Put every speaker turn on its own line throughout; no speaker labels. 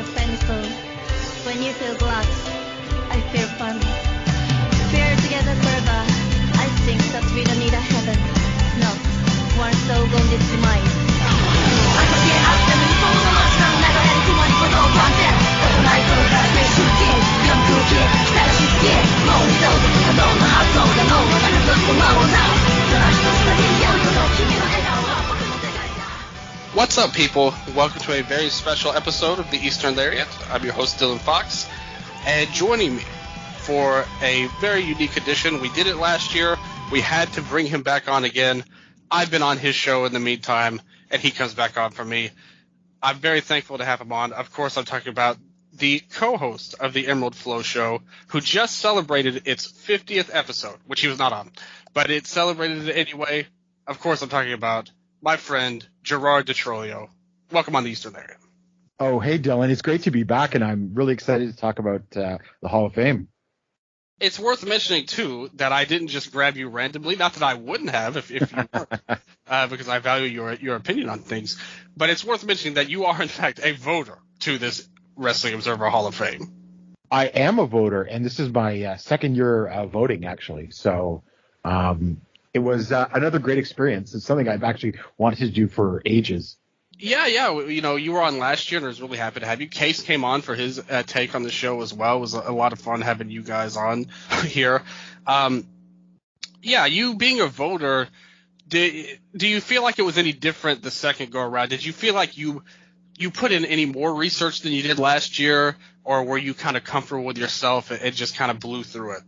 feel painful. When you feel glass, I feel fun. We are together forever. I think that we don't need a heaven. No, one soul going to demise.
What's up, people? Welcome to a very special episode of the Eastern Lariat. I'm your host, Dillon Fox, and joining me for a very unique edition. We did it last year. We had to bring him back on again. I've been on his show in the meantime, and he comes back on for me. I'm very thankful to have him on. Of course, I'm talking about the co-host of the Emerald FlowShow, who just celebrated its 50th episode, which he was not on, but it celebrated it anyway. Of course, I'm talking about my friend Gerard Di Trolio. Welcome on the Eastern Lariat.
Oh, hey, Dillon. It's great to be back, and I'm really excited to talk about the Hall of Fame.
It's worth mentioning, too, that I didn't just grab you randomly. Not that I wouldn't have if you weren't, because I value your opinion on things. But it's worth mentioning that you are, in fact, a voter to this Wrestling Observer Hall of Fame.
I am a voter, and this is my second year voting, actually. So it was another great experience. It's something I've actually wanted to do for ages. Yeah.
You know, you were on last year, and I was really happy to have you. Case came on for his take on the show as well. It was a lot of fun having you guys on here. You being a voter, do you feel like it was any different the second go around? Did you feel like you put in any more research than you did last year, or were you kind of comfortable with yourself and just kind of blew through it?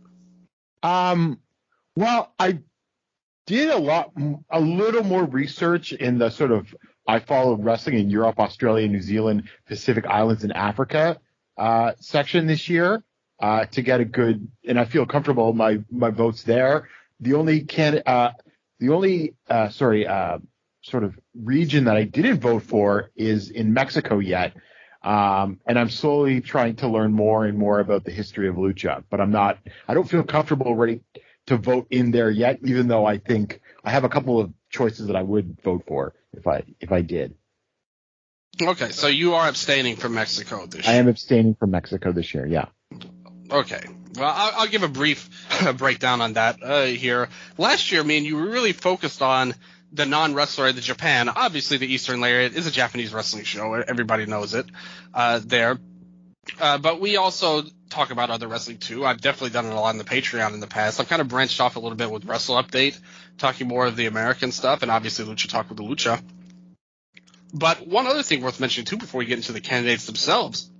Well, I did a little more research in the sort of, I follow wrestling in Europe, Australia, New Zealand, Pacific Islands, and Africa section this year to get a good, and I feel comfortable my votes there. The only sort of region that I didn't vote for is in Mexico yet, and I'm slowly trying to learn more and more about the history of lucha. But I don't feel comfortable ready to vote in there yet, even though I think I have a couple of choices that I would vote for if I did.
Okay, so you are abstaining from Mexico this year.
I am abstaining from Mexico this year, yeah.
Okay. Well, I'll give a brief breakdown on that here. Last year, you were really focused on the non-wrestler in Japan. Obviously, the Eastern Lariat is a Japanese wrestling show. Everybody knows it there. But we also talk about other wrestling, too. I've definitely done it a lot on the Patreon in the past. I've kind of branched off a little bit with Wrestle Update, talking more of the American stuff, and obviously Lucha Talk with the Lucha. But one other thing worth mentioning, too, before we get into the candidates themselves,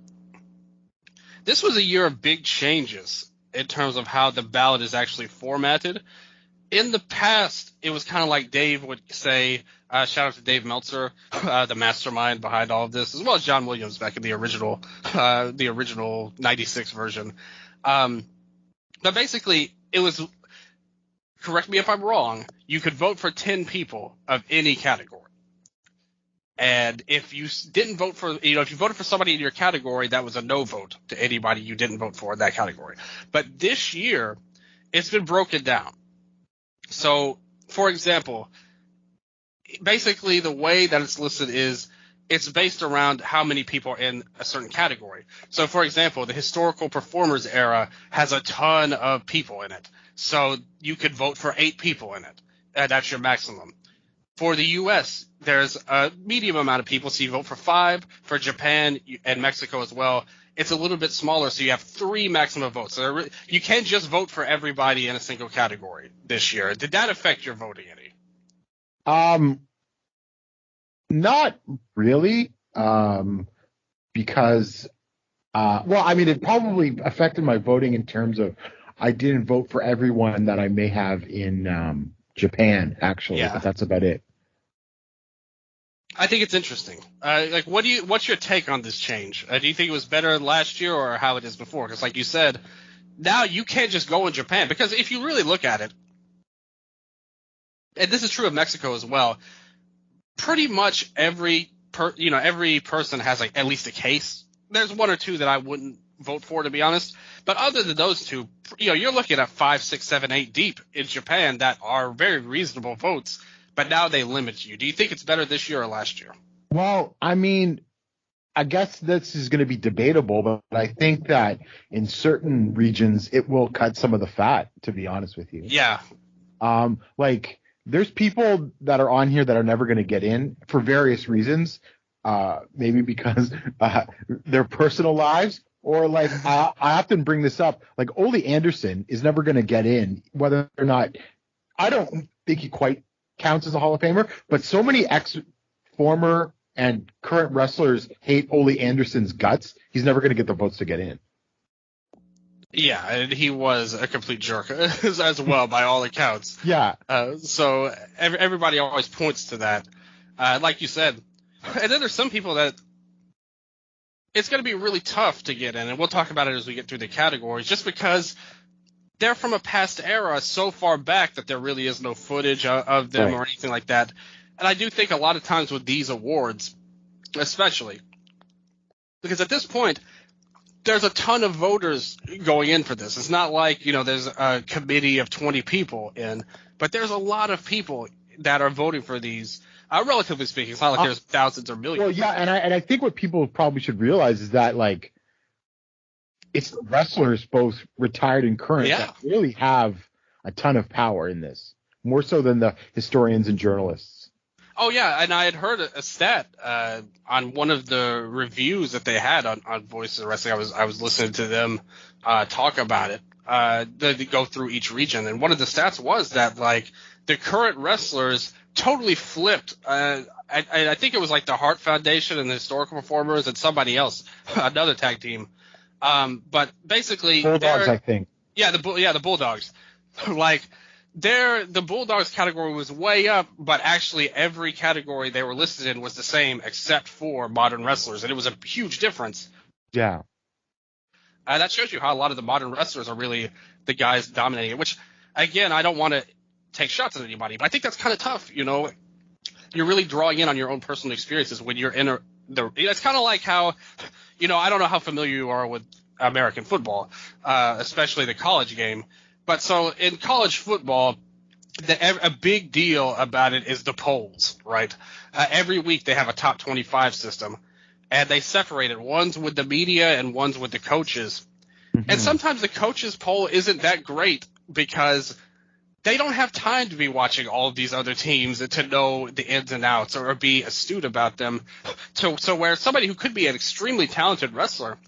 this was a year of big changes in terms of how the ballot is actually formatted. In the past, it was kind of like Dave would say, shout out to Dave Meltzer, the mastermind behind all of this, as well as John Williams back in the original 96 version. But basically, it was, correct me if I'm wrong, you could vote for 10 people of any category. And if you didn't vote for, if you voted for somebody in your category, that was a no vote to anybody you didn't vote for in that category. But this year, it's been broken down. So, for example, basically the way that it's listed is it's based around how many people are in a certain category. So, for example, the historical performers era has a ton of people in it. So you could vote for 8 people in it. That's your maximum. For the U.S., there's a medium amount of people, so you vote for 5. For Japan and Mexico as well, it's a little bit smaller, so you have 3 maximum votes. So you can't just vote for everybody in a single category this year. Did that affect your voting any?
Not really, because, it probably affected my voting in terms of I didn't vote for everyone that I may have in Japan, actually, but that's about it.
I think it's interesting. What's your take on this change? Do you think it was better last year or how it is before? Because like you said, now you can't just go in Japan, because if you really look at it, and this is true of Mexico as well, pretty much every person has at least a case. There's 1 or 2 that I wouldn't vote for, to be honest. But other than those 2, you're looking at 5, 6, 7, 8 deep in Japan that are very reasonable votes. But now they limit you. Do you think it's better this year or last year?
Well, I guess this is going to be debatable, but I think that in certain regions it will cut some of the fat, to be honest with you.
Yeah.
Like there's people that are on here that are never going to get in for various reasons. Maybe because their personal lives, or like I often bring this up. Like Ole Anderson is never going to get in, whether or not I don't think he quite counts as a Hall of Famer. But so many former and current wrestlers hate Ole Anderson's guts. He's never going to get the votes to get in.
Yeah, and he was a complete jerk as well, by all accounts.
Yeah.
So everybody always points to that, like you said. And then there's some people that it's going to be really tough to get in, and we'll talk about it as we get through the categories, just because they're from a past era so far back that there really is no footage of them or anything like that. And I do think a lot of times with these awards, especially, because at this point, there's a ton of voters going in for this. It's not like, there's a committee of 20 people in, but there's a lot of people that are voting for these. Relatively speaking, it's not like there's thousands or millions.
Well, yeah, and I think what people probably should realize is that, like, it's the wrestlers, both retired and current, that really have a ton of power in this, more so than the historians and journalists.
Oh, yeah, and I had heard a stat on one of the reviews that they had on Voices of Wrestling. I was listening to them talk about it. They go through each region, and one of the stats was that, like, the current wrestlers totally flipped. I think it was like the Hart Foundation and the Historical Performers and somebody else, another tag team. But basically,
Bulldogs, I think.
Yeah, the Bulldogs. Like, the Bulldogs category was way up, but actually every category they were listed in was the same except for modern wrestlers, and it was a huge difference.
Yeah.
That shows you how a lot of the modern wrestlers are really the guys dominating it, which, again, I don't want to take shots at anybody, but I think that's kind of tough. You're really drawing in on your own personal experiences when you're in it's kind of like how, I don't know how familiar you are with American football, especially the college game. But so in college football, a big deal about it is the polls, right? Every week they have a top 25 system, and they separate it. One's with the media and one's with the coaches. Mm-hmm. And sometimes the coaches poll isn't that great because they don't have time to be watching all of these other teams to know the ins and outs or be astute about them. So where somebody who could be an extremely talented wrestler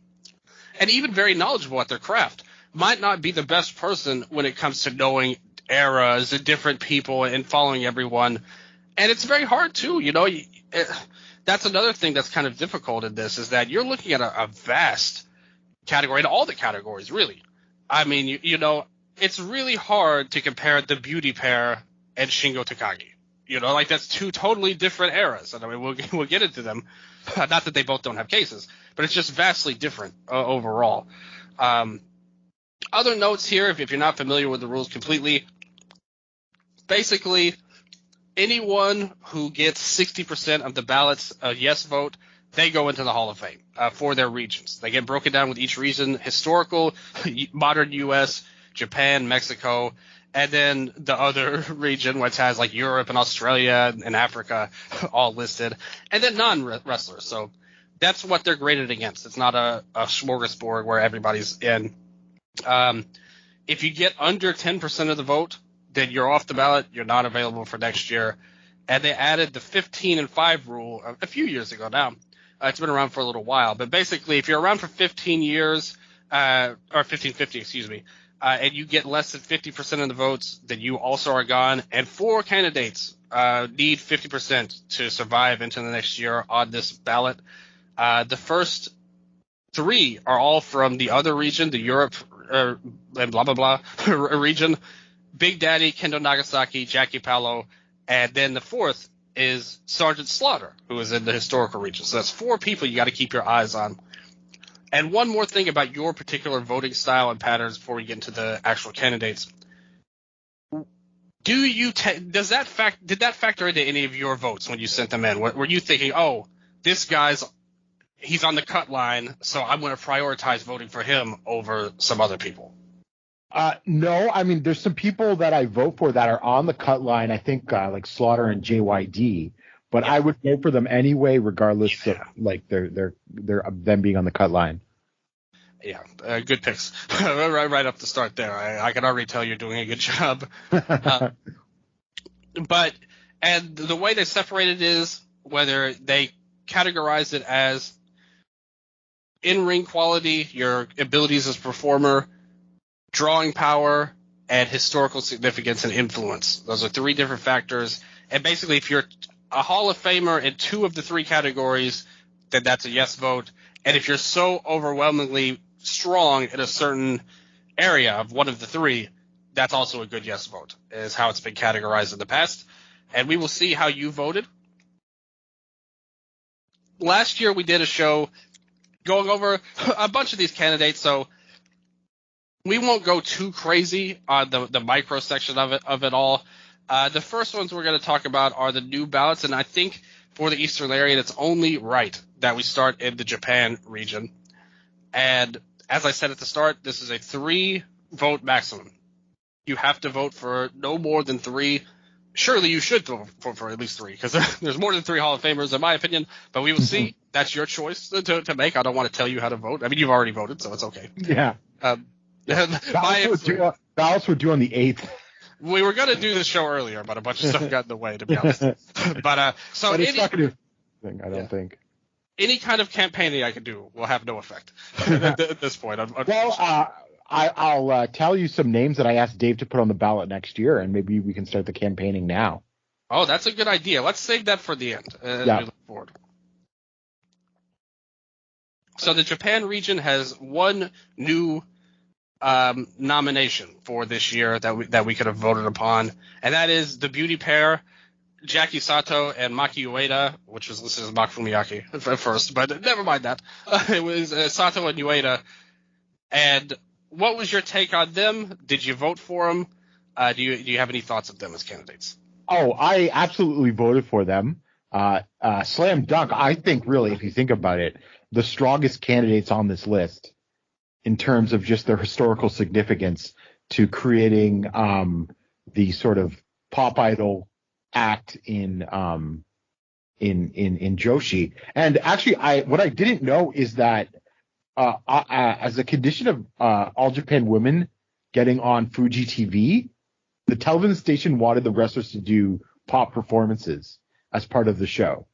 and even very knowledgeable at their craft might not be the best person when it comes to knowing eras and different people and following everyone. And it's very hard too, that's another thing that's kind of difficult in this, is that you're looking at a vast category, in all the categories, really. I mean, it's really hard to compare the Beauty Pair and Shingo Takagi. Like, that's two totally different eras. And I mean, we'll get into them. Not that they both don't have cases, but it's just vastly different overall. Other notes here, if you're not familiar with the rules completely, basically anyone who gets 60% of the ballots a yes vote, they go into the Hall of Fame for their regions. They get broken down with each region: historical, modern U.S., Japan, Mexico, and then the other region, which has like Europe and Australia and Africa all listed, and then non-wrestlers. So that's what they're graded against. It's not a smorgasbord where everybody's in. If you get under 10% of the vote, then you're off the ballot. You're not available for next year. And they added the 15-5 rule a few years ago now. It's been around for a little while. But basically, if you're around for 15 years, or 1550, excuse me, and you get less than 50% of the votes, then you also are gone. And 4 candidates need 50% to survive into the next year on this ballot. The first 3 are all from the other region, the Europe and blah, blah, blah region. Big Daddy, Kendo Nagasaki, Jackie Paolo, and then the 4th is Sergeant Slaughter, who is in the historical region. So that's 4 people you got to keep your eyes on. And one more thing about your particular voting style and patterns before we get into the actual candidates. Did that factor into any of your votes when you sent them in? Were you thinking, oh, this he's on the cut line, so I'm going to prioritize voting for him over some other people?
No, I mean, there's some people that I vote for that are on the cut line. I think like Slaughter and JYD, but I would vote for them anyway, regardless of like their them being on the cut line.
Yeah, good picks. right up the start there. I can already tell you're doing a good job. And the way they separate it is whether they categorize it as in-ring quality, your abilities as a performer, drawing power, and historical significance and influence. Those are 3 different factors. And basically, if you're a Hall of Famer in 2 of the 3 categories, then that's a yes vote. And if you're so overwhelmingly strong in a certain area of one of the 3, that's also a good yes vote, is how it's been categorized in the past. And we will see how you voted. Last year, we did a show going over a bunch of these candidates, so we won't go too crazy on the micro section of it all. The first ones we're going to talk about are the new ballots, and I think for the Eastern Lariat, it's only right that we start in the Japan region. And as I said at the start, this is a 3-vote maximum. You have to vote for no more than 3. Surely you should vote for at least 3, because there's more than 3 Hall of Famers, in my opinion. But we will see. That's your choice to make. I don't want to tell you how to vote. I mean, you've already voted, so it's okay.
Yeah. Ballots would do on the 8th.
We were going to do this show earlier, but a bunch of stuff got in the way, to be honest. But
it's not going to do anything, I don't think.
Any kind of campaigning I can do will have no effect at this point.
Well, I'll tell you some names that I asked Dave to put on the ballot next year, and maybe we can start the campaigning now.
Oh, that's a good idea. Let's save that for the end as we look forward. So the Japan region has one new nomination for this year that we could have voted upon, and that is the beauty pair, Jackie Sato and Maki Ueda, which was listed as Makufumiyaki at first, but never mind that. It was Sato and Ueda. And what was your take on them? Did you vote for them? Do you have any thoughts of them as candidates?
Oh, I absolutely voted for them. Slam dunk. I think really, if you think about it, the strongest candidates on this list in terms of just their historical significance to creating the sort of pop idol act in Joshi. And actually, what I didn't know is that as a condition of All Japan Women getting on Fuji TV, the television station wanted the wrestlers to do pop performances as part of the show,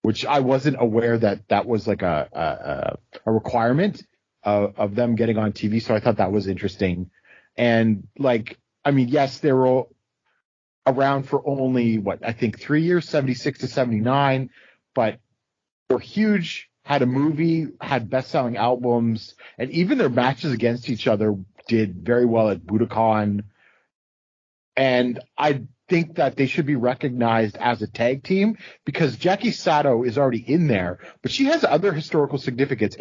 which I wasn't aware that was like a requirement of them getting on TV. So I thought that was interesting. And yes, they were around for only I think 3 years, 76 to 79, but were huge, had a movie, had best-selling albums, and even their matches against each other did very well at Budokan. And I think that they should be recognized as a tag team because Jackie Sato is already in there, but she has other historical significance.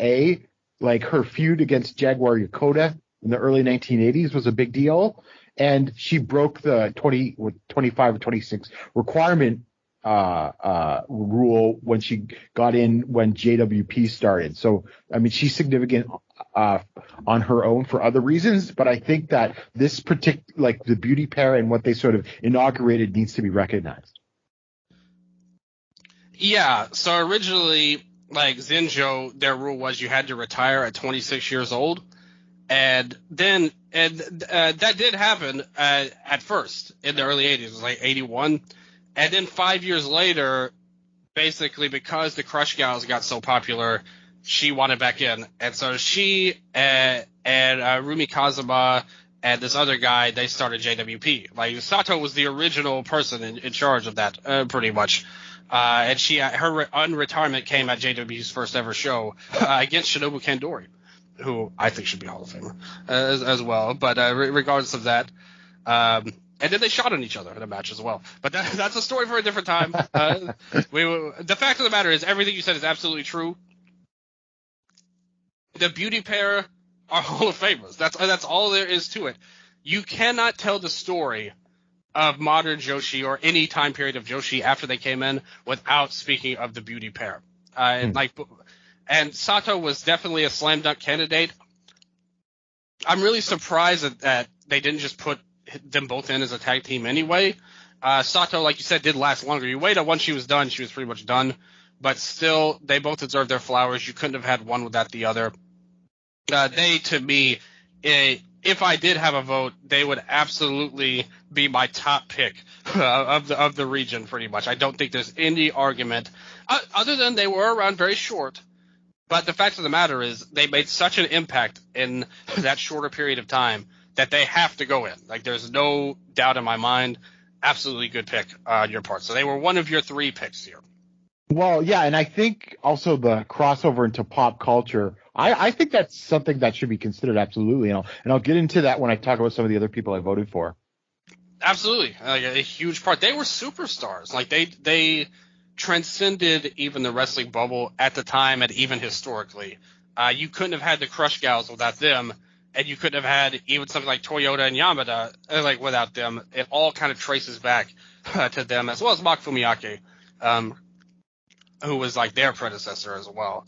Like her feud against Jaguar Yokota in the early 1980s was a big deal. And she broke the 25 or 26 requirement rule when she got in when JWP started. So, I mean, she's significant on her own for other reasons, but I think that this particular, the beauty pair and what they sort of inaugurated needs to be recognized. Yeah.
So originally, Zenjo, their rule was you had to retire at 26 years old. And that did happen at first in the early 80s. It was 81. And then 5 years later, basically because the Crush Gals got so popular, she wanted back in. And so she and Rumi Kazuma and this other guy, they started JWP. Sato was the original person in charge of that, pretty much. And her unretirement came at JWP's first ever show against Shinobu Kandori, who I think should be Hall of Famer as well. But regardless of that, and then they shot on each other in a match as well. But that's a story for a different time. The fact of the matter is everything you said is absolutely true. The beauty pair are Hall of Famers. That's all there is to it. You cannot tell the story of modern Joshi or any time period of Joshi after they came in without speaking of the beauty pair. And Sato was definitely a slam dunk candidate. I'm really surprised that they didn't just put them both in as a tag team anyway, Sato, like you said, did last longer. Ueda, once she was done, she was pretty much done. But still, they both deserve their flowers. You couldn't have had one without the other. They, to me, if I did have a vote, they would absolutely be my top pick of the region, pretty much. I don't think there's any argument, other than they were around very short. But the fact of the matter is, they made such an impact in that shorter period of time that they have to go in. Like, there's no doubt in my mind. Absolutely good pick on your part. So they were one of your 3 picks here.
Well, yeah, and I think also the crossover into pop culture, I think that's something that should be considered, absolutely. And I'll get into that when I talk about some of the other people I voted for.
Absolutely. Like, a huge part. They were superstars. Like, they transcended even the wrestling bubble at the time and even historically. You couldn't have had the Crush Gals without them, and you couldn't have had even something like Toyota and Yamada without them. It all kind of traces back to them, as well as Maki Fumiyake, who was like their predecessor as well,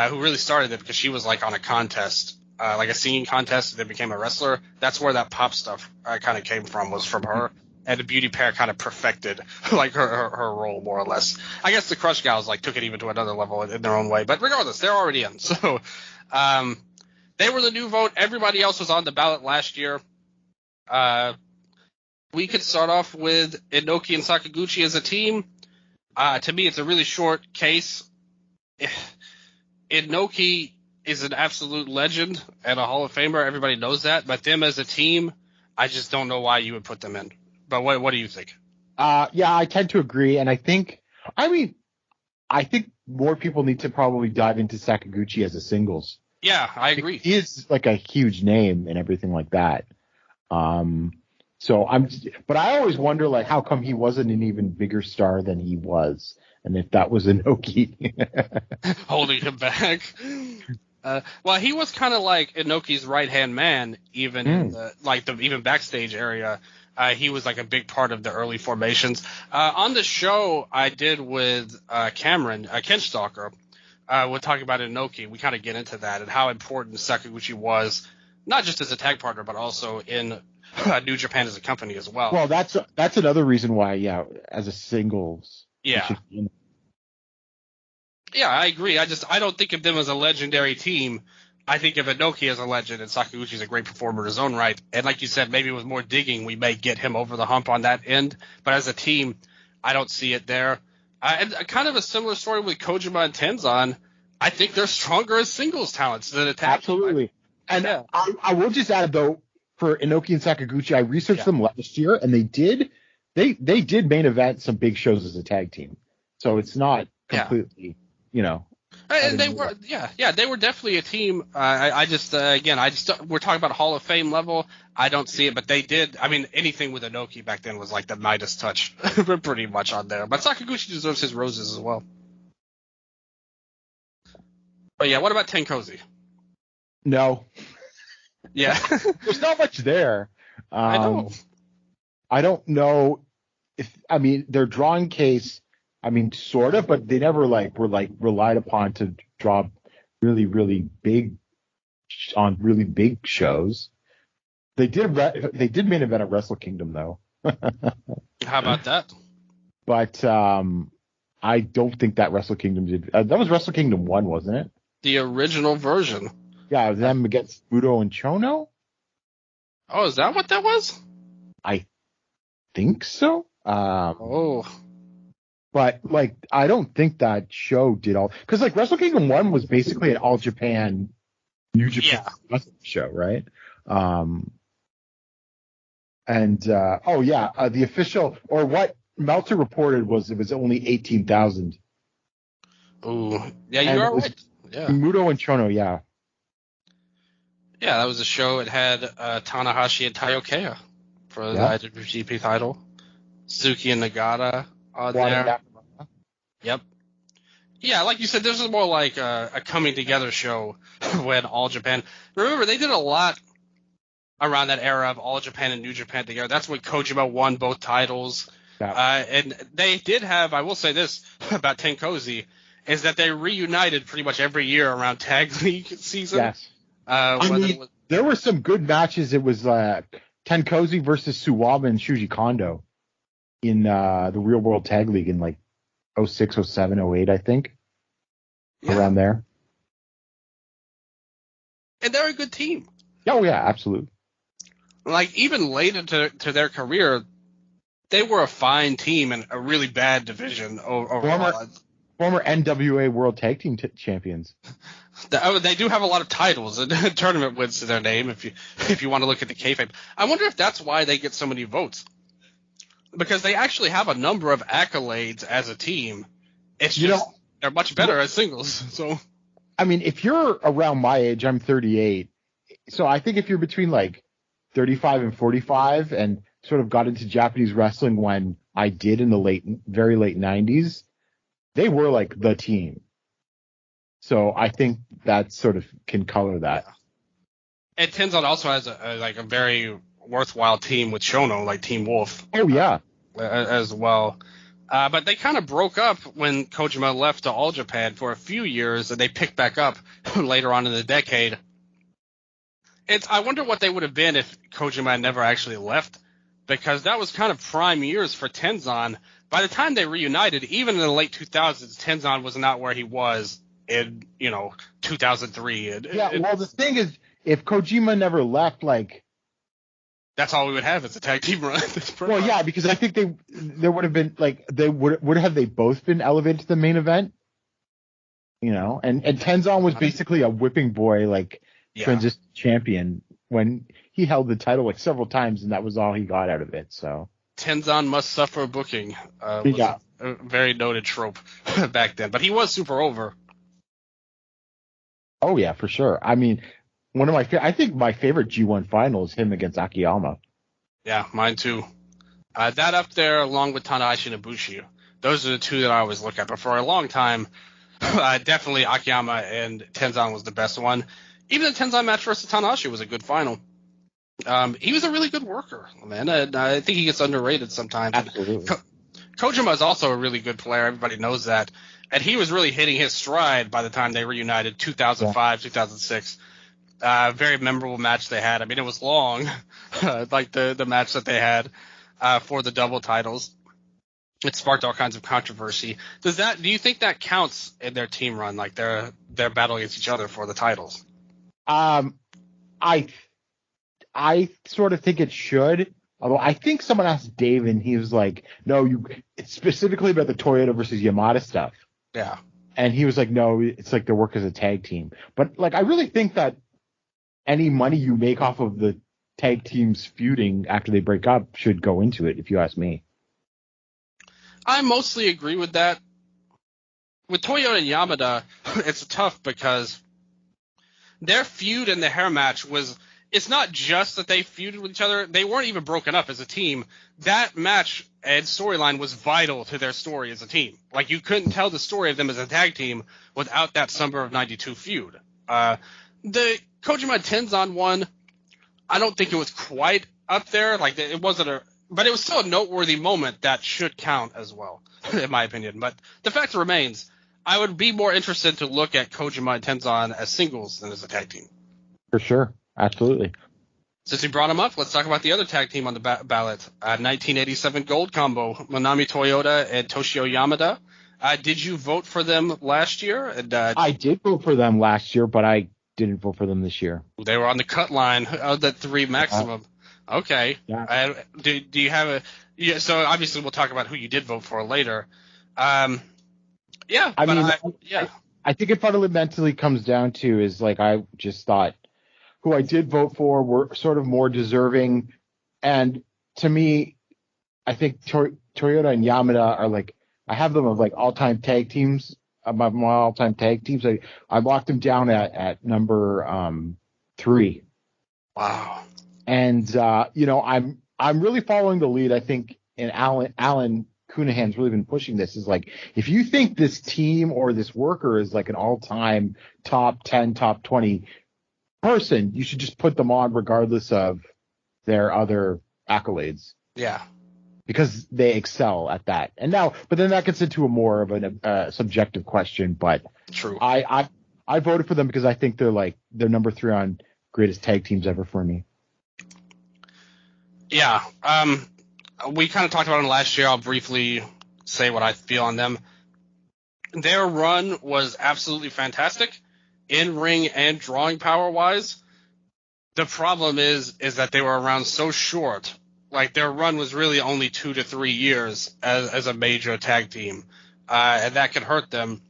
who really started it because she was like on a contest, like a singing contest, and then became a wrestler. That's where that pop stuff kind of came from, was from her. And the beauty pair kind of perfected like her role, more or less. I guess the Crush Gals like took it even to another level in their own way. But regardless, they're already in. So they were the new vote. Everybody else was on the ballot last year. We could start off with Inoki and Sakaguchi as a team. To me, it's a really short case. Inoki is an absolute legend and a Hall of Famer. Everybody knows that. But them as a team, I just don't know why you would put them in. But what do you think?
Yeah, I tend to agree. And I think more people need to probably dive into Sakaguchi as a singles.
Yeah, I agree.
He is like a huge name and everything like that. But I always wonder, like, how come he wasn't an even bigger star than he was, and if that was Inoki
holding him back. Well, he was kind of like Inoki's right-hand man, even in even backstage area. He was like a big part of the early formations. On the show I did with Cameron, Ken Stalker, we're talking about Inoki. We kind of get into that and how important Sakaguchi was, not just as a tag partner, but also in New Japan as a company as well.
Well, that's another reason why, as a singles.
Yeah. Yeah, I agree. I don't think of them as a legendary team. I think of Inoki as a legend, and Sakaguchi's a great performer in his own right. And like you said, maybe with more digging, we may get him over the hump on that end. But as a team, I don't see it there. And kind of a similar story with Kojima and Tenzan. I think they're stronger as singles talents than a tag team.
Absolutely. And I will just add, though, for Inoki and Sakaguchi, I researched them last year, and they did main event some big shows as a tag team. So it's not completely,
And they were, they were definitely a team. We're talking about Hall of Fame level. I don't see it, but they did. I mean, anything with Inoki back then was like the Midas touch, pretty much on there. But Sakaguchi deserves his roses as well. But yeah, what about Tenkozy?
No.
Yeah.
There's not much there.
I
don't know their drawing case, sort of, but they never were relied upon to draw really, really big on really big shows. They did main event at Wrestle Kingdom, though.
How about that?
But I don't think that Wrestle Kingdom did. That was Wrestle Kingdom 1, wasn't it?
The original version.
Yeah, them against Muto and Chono.
Oh, is that what that was?
I think so. But I don't think that show did all, because Wrestle Kingdom 1 was basically an All Japan, New Japan wrestling show, right? The official, or what Meltzer reported was, it was only 18,000.
Oh, yeah, you are right. Yeah.
Muto and Chono, yeah.
Yeah, that was a show. It had Tanahashi and Taiokeya for the IWGP title. Suzuki and Nagata on there. Yep. Yeah, like you said, this is more like a coming together show when All Japan. Remember, they did a lot around that era of All Japan and New Japan together. That's when Kojima won both titles. Yeah. And they did have, I will say this about Tenkozy, is that they reunited pretty much every year around Tag League season.
Yes. There were some good matches. It was Tenkozy versus Suwama and Shuji Kondo. in the Real World Tag League in like 06, 07, 08, I think.
Yeah.
Around there.
And they're a good team.
Oh, yeah, absolutely.
Like, even late into their career, they were a fine team in a really bad division overall.
Former NWA World Tag Team champions.
They do have a lot of titles and tournament wins to their name if you want to look at the kayfabe. I wonder if that's why they get so many votes. Because they actually have a number of accolades as a team. It's just they're much better as singles. So
I mean, if you're around my age, I'm 38. So I think if you're between like 35 and 45 and sort of got into Japanese wrestling when I did in the very late 90s, they were like the team. So I think that sort of can color that.
And Tenzan also has a very worthwhile team with Shono, like Team Wolf.
Oh, yeah.
As well. But they kind of broke up when Kojima left to All Japan for a few years, and they picked back up later on in the decade. I wonder what they would have been if Kojima never actually left, because that was kind of prime years for Tenzan. By the time they reunited, even in the late 2000s, Tenzan was not where he was in 2003.
Well, the thing is, if Kojima never left, like,
that's all we would have is a tag team run.
Well, yeah, because I think there would have been like they both been elevated to the main event, and Tenzan was basically a whipping boy, like transition champion when he held the title like several times, and that was all he got out of it. So
Tenzan must suffer booking. Was a very noted trope back then, but he was super over.
Oh yeah, for sure. I mean, I think my favorite G1 final is him against Akiyama.
Yeah, mine too. That up there along with Tanahashi and Ibushi. Those are the two that I always look at. But for a long time, definitely Akiyama and Tenzan was the best one. Even the Tenzan match versus Tanahashi was a good final. He was a really good worker, man. I think he gets underrated sometimes.
Absolutely.
Kojima is also a really good player. Everybody knows that. And he was really hitting his stride by the time they reunited, 2005, 2006. Very memorable match they had. I mean, it was long, like the match that they had for the double titles. It sparked all kinds of controversy. Do you think that counts in their team run, like their battle against each other for the titles?
I sort of think it should. Although I think someone asked Dave, and he was like, "No, it's specifically about the Toyota versus Yamada stuff."
Yeah.
And he was like, "No, it's like their work as a tag team." But like, I really think that any money you make off of the tag teams feuding after they break up should go into it, if you ask me.
I mostly agree with that. With Toyota and Yamada, it's tough because their feud in the hair match it's not just that they feuded with each other. They weren't even broken up as a team. That match and storyline was vital to their story as a team. Like, you couldn't tell the story of them as a tag team without that Summer of 92 feud. The Kojima Tenzan one, I don't think it was quite up there. Like, it wasn't but it was still a noteworthy moment that should count as well, in my opinion. But the fact remains, I would be more interested to look at Kojima and Tenzan as singles than as a tag team.
For sure. Absolutely.
Since we brought him up, let's talk about the other tag team on the ballot. 1987 Gold Combo, Manami Toyota and Toshio Yamada. Did you vote for them last year? And,
I did vote for them last year, but I didn't vote for them this year.
They were on the cut line of the 3 maximum. Okay.
Yeah.
Do you have a? Yeah. So obviously we'll talk about who you did vote for later. Yeah.
I think it fundamentally comes down to is like I just thought who I did vote for were sort of more deserving, and to me, I think Toyota and Yamada are like I have them of like all-time tag teams. My all-time tag teams. I locked them down at number 3.
Wow.
And I'm really following the lead. I think, and Alan Cunahan's really been pushing this. Is like if you think this team or this worker is like an all-time top 10, top 20 person, you should just put them on regardless of their other accolades.
Yeah.
Because they excel at that. But then that gets into a more of a subjective question. But
true.
I voted for them because I think they're number 3 on greatest tag teams ever for me.
Yeah. we kind of talked about them last year. I'll briefly say what I feel on them. Their run was absolutely fantastic, in-ring and drawing power-wise. The problem is that they were around so short. Like, their run was really only 2 to 3 years as a major tag team, and that could hurt them.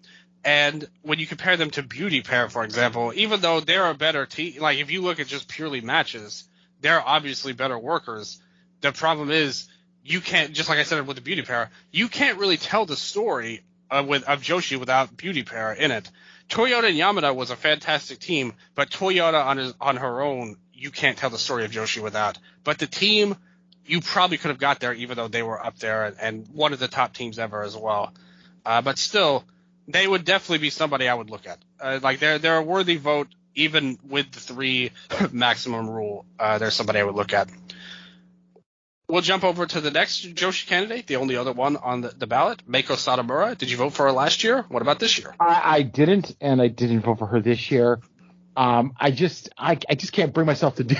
And when you compare them to Beauty Pair, for example, even though they're a better team, like, if you look at just purely matches, they're obviously better workers. The problem is, you can't, just like I said with the Beauty Pair, you can't really tell the story of Joshi without Beauty Pair in it. Toyota and Yamada was a fantastic team, but Toyota on her own, you can't tell the story of Joshi without. But the team, you probably could have got there even though they were up there and one of the top teams ever as well. But still, they would definitely be somebody I would look at. Like, they're a worthy vote even with the 3 maximum rule. They're somebody I would look at. We'll jump over to the next Joshi candidate, the only other one on the ballot, Meiko Satomura. Did you vote for her last year? What about this year?
I didn't, and I didn't vote for her this year. I just can't bring myself to do.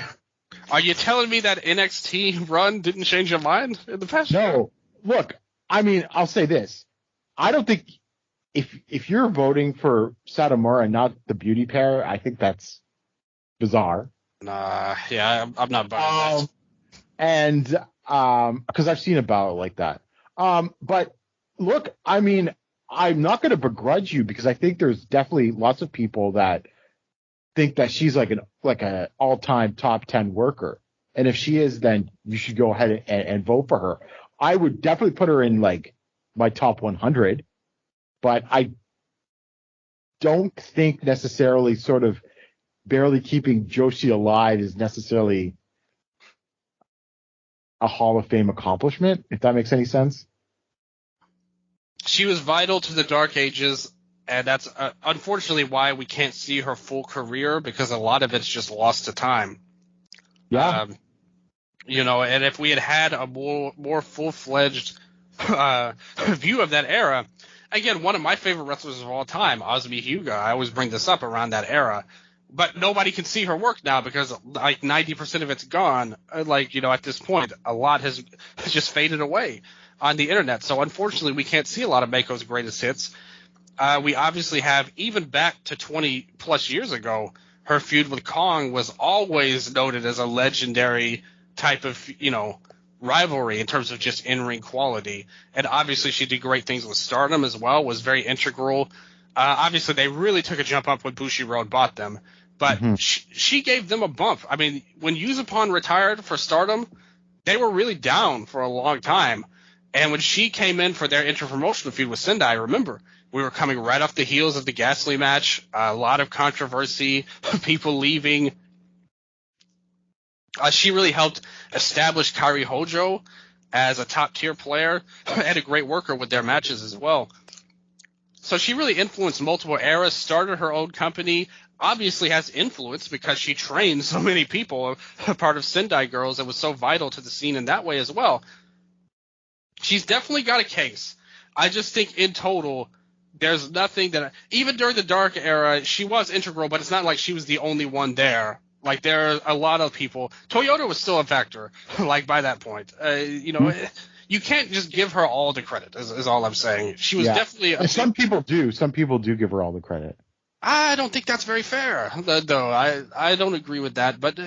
Are you telling me that NXT run didn't change your mind in the past year?
No. Look, I mean, I'll say this. I don't think if you're voting for Satomura and not the Beauty Pair, I think that's bizarre.
Nah, yeah, I'm not buying that.
And because I've seen a ballot like that. But look, I mean, I'm not going to begrudge you because I think there's definitely lots of people that think that she's like an all-time top 10 worker. And if she is, then you should go ahead and vote for her. I would definitely put her in like my top 100, but I don't think necessarily sort of barely keeping Joshi alive is necessarily a Hall of Fame accomplishment, if that makes any sense.
She was vital to the Dark Ages, and that's unfortunately why we can't see her full career, because a lot of it's just lost to time.
Yeah.
And if we had a more full-fledged view of that era, again, one of my favorite wrestlers of all time, Azumi Hyuga, I always bring this up around that era, but nobody can see her work now because like 90% of it's gone. Like, at this point, a lot has just faded away on the internet. So unfortunately, we can't see a lot of Meiko's greatest hits. We obviously have, even back to 20 plus years ago, her feud with Kong was always noted as a legendary type of, rivalry in terms of just in-ring quality. And obviously she did great things with Stardom as well, was very integral. Obviously they really took a jump up when Bushiroad bought them, but she gave them a bump. I mean, when Yuzupon retired for Stardom, they were really down for a long time. And when she came in for their interpromotional feud with Sendai, remember, we were coming right off the heels of the Gasly match, a lot of controversy, people leaving. She really helped establish Kairi Hojo as a top-tier player and a great worker with their matches as well. So she really influenced multiple eras, started her own company, obviously has influence because she trained so many people, a part of Sendai Girls, that was so vital to the scene in that way as well. She's definitely got a case. I just think in total, there's nothing that – even during the Dark era, she was integral, but it's not like she was the only one there. Like, there are a lot of people. Toyota was still a factor, like, by that point. You can't just give her all the credit, is all I'm saying. She was definitely –
Some people do. Some people do give her all the credit.
I don't think that's very fair, though. I don't agree with that. But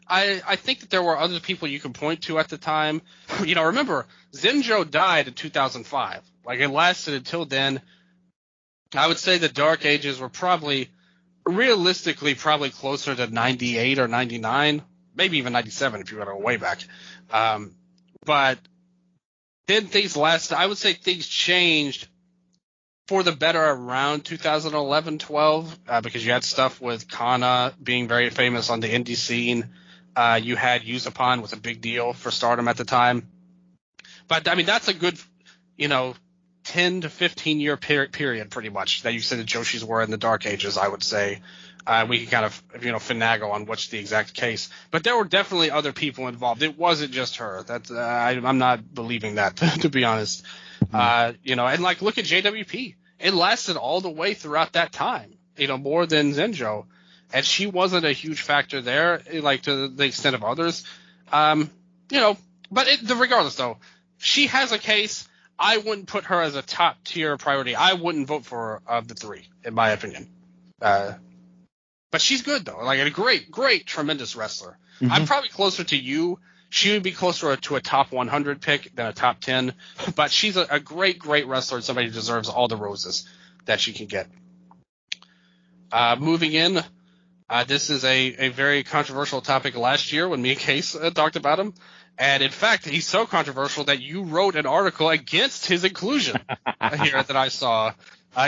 I think that there were other people you can point to at the time. Remember, Zenjo died in 2005. Like, it lasted until then. I would say the Dark Ages were probably – realistically probably closer to 98 or 99, maybe even 97 if you want to go way back. But then things I would say things changed for the better around 2011-12 because you had stuff with Kana being very famous on the indie scene. You had Yuzupon was a big deal for Stardom at the time. But, I mean, that's a good, 10 to 15 year period pretty much that you said the Joshis were in the Dark Ages, I would say. We can kind of, finagle on what's the exact case. But there were definitely other people involved. It wasn't just her. That's I'm not believing that, to be honest. And like, look at JWP. It lasted all the way throughout that time, more than Zenjo. And she wasn't a huge factor there, like to the extent of others. But regardless, though, she has a case. I wouldn't put her as a top tier priority. I wouldn't vote for her of the three, in my opinion. But she's good, though. Like, a great, tremendous wrestler.
Mm-hmm.
I'm probably closer to you. She would be closer to a top 100 pick than a top 10. But she's a great wrestler and somebody who deserves all the roses that she can get. Moving in, this is a very controversial topic last year when me and Case talked about him. And, in fact, he's so controversial that you wrote an article against his inclusion here that I saw.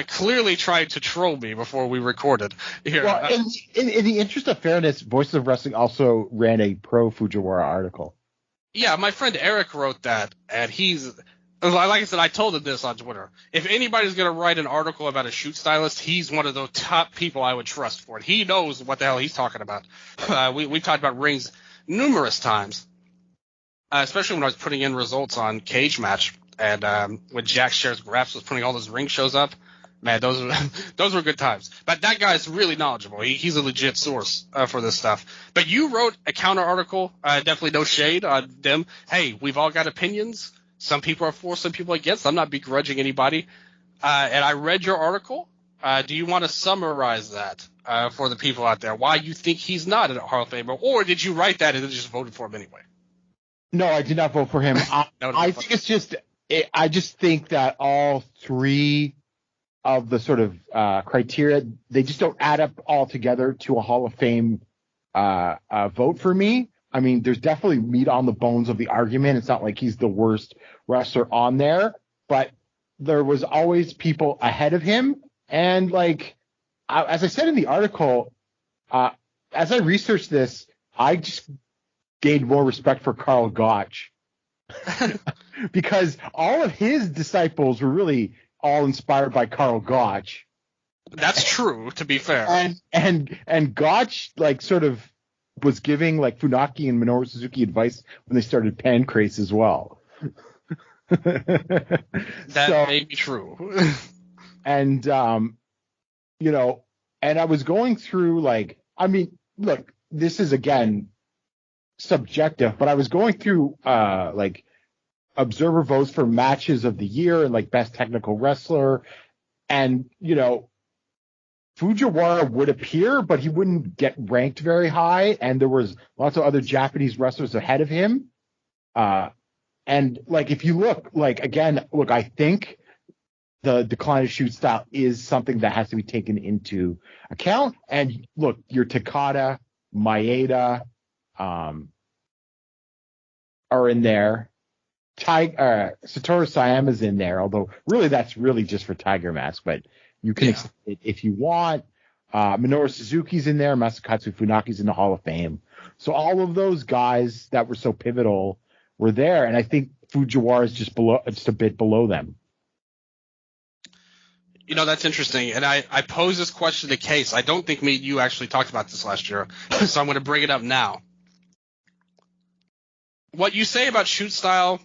Clearly tried to troll me before we recorded. Here,
well, in the interest of fairness, Voices of Wrestling also ran a pro Fujiwara article.
Yeah, my friend Eric wrote that, and he's – like I said, I told him this on Twitter. If anybody's going to write an article about a shoot stylist, he's one of the top people I would trust for it. He knows what the hell he's talking about. We've talked about rings numerous times. Especially when I was putting in results on Cage Match, and when Jack Shares Graphs was putting all those ring shows up, man, those were good times. But that guy's really knowledgeable. He's a legit source for this stuff. But you wrote a counter article, definitely no shade on them. Hey, we've all got opinions. Some people are for, some people are against. I'm not begrudging anybody. And I read your article. Do you want to summarize that for the people out there? Why you think he's not a Hall of Famer, or did you write that and then just voted for him anyway?
No, I did not vote for him. I think it's just I just think that all three of the sort of criteria, they just don't add up all together to a Hall of Fame vote for me. I mean, there's definitely meat on the bones of the argument. It's not like he's the worst wrestler on there, but there was always people ahead of him. And like, as I said in the article, as I researched this, I just gained more respect for Karl Gotch because all of his disciples were really all inspired by Karl Gotch.
That's true, to be fair.
And Gotch like sort of was giving like Funaki and Minoru Suzuki advice when they started Pancrase as well.
That may be true.
And you know, and I was going through like, I mean, look, this is again subjective, but I was going through like observer votes for matches of the year and like best technical wrestler, and you know, Fujiwara would appear, but he wouldn't get ranked very high, and there was lots of other Japanese wrestlers ahead of him. And like if you look, like again, look, I think the decline of shoot style is something that has to be taken into account. And look, your Takada, Maeda, are in there. Satoru Sayama's in there, although really that's really just for Tiger Mask, but you can accept it if you want. Minoru Suzuki's in there. Masakatsu Funaki's in the Hall of Fame. So all of those guys that were so pivotal were there, and I think Fujiwara is just a bit below them.
You know, that's interesting, and I posed this question to Case. I don't think me and you actually talked about this last year, so I'm going to bring it up now. What you say about shoot style,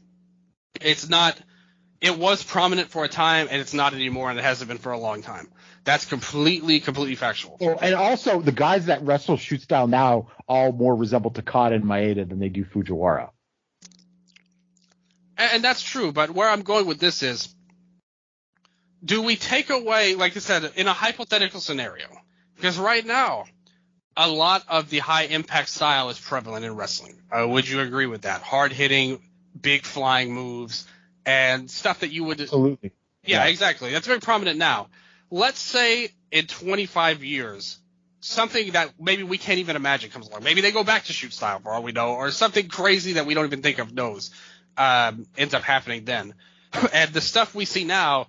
it was prominent for a time, and it's not anymore, and it hasn't been for a long time. That's completely factual.
Well, and also, the guys that wrestle shoot style now all more resemble Takada and Maeda than they do Fujiwara.
And that's true, but where I'm going with this is, do we take away, like I said, in a hypothetical scenario, because right now, a lot of the high-impact style is prevalent in wrestling. Would you agree with that? Hard-hitting, big flying moves, and stuff that you would –
Absolutely.
Yeah, exactly. That's very prominent now. Let's say in 25 years, something that maybe we can't even imagine comes along. Maybe they go back to shoot style for all we know, or something crazy that we don't even think of ends up happening then. And the stuff we see now,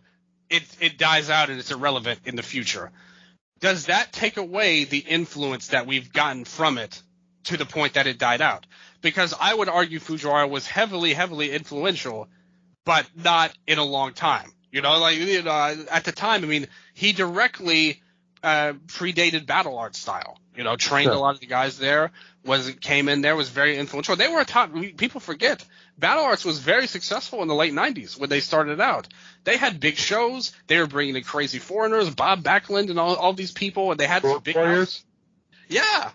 it dies out and it's irrelevant in the future. Does that take away the influence that we've gotten from it to the point that it died out? Because I would argue Fujiwara was heavily influential, but not in a long time. You know, like, you know, at the time, I mean, he directly predated battle art style. You know, trained a lot of the guys there, came in there, was very influential. They were a top. People forget Battle Arts was very successful in the late 90s when they started out. They had big shows. They were bringing in crazy foreigners, Bob Backlund and all these people, and they had big warriors. Yeah,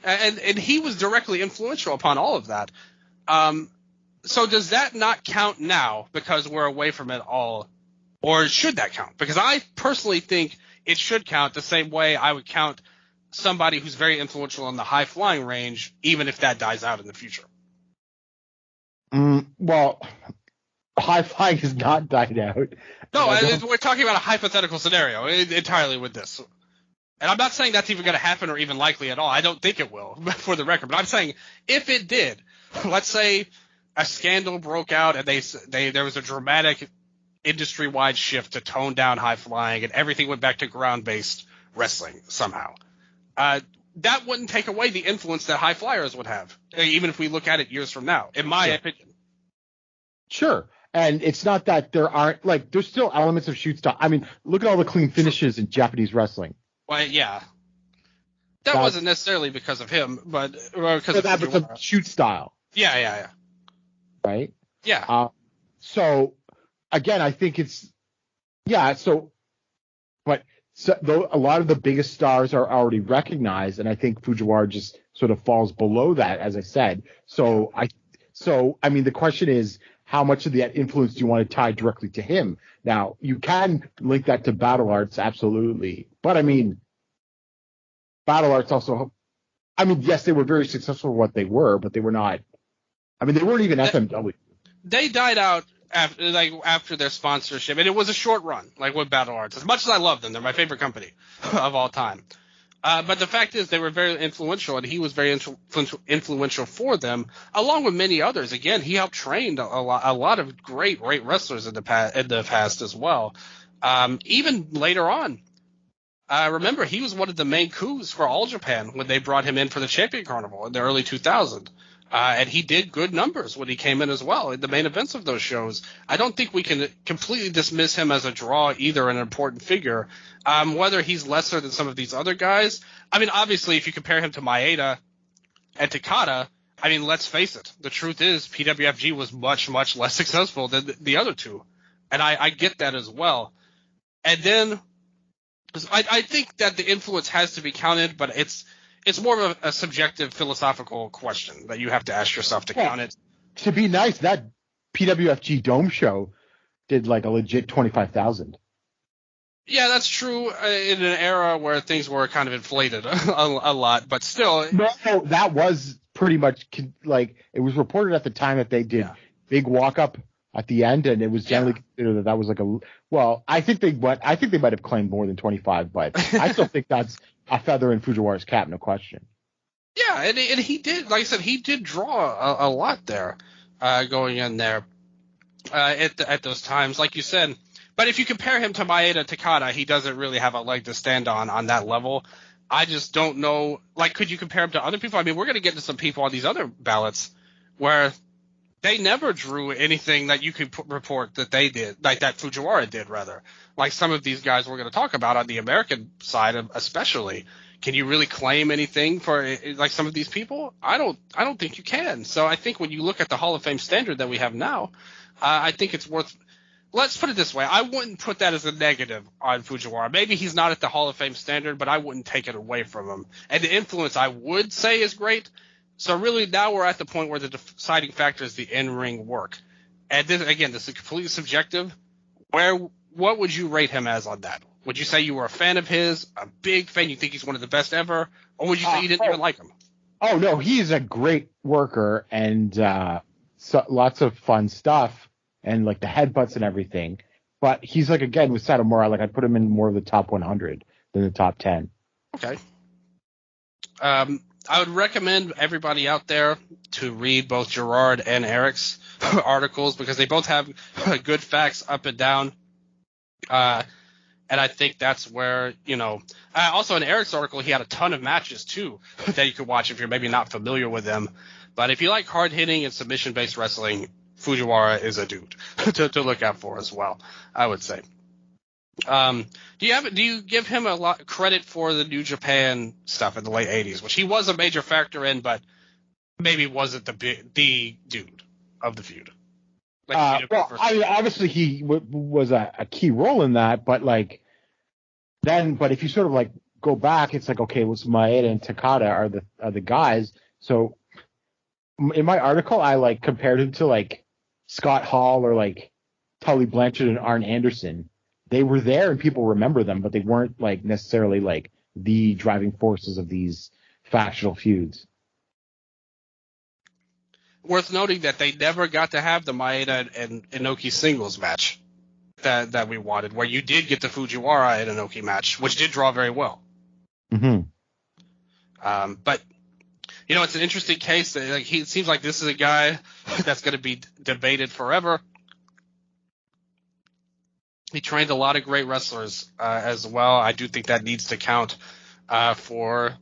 and he was directly influential upon all of that. So does that not count now because we're away from it all, or should that count? Because I personally think it should count the same way I would count somebody who's very influential in the high flying range, even if that dies out in the future.
Well, high flying has not died out.
No, we're talking about a hypothetical scenario entirely with this. And I'm not saying that's even going to happen or even likely at all. I don't think it will, for the record. But I'm saying if it did, let's say a scandal broke out and there was a dramatic industry-wide shift to tone down high flying and everything went back to ground-based wrestling somehow. That wouldn't take away the influence that high flyers would have, even if we look at it years from now, in my opinion.
Sure. And it's not that there aren't, like, there's still elements of shoot style. I mean, look at all the clean finishes in Japanese wrestling.
Well, yeah. That wasn't necessarily because of him, but because of
the shoot style.
Yeah.
Right?
Yeah.
So, again, I think it's – yeah, so – but though a lot of the biggest stars are already recognized, and I think Fujiwara just sort of falls below that, as I said. So, I mean, the question is, how much of that influence do you want to tie directly to him? Now, you can link that to Battle Arts, absolutely. But, I mean, Battle Arts also – I mean, yes, they were very successful for what they were, but they were not – I mean, they weren't even FMW.
They died out after their sponsorship, and it was a short run, like with Battle Arts. As much as I love them, they're my favorite company of all time. But the fact is, they were very influential, and he was very influential for them, along with many others. Again, he helped train a lot of great wrestlers in the past as well. Even later on, remember, he was one of the main coups for All Japan when they brought him in for the Champion Carnival in the early 2000s. And he did good numbers when he came in as well in the main events of those shows. I don't think we can completely dismiss him as a draw, either an important figure. Whether he's lesser than some of these other guys, I mean, obviously, if you compare him to Maeda and Takada, I mean, let's face it. The truth is PWFG was much, much less successful than the other two. And I get that as well. And then I think that the influence has to be counted, but it's more of a subjective philosophical question that you have to ask yourself to count it.
To be nice, that PWFG Dome show did like a legit 25,000.
Yeah, that's true in an era where things were kind of inflated a lot, but still.
No, that was pretty much like it was reported at the time that they did big walk up at the end, and it was generally considered that was like I think they might have claimed more than 25, but I still think that's a feather in Fujiwara's cap, no question.
Yeah, and he did, like I said, he did draw a lot there going in there at those times, like you said. But if you compare him to Maeda Takada, he doesn't really have a leg to stand on that level. I just don't know. Like, could you compare him to other people? I mean, we're going to get to some people on these other ballots where they never drew anything that you could report that they did, like that Fujiwara did, rather. Like some of these guys we're going to talk about on the American side, especially. Can you really claim anything for like some of these people? I don't think you can. So I think when you look at the Hall of Fame standard that we have now, I think it's worth. Let's put it this way. I wouldn't put that as a negative on Fujiwara. Maybe he's not at the Hall of Fame standard, but I wouldn't take it away from him. And the influence I would say is great. So really now we're at the point where the deciding factor is the in-ring work. And this, again, this is completely subjective. What would you rate him as on that? Would you say you were a fan of his, a big fan, you think he's one of the best ever, or would you say you didn't even like him? Oh, no, he's a great worker and lots of fun stuff and like the headbutts and everything. But he's like, again, with Satomura, like I'd put him in more of the top 100 than the top 10. Okay. I would recommend everybody out there to read both Gerard and Eric's articles because they both have good facts up and down. And I think that's where, also in Eric's article, he had a ton of matches too that you could watch if you're maybe not familiar with them. But if you like hard hitting and submission based wrestling, Fujiwara is a dude to look out for as well, I would say. Do you give him a lot credit for the New Japan stuff in the late 80s, which he was a major factor in, but maybe wasn't the dude of the feud?
I mean, obviously he was a key role in that, but but if you sort of like go back, it's like, okay, well, Maeda and Takada are the guys. So in my article, I like compared him to like Scott Hall or like Tully Blanchard and Arn Anderson. They were there and people remember them, but they weren't like necessarily like the driving forces of these factional feuds.
Worth noting that they never got to have the Maeda and Inoki singles match that we wanted, where you did get the Fujiwara and Inoki match, which did draw very well.
Mm-hmm.
But it's an interesting case. Like, it seems like this is a guy that's going to be debated forever. He trained a lot of great wrestlers as well. I do think that needs to count for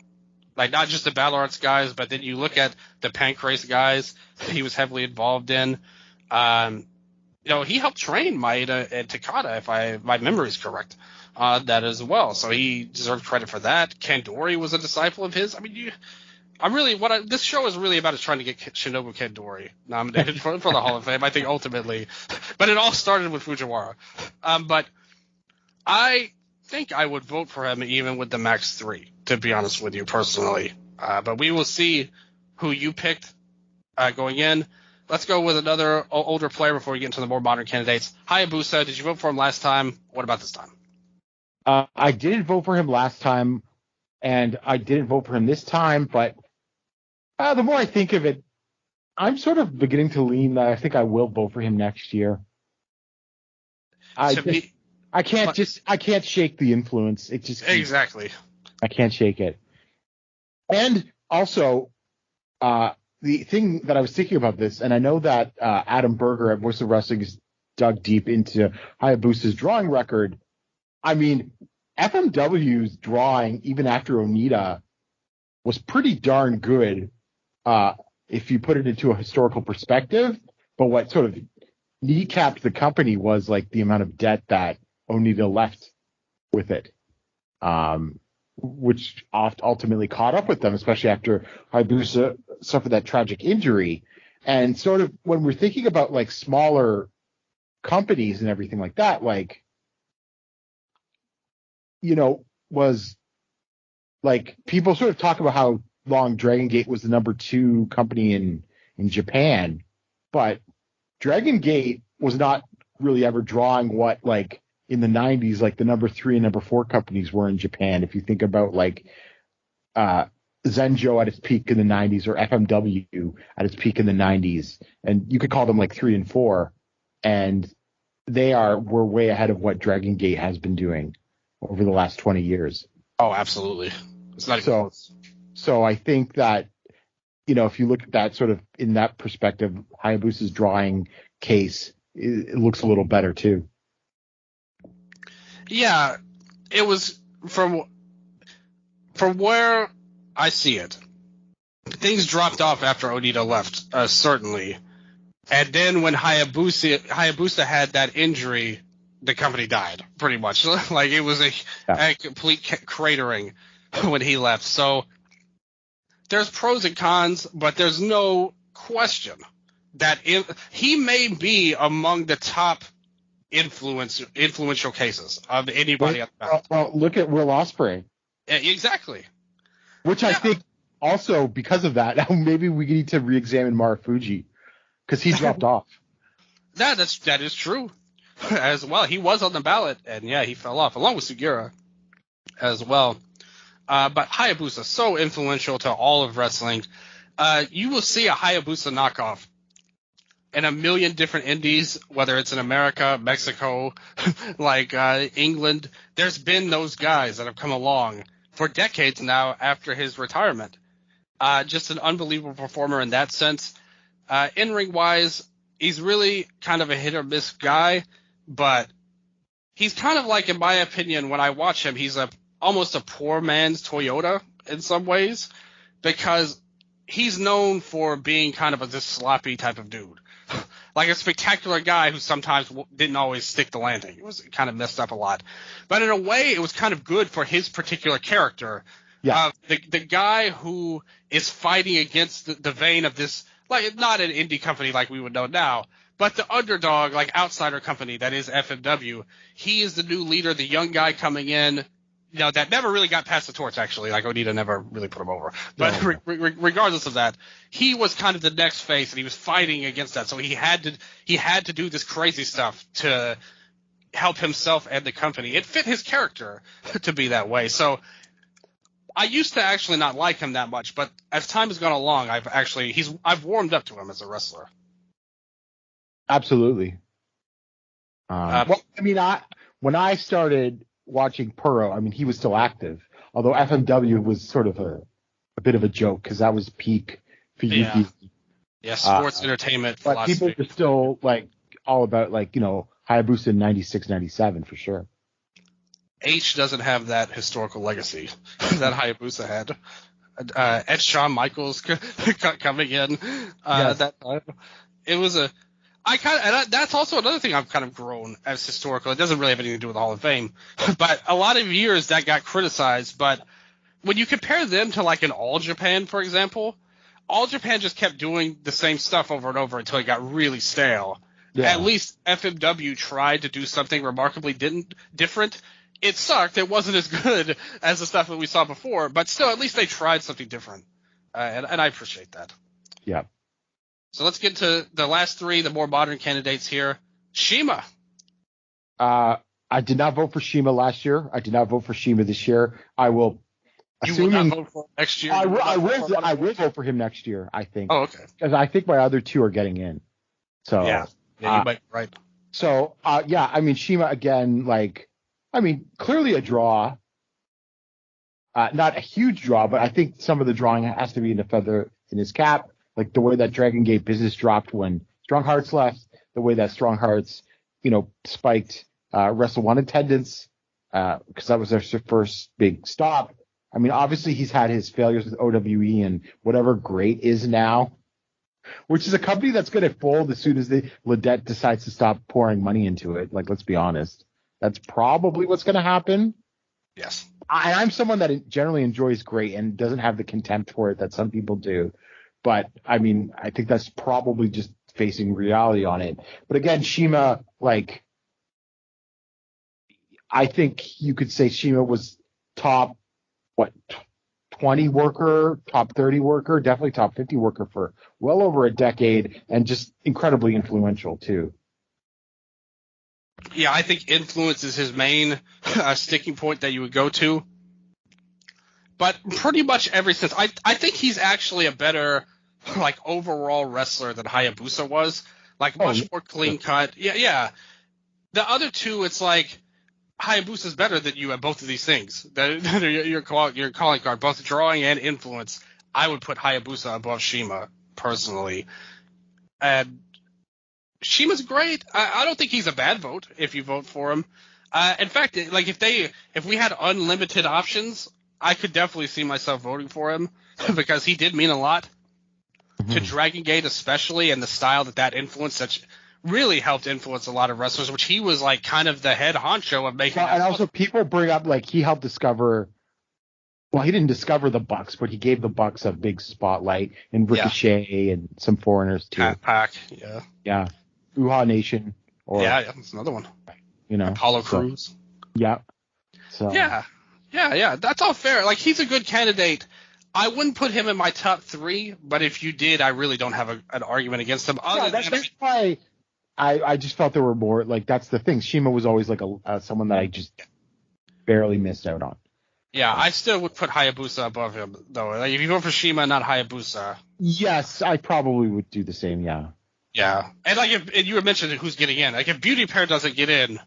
like not just the Battle Arts guys, but then you look at the Pancrase guys that he was heavily involved in. He helped train Maeda and Takada, if my memory is correct, that as well. So he deserves credit for that. Kandori was a disciple of his. I mean, this show is really about is trying to get Shinobu Kandori nominated for the Hall of Fame, I think, ultimately. But it all started with Fujiwara. But I think I would vote for him even with the max 3, to be honest with you personally. But we will see who you picked going in. Let's go with another older player before we get into the more modern candidates. Hayabusa, did you vote for him last time? What about this time?
I didn't vote for him last time, and I didn't vote for him this time, but the more I think of it, I'm sort of beginning to lean that I think I will vote for him next year. I can't shake the influence. It just
exactly.
I can't shake it. And also, the thing that I was thinking about this, and I know that Adam Berger at Voice of Wrestling has dug deep into Hayabusa's drawing record. I mean, FMW's drawing, even after Onita, was pretty darn good if you put it into a historical perspective. But what sort of kneecapped the company was like the amount of debt that Onita left with it, which ultimately caught up with them, especially after Hayabusa suffered that tragic injury. And sort of when we're thinking about like smaller companies and everything like that, like, was like people sort of talk about how long Dragon Gate was the number 2 company in Japan, but Dragon Gate was not really ever drawing what like in the 90s, like the number 3 and number 4 companies were in Japan. If you think about like Zenjo at its peak in the 90s or FMW at its peak in the 90s, and you could call them like 3 and 4, and were way ahead of what Dragon Gate has been doing over the last 20 years.
Oh, absolutely. It's not even close.
So I think that, if you look at that sort of in that perspective, Hayabusa's drawing case, it looks a little better too.
Yeah, it was from where I see it. Things dropped off after Onita left, certainly. And then when Hayabusa had that injury, the company died, pretty much. Like, it was a complete cratering when he left. So there's pros and cons, but there's no question that he may be among the top influential cases of anybody.
Well, look at Will Ospreay.
Exactly.
Which I think also, because of that, maybe we need to re-examine Marufuji, because he dropped off.
That is true as well. He was on the ballot, and he fell off, along with Sugiura as well. But Hayabusa, so influential to all of wrestling. You will see a Hayabusa knockoff in a million different indies, whether it's in America, Mexico, like England. There's been those guys that have come along for decades now after his retirement. Just an unbelievable performer in that sense. In-ring wise, he's really kind of a hit or miss guy, but he's kind of like, in my opinion, when I watch him, he's almost a poor man's Toyota in some ways, because he's known for being kind of this sloppy type of dude. Like a spectacular guy who sometimes didn't always stick the landing. It was kind of messed up a lot. But in a way, it was kind of good for his particular character. Yeah. The guy who is fighting against the vein of this, like, not an indie company like we would know now, but the underdog, like outsider company that is FMW. He is the new leader, the young guy coming in, that never really got past the torch, actually. Like, Onita never really put him over. But
No.
regardless of that, he was kind of the next face, and he was fighting against that. So he had to do this crazy stuff to help himself and the company. It fit his character to be that way. So I used to actually not like him that much, but as time has gone along, I've warmed up to him as a wrestler.
Absolutely. Well, I mean, when I started watching Puro, I mean, he was still active, although FMW was sort of a bit of a joke because that was peak for Yuki.
Yeah, sports entertainment
but
philosophy.
people were still like all about Hayabusa in 96, 97 for sure.
H doesn't have that historical legacy that Hayabusa had. Ed Shawn Michaels coming in
Yes.
that time. It was that's also another thing I've kind of grown as historical. It doesn't really have anything to do with the Hall of Fame, but a lot of years that got criticized. But when you compare them to like an All Japan, for example, All Japan just kept doing the same stuff over and over until it got really stale.
Yeah.
At least FMW tried to do something remarkably different. It sucked. It wasn't as good as the stuff that we saw before, but still, at least they tried something different, and I appreciate that.
Yeah.
So let's get to the last three, the more modern candidates here. CIMA.
I did not vote for CIMA last year. I did not vote for CIMA this year. I will.
You will not vote for next year?
I will vote for him next year, I think.
Oh, okay.
Because I think my other two are getting in. So
yeah, you might be right.
So, yeah, I mean, CIMA, again, clearly a draw. Not a huge draw, but I think some of the drawing has to be in a feather in his cap. Like the way that Dragon Gate business dropped when Strong Hearts left, the way that Strong Hearts, spiked Wrestle One attendance, because that was their first big stop. I mean, obviously he's had his failures with OWE and whatever Great is now, which is a company that's going to fold as soon as Ledette decides to stop pouring money into it. Like, let's be honest. That's probably what's going to happen.
Yes.
I'm someone that generally enjoys Great and doesn't have the contempt for it that some people do. But, I mean, I think that's probably just facing reality on it. But again, CIMA, I think you could say CIMA was top, 20 worker, top 30 worker, definitely top 50 worker for well over a decade, and just incredibly influential, too.
Yeah, I think influence is his main sticking point that you would go to. But pretty much ever since, I think he's actually a better overall wrestler than Hayabusa was. Much more clean cut. Yeah. The other two, it's like Hayabusa's better than you at both of these things. Your calling card, both drawing and influence. I would put Hayabusa above CIMA personally. And CIMA's great. I don't think he's a bad vote if you vote for him. In fact, if we had unlimited options, I could definitely see myself voting for him because he did mean a lot to Dragon Gate, especially, and the style that influenced, that really helped influence a lot of wrestlers, which he was kind of the head honcho of making.
And also people bring up he helped discover. Well, he didn't discover the Bucks, but he gave the Bucks a big spotlight, and Ricochet and some foreigners too.
Pac,
yeah. Uhaa Nation,
that's another one. Apollo Crews.
Yeah. So.
Yeah. That's all fair. He's a good candidate. I wouldn't put him in my top three, but if you did, I really don't have an argument against him.
That's why I just felt there were more. That's the thing. CIMA was always someone that I just barely missed out on.
Yeah, I still would put Hayabusa above him, though. If you vote for CIMA, not Hayabusa.
Yes, I probably would do the same. Yeah.
Yeah, and if you were mentioning who's getting in, if Beauty Pair doesn't get in,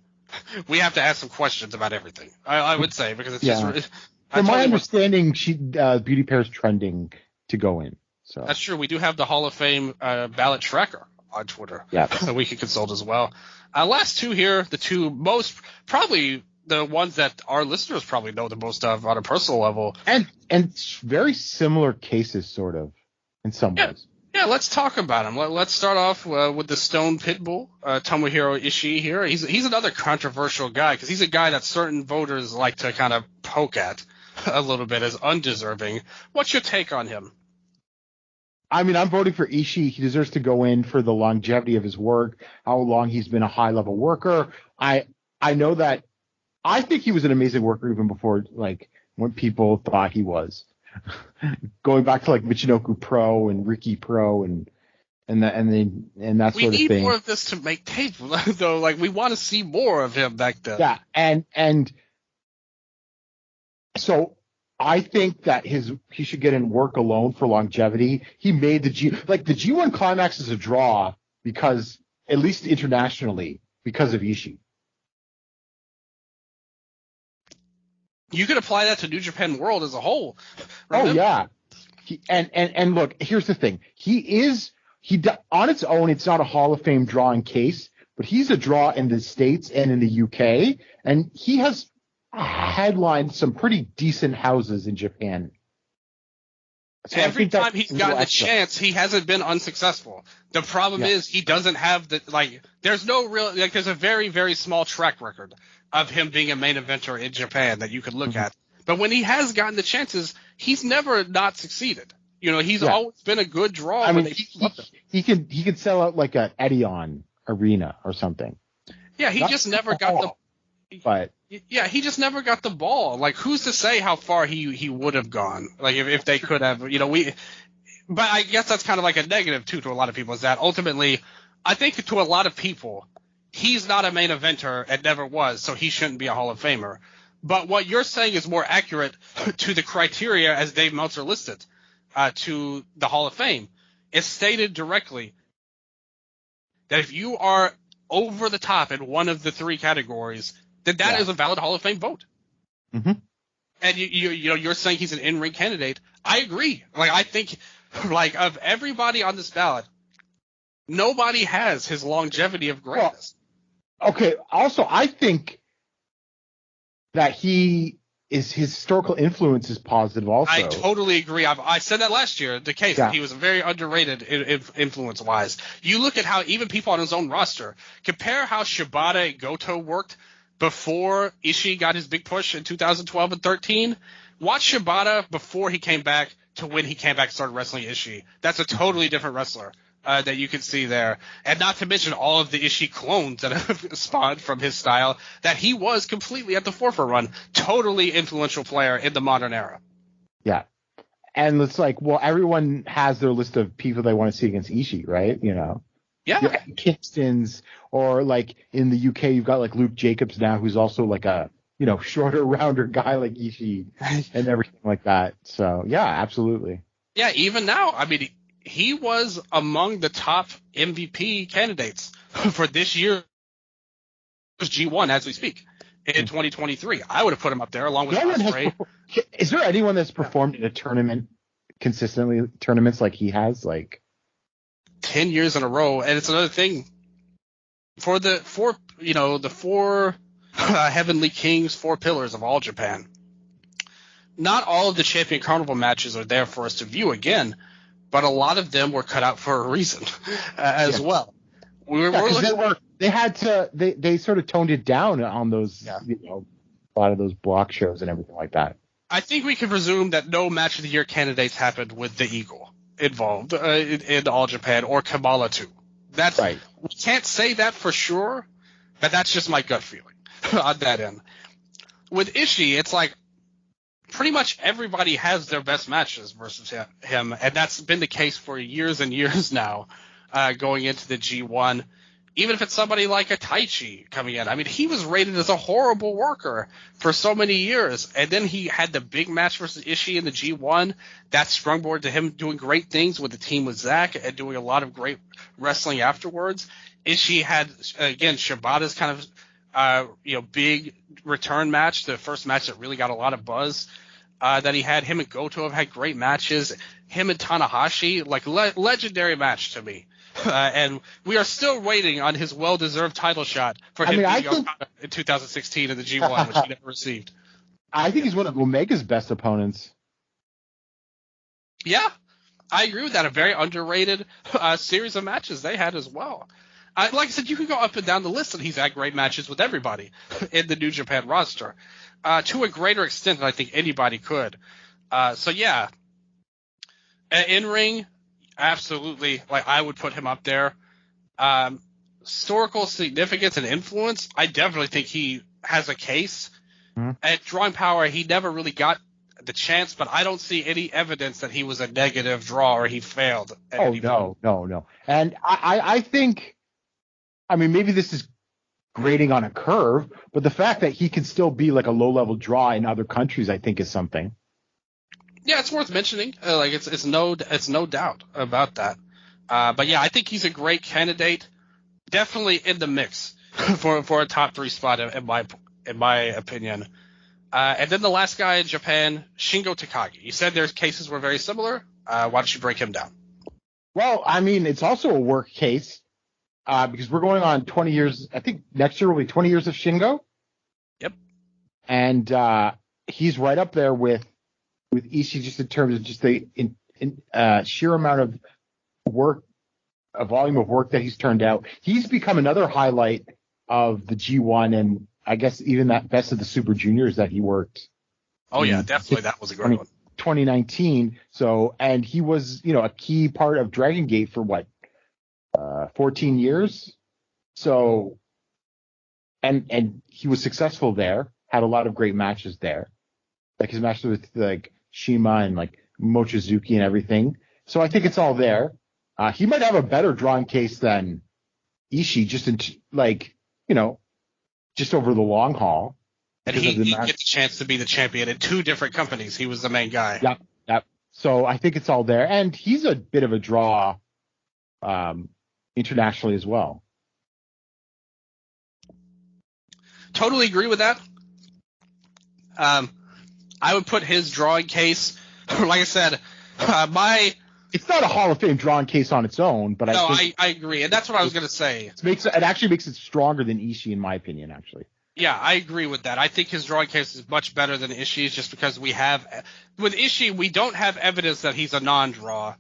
we have to ask some questions about everything. I would say, because it's just.
From my understanding, Beauty Pair is trending to go in. So
that's true. We do have the Hall of Fame ballot tracker on Twitter.
Yeah.
That we can consult as well. Last two here, the two most, probably the ones that our listeners probably know the most of on a personal level.
And very similar cases, sort of, in some ways.
Yeah, let's talk about him. Let's start off with the Stone Pitbull, Tomohiro Ishii here. He's another controversial guy because he's a guy that certain voters like to kind of poke at a little bit as undeserving. What's your take on him?
I mean, I'm voting for Ishii. He deserves to go in for the longevity of his work, how long he's been a high-level worker. I know that I think he was an amazing worker even before, like, when people thought he was. Going back to, like, Michinoku Pro and Ricky Pro and that sort of thing.
We need more of this to make tape, though. Like, we want to see more of him back then.
Yeah, and so I think that he should get in work alone for longevity. He made the G1 Climax is a draw because, at least internationally, because of Ishii.
You could apply that to New Japan World as a whole. Remember?
Oh yeah, and look, here's the thing. On its own, it's not a Hall of Fame drawing case, but he's a draw in the States and in the UK, and he has headlined some pretty decent houses in Japan. So
every time he's gotten a chance, he hasn't been unsuccessful. The problem is he doesn't have there's no real, there's a very, very small track record of him being a main eventer in Japan that you could look at. But when he has gotten the chances, he's never not succeeded. He's always been a good draw.
I mean, he can sell out like a Edion arena or something.
Yeah, he just never got the.
But
yeah, he just never got the ball. Like, who's to say how far he would have gone? Like, if they could have, But I guess that's kind of like a negative too to a lot of people, is that ultimately, I think to a lot of people, he's not a main eventer and never was, so he shouldn't be a Hall of Famer. But what you're saying is more accurate to the criteria as Dave Meltzer listed to the Hall of Fame. It's stated directly that if you are over the top in one of the three categories, then that is a valid Hall of Fame vote.
Mm-hmm.
And you're saying he's an in-ring candidate. I agree. Like, I think, like, of everybody on this ballot, nobody has his longevity of greatness.
Well, okay. Also, I think that his historical influence is positive also.
I totally agree. I said that last year, the case that he was very underrated influence-wise. You look at how even people on his own roster, compare how Shibata and Goto worked before Ishii got his big push in 2012 and 13. Watch Shibata before he came back to when he came back and started wrestling Ishii. That's a totally different wrestler that you can see there. And not to mention all of the Ishii clones that have spawned from his style that he was completely at the forefront run. Totally influential player in the modern era.
Yeah. And it's like, well, everyone has their list of people they want to see against Ishii, right?
Yeah.
Kingston's, or like in the UK, you've got like Luke Jacobs now, who's also like a, shorter, rounder guy like Ishii and everything like that. So, yeah, absolutely.
Yeah, even now, I mean, he was among the top MVP candidates for this year's G1 as we speak in 2023. I would have put him up there along with Ospreay.
Is there anyone that's performed in a tournament consistently, tournaments like he has, like
10 years in a row? And it's another thing for the four Heavenly Kings, four pillars of All Japan. Not all of the Champion Carnival matches are there for us to view again, but a lot of them were cut out for a reason as well.
They sort of toned it down on those, a lot of those block shows and everything like that.
I think we can presume that no match of the year candidates happened with the Eagle involved in All Japan or Kamala too. That's right. We can't say that for sure, but that's just my gut feeling on that end. With Ishii, it's like pretty much everybody has their best matches versus him, and that's been the case for years and years now, going into the G1. Even if it's somebody like a Taichi coming in. I mean, he was rated as a horrible worker for so many years, and then he had the big match versus Ishii in the G1. That sprungboard to him doing great things with the team with Zack and doing a lot of great wrestling afterwards. Ishii had, again, Shibata's kind of big return match, the first match that really got a lot of buzz that he had. Him and Goto have had great matches. Him and Tanahashi, like legendary match to me. And we are still waiting on his well-deserved title shot for him in 2016 in the G1, which he never received.
I think he's one of Omega's best opponents.
Yeah, I agree with that. A very underrated series of matches they had as well. Like I said, you can go up and down the list, and he's had great matches with everybody in the New Japan roster to a greater extent than I think anybody could. So, yeah, in-ring, absolutely. Like, I would put him up there. Historical significance and influence, I definitely think he has a case At drawing power, he never really got the chance, but I don't see any evidence that he was a negative draw or he failed.
No. And I think, I mean, maybe this is grading on a curve, but the fact that he can still be like a low-level draw in other countries, I think, is something.
Yeah, it's worth mentioning. It's no doubt about that. But yeah, I think he's a great candidate, definitely in the mix for a top 3 spot in my opinion. And then the last guy in Japan, Shingo Takagi. You said their cases were very similar. Why don't you break him down?
Well, I mean, it's also a work case because we're going on 20 years. I think next year will be 20 years of Shingo.
Yep.
And he's right up there with Ishii just in terms of just the sheer amount of work, a volume of work that he's turned out. He's become another highlight of the G1 and I guess even that Best of the Super Juniors that he worked.
Oh yeah, definitely that was a great one.
2019. So, and he was, a key part of Dragon Gate for 14 years. So, and he was successful there, had a lot of great matches there. Like his matches with like Shima and like Mochizuki and everything. So I think it's all there. He might have a better drawing case than Ishii just just over the long haul.
And he get the chance to be the champion in 2 different companies. He was the main guy.
Yep. So I think it's all there. And he's a bit of a draw internationally as well.
Totally agree with that. I would put his drawing case, like I said,
it's not a Hall of Fame drawing case on its own, but
I agree, and that's what I was going to say.
It actually makes it stronger than Ishii, in my opinion, actually.
Yeah, I agree with that. I think his drawing case is much better than Ishii's just because with Ishii, we don't have evidence that he's a non-draw.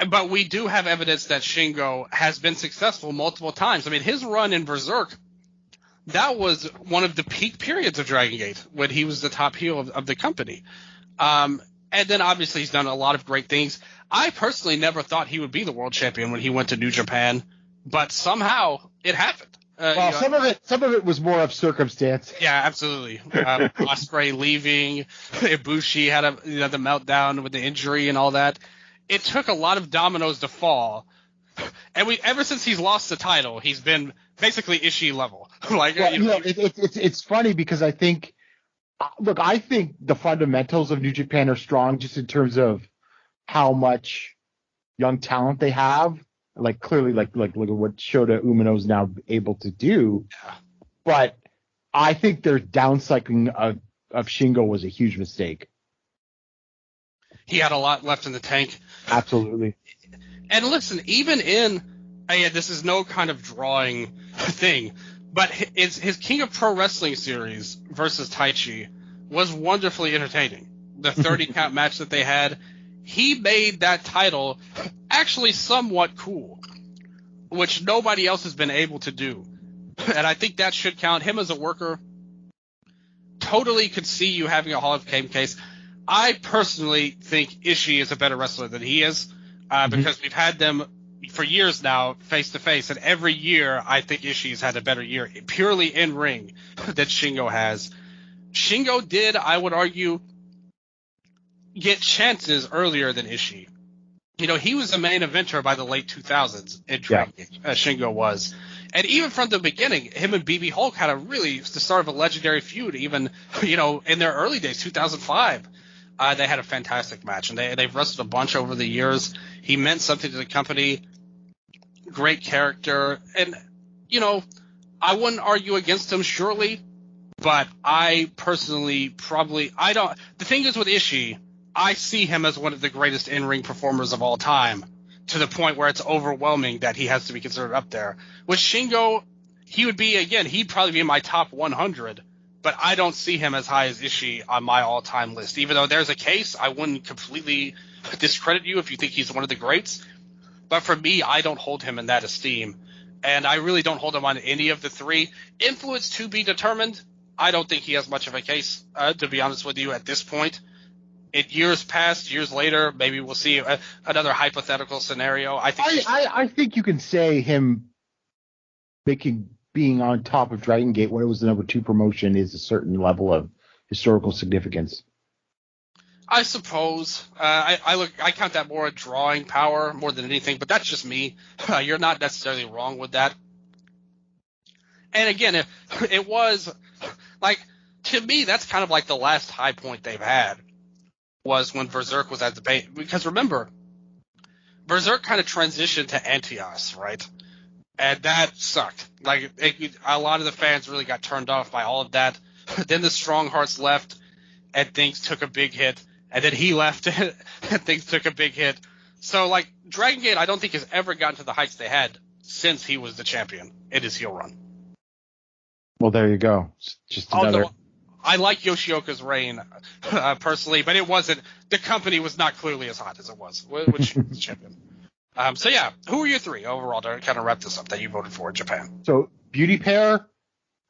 But we do have evidence that Shingo has been successful multiple times. I mean, his run in Berserk, that was one of the peak periods of Dragon Gate when he was the top heel of the company. And then obviously he's done a lot of great things. I personally never thought he would be the world champion when he went to New Japan, but somehow it happened.
Some of it was more of circumstance.
Yeah, absolutely. Ospreay leaving, Ibushi had the meltdown with the injury and all that. It took a lot of dominoes to fall, and ever since he's lost the title, he's been basically Ishii level.
It's funny because I think the fundamentals of New Japan are strong just in terms of how much young talent they have. Like clearly, look at what Shota Umino is now able to do.
Yeah.
But I think their downcycling of Shingo was a huge mistake.
He had a lot left in the tank.
Absolutely.
And listen, even this is no kind of drawing thing, but his King of Pro Wrestling series versus Taichi was wonderfully entertaining. The 30 count match that they had, he made that title actually somewhat cool, which nobody else has been able to do. And I think that should count. Him as a worker, totally could see you having a Hall of Fame case. I personally think Ishii is a better wrestler than he is, because we've had them for years now, face to face, and every year I think Ishii's had a better year, purely in ring, than Shingo has. Shingo did, I would argue, get chances earlier than Ishii. He was a main eventer by the late 2000s in Dragon Gate, Shingo was. And even from the beginning, him and BB Hulk had the start of a legendary feud, even, in their early days, 2005. They had a fantastic match, and they've wrestled a bunch over the years. He meant something to the company. Great character. And, I wouldn't argue against him, surely, but I personally the thing is with Ishii, I see him as one of the greatest in-ring performers of all time, to the point where it's overwhelming that he has to be considered up there. With Shingo, he'd probably be in my top 100, but I don't see him as high as Ishii on my all-time list. Even though there's a case, I wouldn't completely discredit you if you think he's one of the greats. But for me, I don't hold him in that esteem. And I really don't hold him on any of the 3. Influence to be determined, I don't think he has much of a case, to be honest with you, at this point. In years later, maybe we'll see another hypothetical scenario. I think you can say him making
being on top of Dragon Gate when it was the number 2 promotion is a certain level of historical significance.
I suppose. I count that more a drawing power more than anything, but that's just me. You're not necessarily wrong with that. And again, it was like, to me, that's kind of like the last high point they've had was when Berserk was at the base. Because remember, Berserk kind of transitioned to Antios, right? And that sucked. Like, a lot of the fans really got turned off by all of that. Then the Strong Hearts left, and things took a big hit. And then he left, and things took a big hit. So, like, Dragon Gate, I don't think has ever gotten to the heights they had since he was the champion in his heel run.
Well, there you go. Just another.
Although I like Yoshioka's reign personally, but it wasn't. The company was not clearly as hot as it was when she was the champion. So yeah, who are your 3 overall to kind of wrap this up that you voted for in Japan?
So Beauty Pair,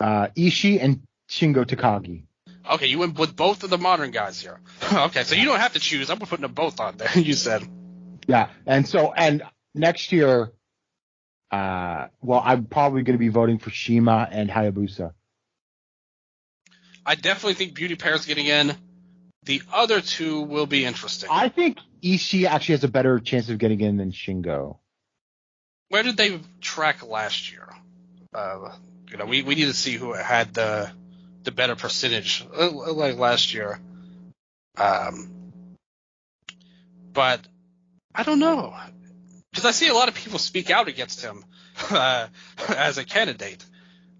Ishii, and Shingo Takagi.
Okay, you went with both of the modern guys here. Okay, so you don't have to choose. I'm putting them both on there. You said. Yeah,
and next year. I'm probably going to be voting for Shima and Hayabusa.
I definitely think Beauty Pair's getting in. The other 2 will be interesting.
I think Ishii actually has a better chance of getting in than Shingo.
Where did they track last year? We need to see who had the better percentage like last year. But I don't know. Because I see a lot of people speak out against him as a candidate.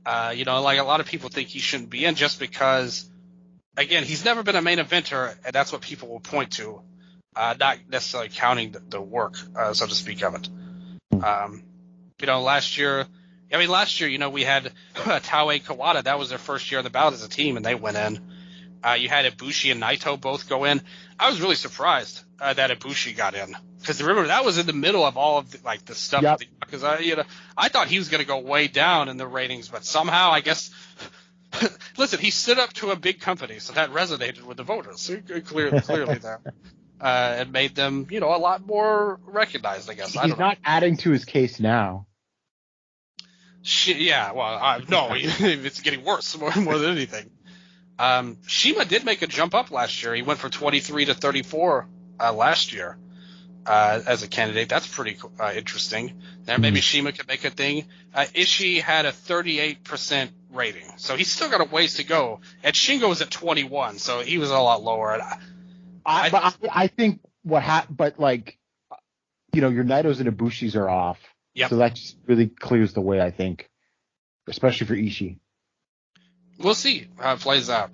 Like a lot of people think he shouldn't be in just because, again, he's never been a main eventer, and that's what people will point to, not necessarily counting the work, so to speak, of it. Last year, we had Taue Kawada. That was their first year on the ballot as a team, and they went in. You had Ibushi and Naito both go in. I was really surprised that Ibushi got in. Because remember, that was in the middle of all of the stuff.
Yep.
Because I thought he was going to go way down in the ratings, but somehow I guess. Listen, he stood up to a big company, so that resonated with the voters. Clearly there, and made them a lot more recognized. I guess
he's not adding to his case now.
No, it's getting worse more than anything. Shima did make a jump up last year. He went from 23 to 34 last year. As a candidate, that's pretty interesting. There, maybe Shima could make a thing. Ishii had a 38% rating, so he's still got a ways to go. And Shingo was at 21, so he was a lot lower.
I think your Naitos and Ibushis are off.
Yep.
So that just really clears the way, I think, especially for Ishii.
We'll see how it plays out.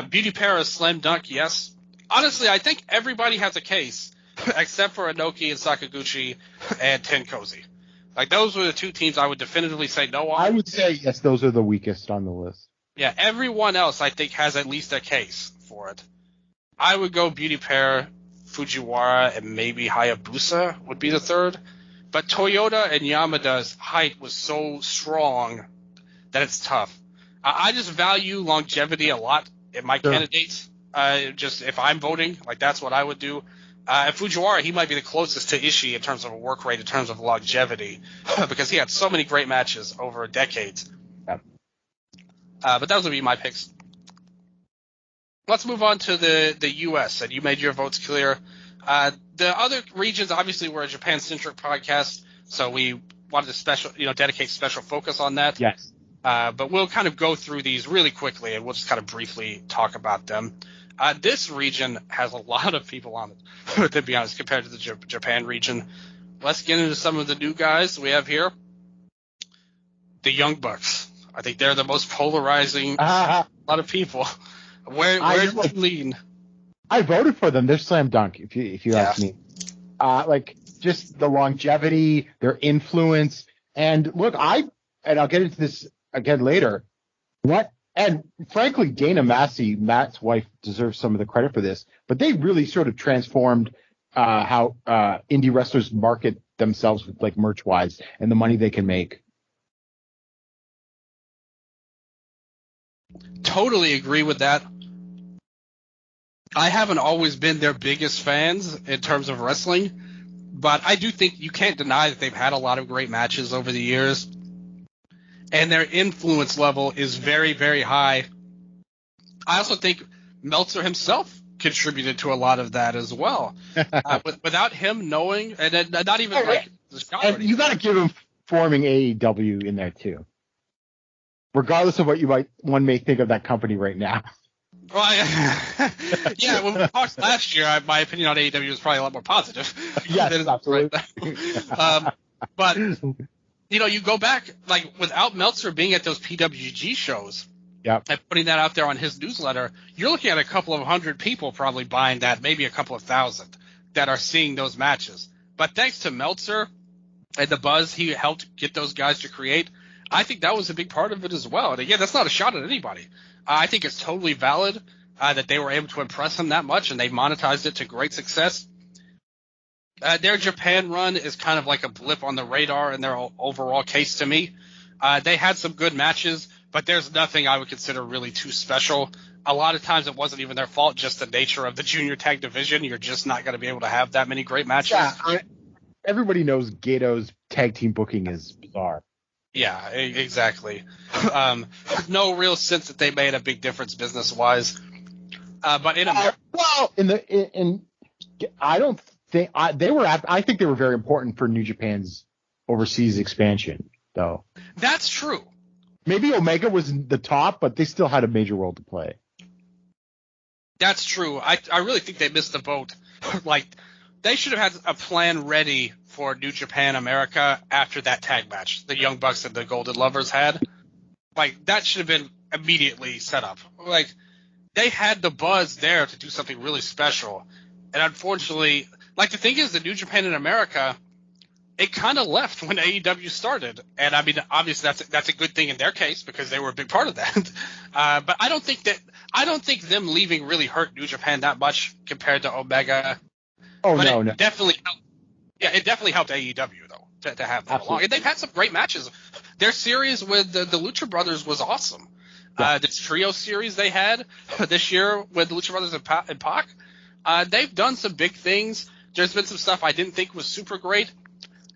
Beauty Pair slam dunk, yes. Honestly, I think everybody has a case. Except for Inoki and Sakaguchi and Tenkozy. Like, those were the 2 teams I would definitively say no on.
I would say, yes, those are the weakest on the list.
Yeah, everyone else, I think, has at least a case for it. I would go Beauty Pair, Fujiwara, and maybe Hayabusa would be the 3rd. But Toyota and Yamada's height was so strong that it's tough. I just value longevity a lot in my candidates. Just if I'm voting, that's what I would do. And Fujiwara, he might be the closest to Ishii in terms of work rate, in terms of longevity, because he had so many great matches over decades.
Yeah.
But those would be my picks. Let's move on to the U.S., and you made your votes clear. The other regions, obviously, we're a Japan-centric podcast, so we wanted to dedicate special focus on that.
Yes.
But we'll kind of go through these really quickly, and we'll just kind of briefly talk about them. This region has a lot of people on it, to be honest, compared to the Japan region. Let's get into some of the new guys we have here. The Young Bucks. I think they're the most polarizing. A lot of people. Where do you lean?
I voted for them. They're slam dunk, if you ask me. Just the longevity, their influence, and look, I'll get into this again later. And frankly, Dana Massey, Matt's wife, deserves some of the credit for this. But they really sort of transformed how indie wrestlers market themselves, with merch-wise, and the money they can make.
Totally agree with that. I haven't always been their biggest fans in terms of wrestling, but I do think you can't deny that they've had a lot of great matches over the years. and their influence level is very, very high. I also think Meltzer himself contributed to a lot of that as well. Without him knowing, and then not even like the shot.
And you got to give him forming AEW in there too, regardless of what one may think of that company right now.
Well, yeah, when we talked last year, my opinion on AEW was probably a lot more positive.
Yes, absolutely.
But you go back, like, without Meltzer being at those PWG shows,
yep,
and putting that out there on his newsletter, you're looking at a couple of hundred people probably buying that, maybe a couple of thousand that are seeing those matches. But thanks to Meltzer and the buzz he helped get those guys to create, I think that was a big part of it as well. And again, that's not a shot at anybody. I think it's totally valid that they were able to impress him that much, and they monetized it to great success. Their Japan run is kind of like a blip on the radar in their overall case to me. They had some good matches, but there's nothing I would consider really too special. A lot of times it wasn't even their fault, just the nature of the junior tag division. You're just not going to be able to have that many great matches.
Yeah, everybody knows Gato's tag team booking is bizarre.
Yeah, exactly. No real sense that they made a big difference business-wise. But in America,
I don't think I think they were very important for New Japan's overseas expansion, though.
That's true.
Maybe Omega was the top, but they still had a major role to play.
That's true. I really think they missed the boat. Like, they should have had a plan ready for New Japan America after that tag match the Young Bucks and the Golden Lovers had. Like, that should have been immediately set up. Like, they had the buzz there to do something really special. And unfortunately, like, the thing is, the New Japan in America, it kind of left when AEW started. And I mean, obviously that's a good thing in their case because they were a big part of that. But I don't think them leaving really hurt New Japan that much compared to Omega.
Oh,
but
no.
It definitely helped AEW though to have them along. And they've had some great matches. Their series with the Lucha Brothers was awesome. Yeah. This trio series they had this year with the Lucha Brothers and Pac, they've done some big things. There's been some stuff I didn't think was super great.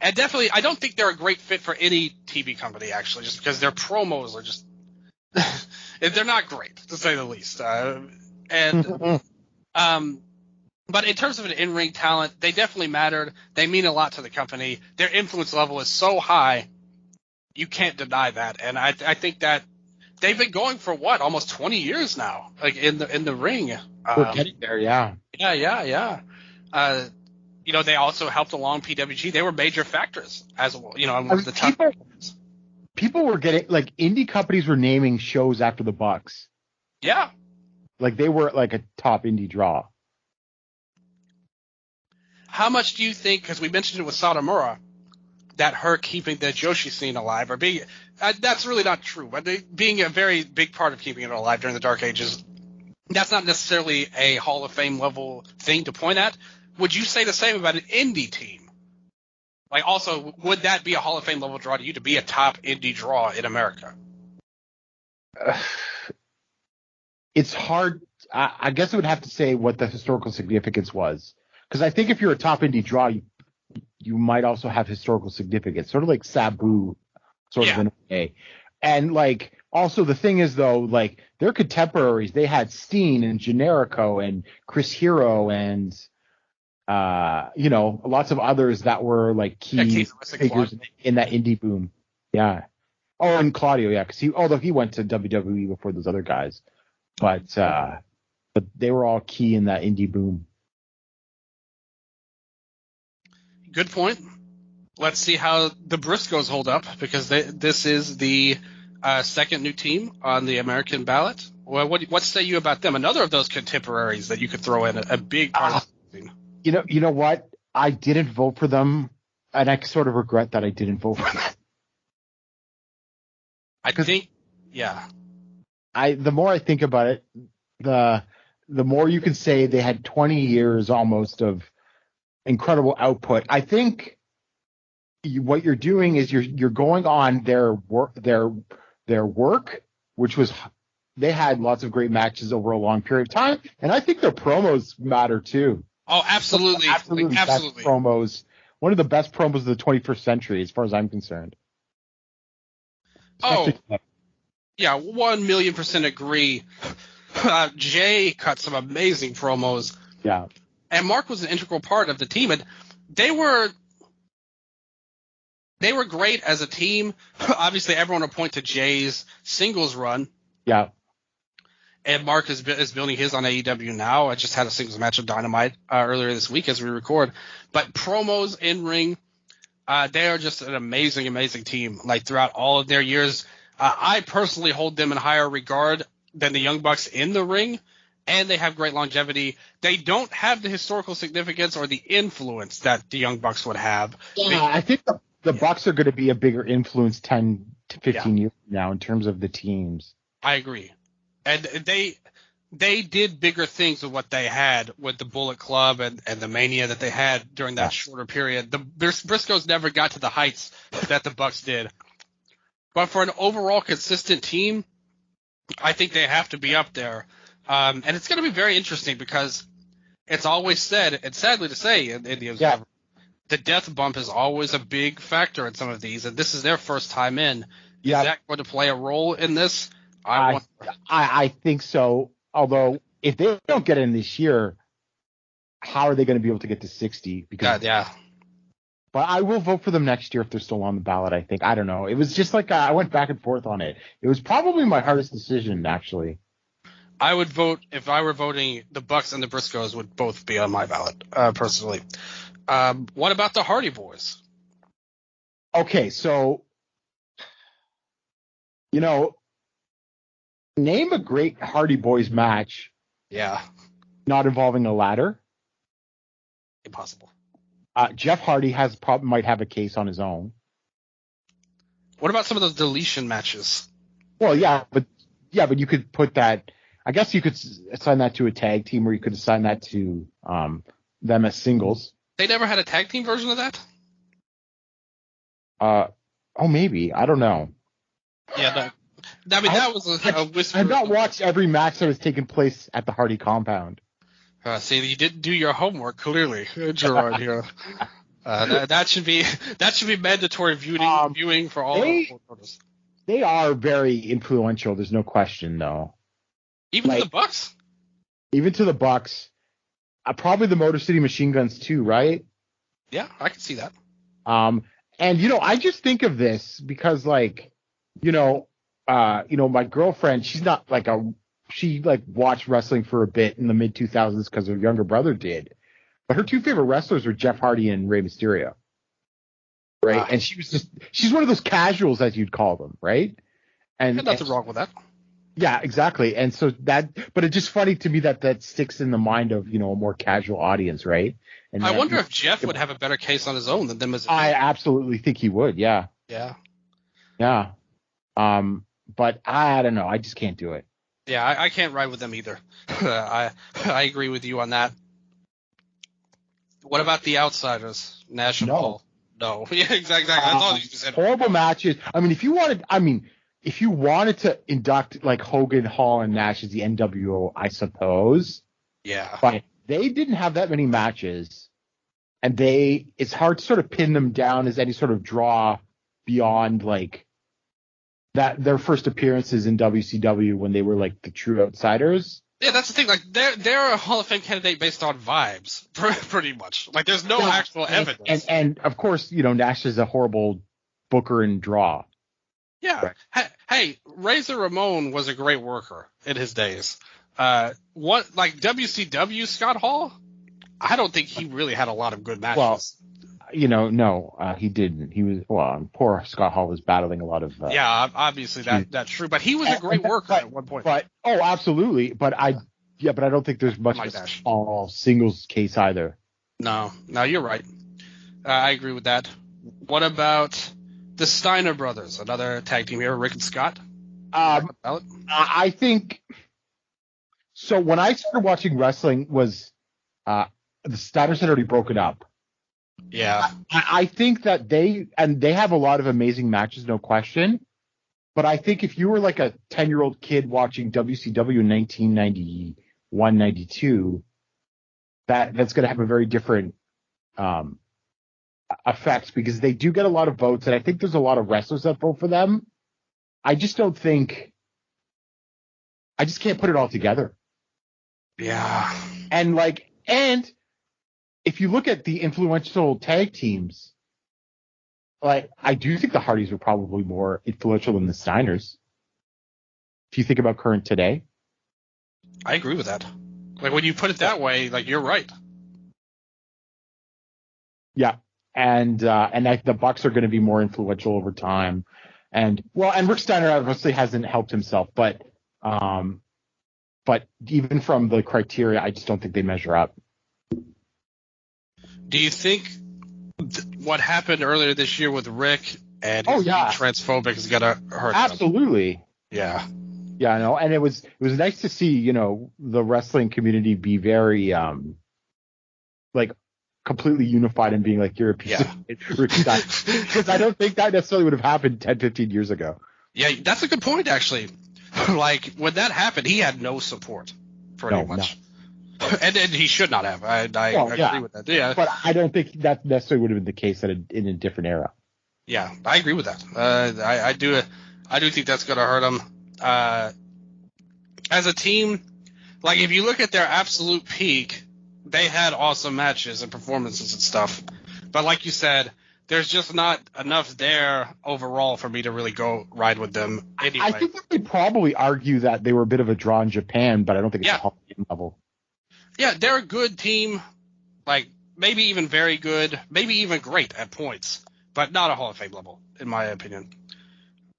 And definitely, I don't think they're a great fit for any TV company, actually, just because their promos are just – they're not great, to say the least. But in terms of an in-ring talent, they definitely mattered. They mean a lot to the company. Their influence level is so high, you can't deny that. And I think that they've been going for, almost 20 years now, like in the ring.
We're getting there, yeah.
Yeah. They also helped along PWG. They were major factors as well, and one of the top.
People were getting, like, indie companies were naming shows after the Bucks.
Yeah.
Like, they were like a top indie draw.
How much do you think, because we mentioned it with Satomura, that her keeping the Joshi scene alive, or being, that's really not true, but being a very big part of keeping it alive during the Dark Ages, that's not necessarily a Hall of Fame level thing to point at. Would you say the same about an indie team? Like, also, would that be a Hall of Fame level draw to you to be a top indie draw in America?
It's hard. I guess I would have to say what the historical significance was. Because I think if you're a top indie draw, you might also have historical significance, sort of like Sabu, sort of in a way. And, like, also the thing is, though, like, their contemporaries, they had Steen and Generico and Chris Hero and lots of others that were, like, key figures in that indie boom. Yeah. Oh, and Claudio, yeah, because although he went to WWE before those other guys, but they were all key in that indie boom.
Good point. Let's see how the Briscoes hold up, because this is the second new team on the American ballot. Well, what say you about them? Another of those contemporaries that you could throw in a big part of the team.
You know what? I didn't vote for them, and I sort of regret that I didn't vote for them. The more I think about it, the more you can say they had 20 years almost of incredible output. I think what you're doing is you're going on their work, which was they had lots of great matches over a long period of time, and I think their promos matter too.
Oh, absolutely.
Absolutely. Best promos. One of the best promos of the 21st century, as far as I'm concerned.
Oh, yeah, 1,000,000% agree. Jay cut some amazing promos.
Yeah.
And Mark was an integral part of the team, and they were great as a team. Obviously, everyone will point to Jay's singles run.
Yeah.
And Mark is building his on AEW now. I just had a singles match of Dynamite earlier this week as we record. But promos in ring, they are just an amazing, amazing team. Like throughout all of their years, I personally hold them in higher regard than the Young Bucks in the ring. And they have great longevity. They don't have the historical significance or the influence that the Young Bucks would have.
Yeah, I think the Bucks are going to be a bigger influence 10 to 15 years now in terms of the teams.
I agree. And they did bigger things with what they had with the Bullet Club and the Mania that they had during that shorter period. The Briscoes never got to the heights that the Bucks did. But for an overall consistent team, I think they have to be up there. And it's going to be very interesting because it's always said, and sadly to say, in the Observer, the death bump is always a big factor in some of these, and this is their first time in. Is that going to play a role in this?
I think so. Although, if they don't get in this year, how are they going to be able to get to 60? Because But I will vote for them next year if they're still on the ballot, I think. I don't know. It was just like I went back and forth on it. It was probably my hardest decision, actually.
I would vote, if I were voting, the Bucks and the Briscoes would both be on my ballot, personally. What about the Hardy Boys?
Okay, so, name a great Hardy Boys match.
Yeah.
Not involving a ladder.
Impossible.
Jeff Hardy might have a case on his own.
What about some of those deletion matches?
Well, but you could put that. I guess you could assign that to a tag team, or you could assign that to them as singles.
They never had a tag team version of that?
Maybe. I don't know.
Yeah, that was a whisper.
I've not watched every match that has taken place at the Hardy compound.
See, you didn't do your homework, clearly, Gerard here. That should be mandatory viewing for all.
They are very influential. There's no question, though.
Even to the Bucks?
Even to the Bucks. Probably the Motor City Machine Guns too, right?
Yeah, I can see that.
And I just think of this because, my girlfriend, she's not she watched wrestling for a bit in the mid 2000s because her younger brother did, but her two favorite wrestlers were Jeff Hardy and Rey Mysterio, right? And she's one of those casuals, as you'd call them, right? And
nothing wrong with that.
Yeah, exactly. And so but it's just funny to me that sticks in the mind of, a more casual audience, right? And
I wonder if Jeff would have a better case on his own than them as
I absolutely think he would. Yeah.
Yeah.
Yeah. But I don't know. I just can't do it.
Yeah, I can't ride with them either. I agree with you on that. What about the Outsiders? National? No. Yeah, exactly. That's all you said.
Horrible matches. If you wanted to induct Hogan, Hall, and Nash as the NWO, I suppose.
Yeah.
But they didn't have that many matches, and it's hard to sort of pin them down as any sort of draw beyond that their first appearances in WCW when they were the true outsiders.
Yeah, that's the thing. They're a Hall of Fame candidate based on vibes, pretty much. There's no actual evidence.
And of course, Nash is a horrible booker and draw.
Yeah. Right. Hey, Razor Ramon was a great worker in his days. WCW Scott Hall? I don't think he really had a lot of good matches.
Well, no, he didn't. He was poor Scott Hall was battling a lot of.
Obviously that's true. But he was a great worker at one point.
But absolutely. But I don't think there's much of a small singles case either.
No, you're right. I agree with that. What about the Steiner brothers? Another tag team here, Rick and Scott.
I think. So when I started watching wrestling, was the Steiners had already broken up.
Yeah.
I think that they have a lot of amazing matches, no question. But I think if you were a 10-year-old kid watching WCW in 1991, 92, that's going to have a very different effect because they do get a lot of votes. And I think there's a lot of wrestlers that vote for them. I just don't think. I just can't put it all together.
Yeah.
And if you look at the influential tag teams, I do think the Hardys were probably more influential than the Steiners. If you think about current today.
I agree with that. Like, when you put it that way, like, you're right.
Yeah. And the Bucks are going to be more influential over time. And Rick Steiner obviously hasn't helped himself, but even from the criteria, I just don't think they measure up.
Do you think what happened earlier this year with Rick and being transphobic is going to hurt
Absolutely.
them? Yeah.
Yeah, I know. And it was nice to see, the wrestling community be very, completely unified and being like, you're a piece of shit, Rick Steiner. Because I don't think that necessarily would have happened 10, 15 years ago.
Yeah, that's a good point, actually. Like, when that happened, he had no support, pretty much. No. And he should not have. I agree with that. Yeah.
But I don't think that necessarily would have been the case in a different era.
Yeah, I agree with that. I do think that's going to hurt him. As a team, like, if you look at their absolute peak, they had awesome matches and performances and stuff. But like you said, there's just not enough there overall for me to really go ride with them anyway.
I think that they probably argue that they were a bit of a draw in Japan, but I don't think it's a Hall of Fame level.
Yeah, they're a good team, like maybe even very good, maybe even great at points, but not a Hall of Fame level, in my opinion.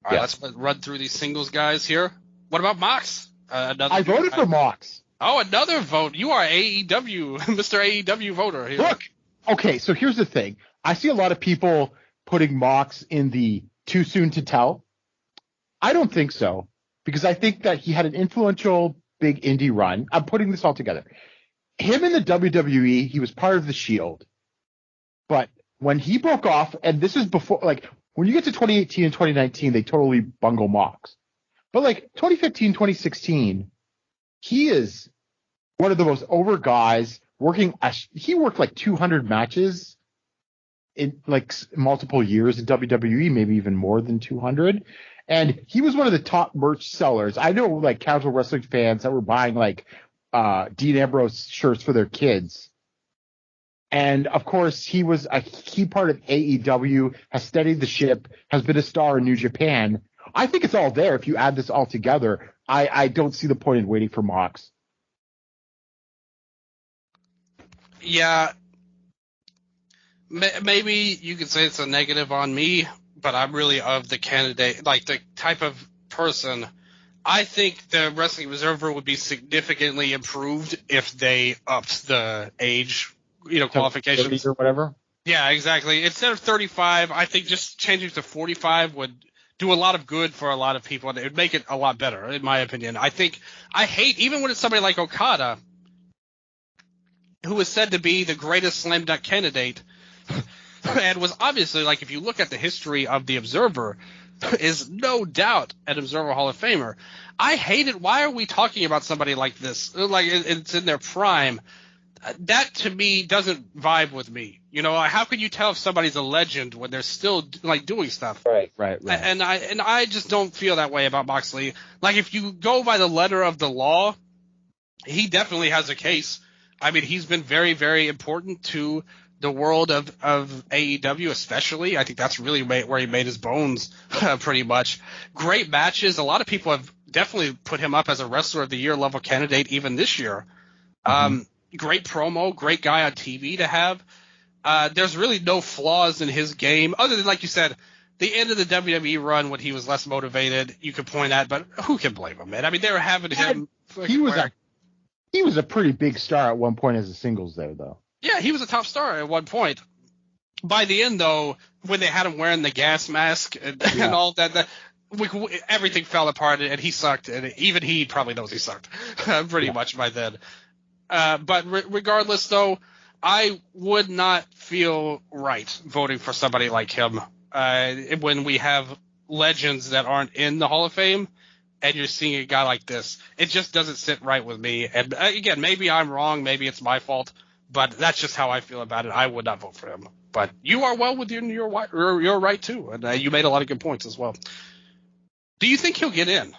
All right, let's run through these singles guys here. What about Mox?
I voted for Mox.
Oh, another vote. You are AEW, Mr. AEW voter here.
Look, okay, so here's the thing. I see a lot of people putting Mox in the too soon to tell. I don't think so, because I think that he had an influential big indie run. I'm putting this all together. Him in the WWE, he was part of the Shield. But when he broke off, and this is before, when you get to 2018 and 2019, they totally bungle Mox. But 2015, 2016, he is one of the most over guys he worked 200 matches in multiple years in WWE, maybe even more than 200. And he was one of the top merch sellers. I know casual wrestling fans that were buying Dean Ambrose shirts for their kids. And of course, he was a key part of AEW, has steadied the ship, has been a star in New Japan. I think it's all there. If you add this all together, I don't see the point in waiting for Mox.
Yeah. Maybe you could say it's a negative on me, but I'm really of the candidate, the type of person. I think the Wrestling Observer would be significantly improved if they upped the age, qualifications.
Or whatever.
Yeah, exactly. Instead of 35, I think just changing to 45 would do a lot of good for a lot of people, and it would make it a lot better, in my opinion. I hate, even when it's somebody like Okada, who is said to be the greatest slam dunk candidate, and was obviously, if you look at the history of the Observer, is no doubt an Observer Hall of Famer. I hate it. Why are we talking about somebody like this? It's in their prime. That, to me, doesn't vibe with me. How can you tell if somebody's a legend when they're still, doing stuff?
Right.
And I just don't feel that way about Moxley. If you go by the letter of the law, he definitely has a case. I mean, he's been very, very important to the world of AEW, especially. I think that's really where he made his bones, pretty much. Great matches. A lot of people have definitely put him up as a Wrestler of the Year level candidate even this year. Great promo, great guy on TV to have. There's really no flaws in his game, other than, like you said, the end of the WWE run when he was less motivated, you could point at, but who can blame him, man? I mean, they were having him.
He was a pretty big star at one point as a singles there, though.
Yeah, he was a top star at one point. By the end, though, when they had him wearing the gas mask and all that, everything fell apart, and he sucked, and even he probably knows he sucked pretty much by then. But regardless, though, I would not feel right voting for somebody like him when we have legends that aren't in the Hall of Fame, and you're seeing a guy like this. It just doesn't sit right with me. And again, maybe I'm wrong, maybe it's my fault, but that's just how I feel about it. I would not vote for him. But you are well within your right too, and you made a lot of good points as well. Do you think he'll get in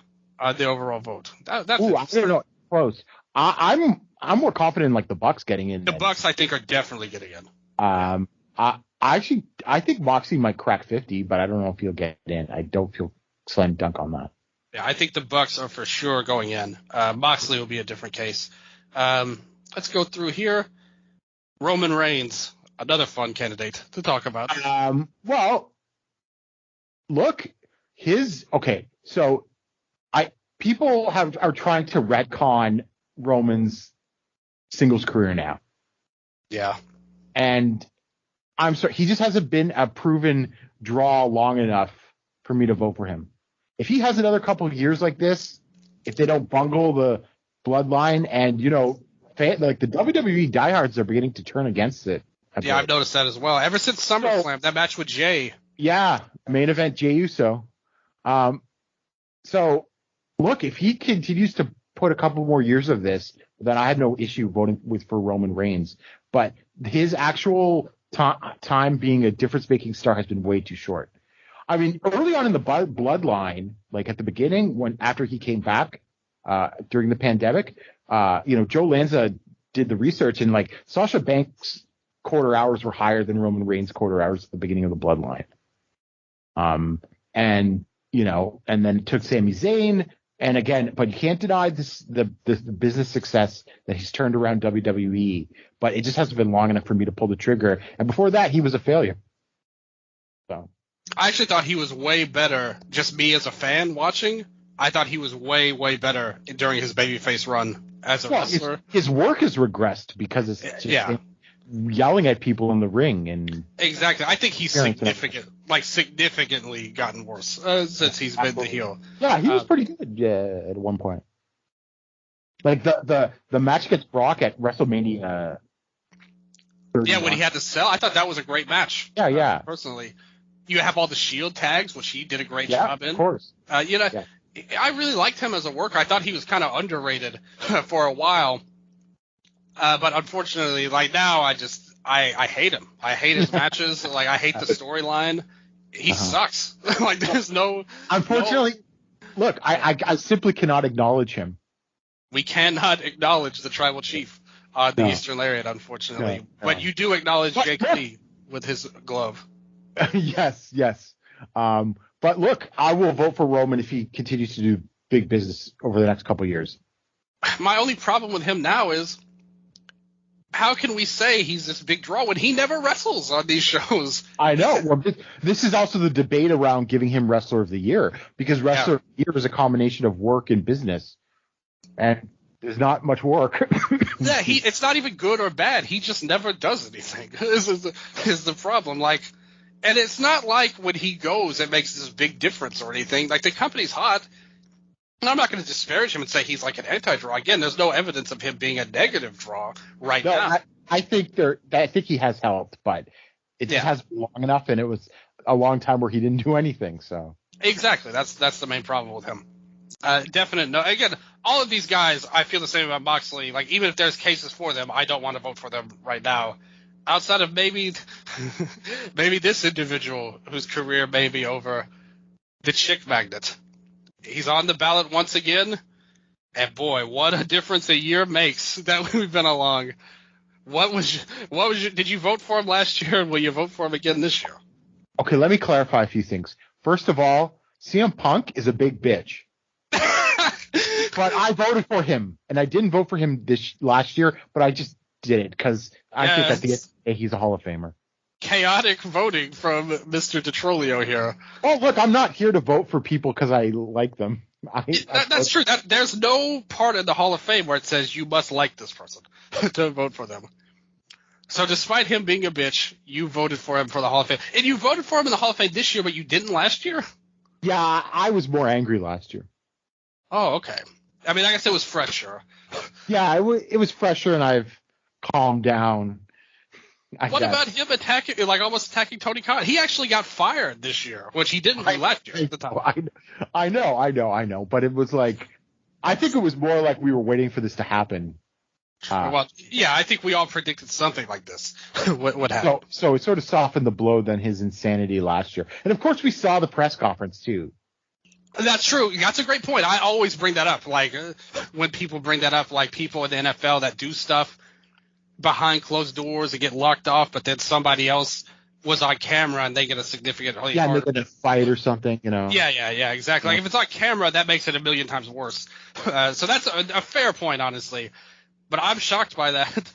the overall vote? That's
I don't know. Close. I'm more confident in like the Bucks getting in.
The Bucks, I think, are definitely getting in.
I think Moxley might crack 50, but I don't know if he'll get in. I don't feel slam dunk on that.
Yeah, I think the Bucks are for sure going in. Moxley will be a different case. Let's go through here. Roman Reigns, another fun candidate to talk about.
Well, look, so people are trying to retcon Roman's singles career now.
Yeah.
And I'm sorry, he just hasn't been a proven draw long enough for me to vote for him. If he has another couple of years like this, if they don't bungle the bloodline and, like the WWE diehards are beginning to turn against it.
Yeah, I've noticed that as well. Ever since SummerSlam, that match with Jay.
Yeah, main event Jey Uso. So, look, if he continues to put a couple more years of this, then I had no issue voting for Roman Reigns. But his actual time being a difference-making star has been way too short. I mean, early on in the bloodline, like at the beginning, after he came back during the pandemic, Joe Lanza did the research, and like Sasha Banks' quarter hours were higher than Roman Reigns' quarter hours at the beginning of the bloodline. And then it took Sami Zayn, and again, but you can't deny the business success that he's turned around WWE, but it just hasn't been long enough for me to pull the trigger. And before that, he was a failure. So
I actually thought he was way better. Just me as a fan watching, I thought he was way, way better during his babyface run as a wrestler.
His work has regressed because it's just yelling at people in the ring and
exactly. I think he's significantly gotten worse since he's been the heel.
Yeah, he was pretty good at one point. Like the match against Brock at WrestleMania.
31. When he had to sell, I thought that was a great match.
Yeah.
Personally, you have all the Shield tags, which he did a great job in.
Of course.
I really liked him as a worker. I thought he was kind of underrated for a while. But unfortunately, like now, I hate him. I hate his matches. Like I hate the storyline. He sucks. Like there's no.
Unfortunately, look, I simply cannot acknowledge him.
We cannot acknowledge the tribal chief on the Eastern Lariat, unfortunately. No. But you do acknowledge Jake Lee with his glove.
Yes. But look, I will vote for Roman if he continues to do big business over the next couple of years.
My only problem with him now is, how can we say he's this big draw when he never wrestles on these shows?
I know. Well, this is also the debate around giving him Wrestler of the Year, because Wrestler of the Year is a combination of work and business, and there's not much work.
Yeah, it's not even good or bad. He just never does anything. This is the problem. Like, and it's not like when he goes, it makes this big difference or anything. Like the company's hot. And I'm not going to disparage him and say he's like an anti-draw. Again, there's no evidence of him being a negative draw now.
I think he has helped, but it just hasn't been long enough, and it was a long time where he didn't do anything. So
exactly, that's the main problem with him. Definite no. Again, all of these guys, I feel the same about Moxley. Like even if there's cases for them, I don't want to vote for them right now. Outside of maybe this individual whose career may be over, the chick magnet. He's on the ballot once again, and boy, what a difference a year makes that we've been along. Did you vote for him last year, and will you vote for him again this year?
Okay, let me clarify a few things. First of all, CM Punk is a big bitch. But I voted for him, and I didn't vote for him last year, but I just did it because I think at the end of the day, he's a Hall of Famer.
Chaotic voting from Mr. Di Trolio here.
Oh, look, I'm not here to vote for people because I like them.
That's true. There's no part in the Hall of Fame where it says you must like this person to vote for them. So despite him being a bitch, you voted for him for the Hall of Fame. And you voted for him in the Hall of Fame this year, but you didn't last year?
Yeah, I was more angry last year.
Oh, okay. I mean, I guess it was fresher.
Yeah, it was fresher, and I've calmed down.
What about him almost attacking Tony Khan? He actually got fired this year, which he didn't do last year at the time.
I know. But it was like, I think it was more like we were waiting for this to happen.
I think we all predicted something like this would happen.
So it sort of softened the blow than his insanity last year. And of course we saw the press conference too.
That's true. That's a great point. I always bring that up. Like when people bring that up, like people in the NFL that do stuff behind closed doors and get locked off, but then somebody else was on camera and they get a significant.
Yeah, and they get in a fight or something,
Yeah, exactly. Like if it's on camera, that makes it a million times worse. So that's a fair point, honestly. But I'm shocked by that,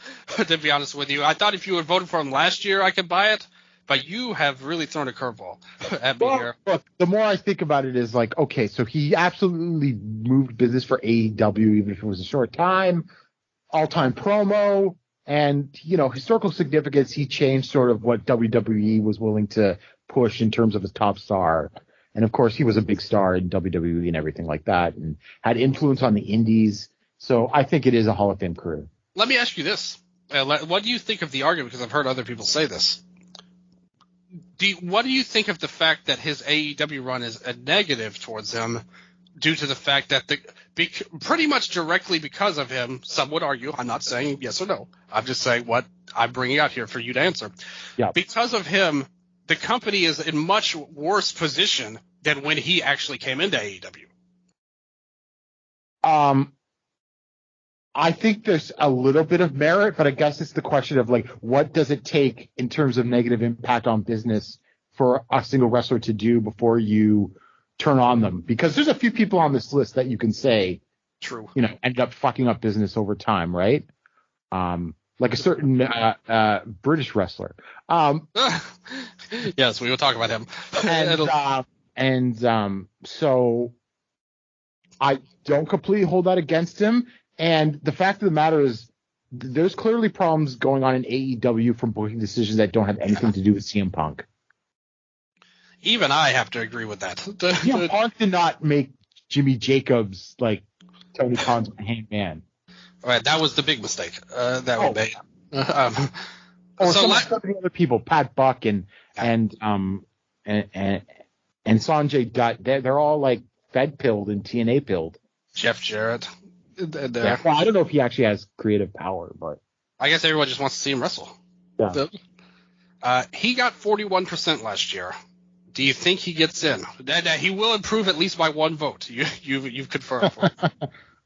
to be honest with you. I thought if you had voted for him last year, I could buy it. But you have really thrown a curveball at me here.
Look, the more I think about it is like, okay, so he absolutely moved business for AEW, even if it was a short time, all-time promo, and, historical significance. He changed sort of what WWE was willing to push in terms of his top star. And, of course, he was a big star in WWE and everything like that and had influence on the indies. So I think it is a Hall of Fame career.
Let me ask you this. What do you think of the argument? Because I've heard other people say this. What do you think of the fact that his AEW run is a negative towards him due to the fact that pretty much directly because of him, some would argue, I'm not saying yes or no, I'm just saying what I'm bringing out here for you to answer.
Yeah.
Because of him, the company is in much worse position than when he actually came into AEW.
I think there's a little bit of merit, but I guess it's the question of, like, what does it take in terms of negative impact on business for a single wrestler to do before you turn on them? Because there's a few people on this list that you can say,
true,
ended up fucking up business over time, right? Like a certain British wrestler.
Yes, we will talk about him.
So I don't completely hold that against him. And the fact of the matter is, there's clearly problems going on in AEW from booking decisions that don't have anything to do with CM Punk.
Even I have to agree with that.
CM Punk did not make Jimmy Jacobs like Tony Khan's right-hand man.
All right, that was the big mistake that we made.
So so many other people, Pat Buck and Sanjay Dutt, they're all like Fed pilled and TNA pilled.
Jeff Jarrett.
Well, I don't know if he actually has creative power, but
I guess everyone just wants to see him wrestle.
Yeah.
He got 41% last year. Do you think he gets in? He will improve at least by one vote. You've confirmed for it.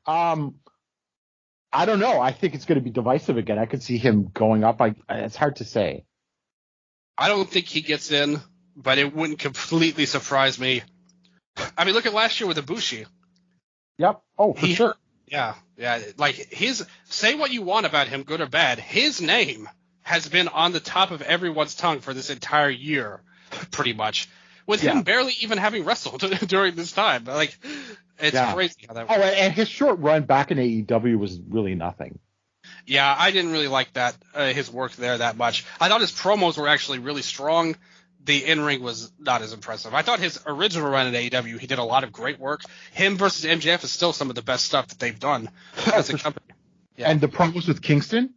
I don't know. I think it's going to be divisive again. I could see him going up. It's hard to say.
I don't think he gets in, but it wouldn't completely surprise me. I mean, look at last year with Ibushi.
Yep. Oh, for sure.
Yeah. Like say what you want about him, good or bad. His name has been on the top of everyone's tongue for this entire year, pretty much, with him barely even having wrestled during this time. Like, it's crazy how that works.
Oh, and his short run back in AEW was really nothing.
Yeah, I didn't really like that his work there that much. I thought his promos were actually really strong. The in-ring was not as impressive. I thought his original run at AEW, he did a lot of great work. Him versus MJF is still some of the best stuff that they've done as a company. Yeah.
And the promos with Kingston?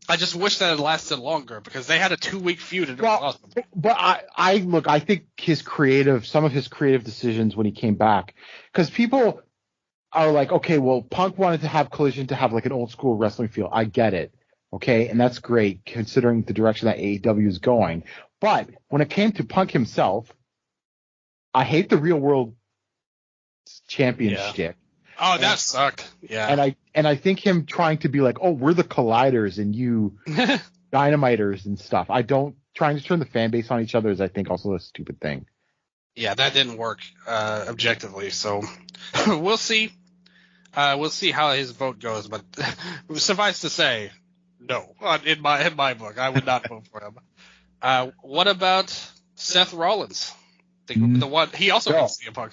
I just wish that had lasted longer because they had a 2-week feud and it was awesome.
But I think some of his creative decisions when he came back, because people are like, okay, well, Punk wanted to have Collision to have like an old school wrestling feel. I get it. Okay, and that's great considering the direction that AEW is going. But when it came to Punk himself, I hate the real world champion shtick.
Oh, that sucked. Yeah.
And I think him trying to be like, oh, we're the colliders and you dynamiters and stuff. Trying to turn the fan base on each other is, I think, also a stupid thing.
Yeah, that didn't work objectively. So we'll see. We'll see how his vote goes. But suffice to say, no, in my book, I would not vote for him. What about Seth Rollins? The one he also gets CM Punk.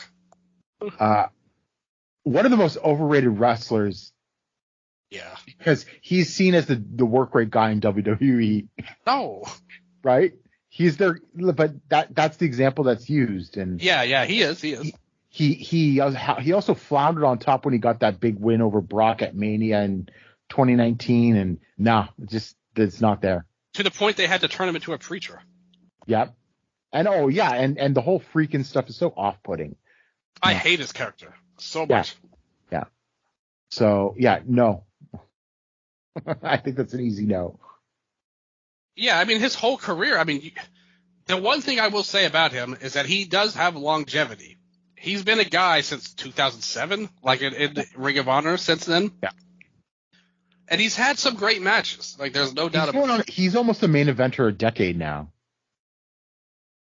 One of the most overrated wrestlers.
Yeah,
because he's seen as the work rate guy in WWE.
No,
right? He's there, but that's the example that's used. And
yeah, he is.
He also floundered on top when he got that big win over Brock at Mania in 2019, and it's not there.
To the point they had to turn him into a preacher.
Yep. And and the whole freaking stuff is so off-putting.
I hate his character so much.
Yeah. So no. I think that's an easy no.
Yeah, I mean his whole career. I mean, the one thing I will say about him is that he does have longevity. he's been a guy since 2007, like in the Ring of Honor since then.
Yeah.
And he's had some great matches. Like, there's no doubt about it.
He's almost a main eventer a decade now.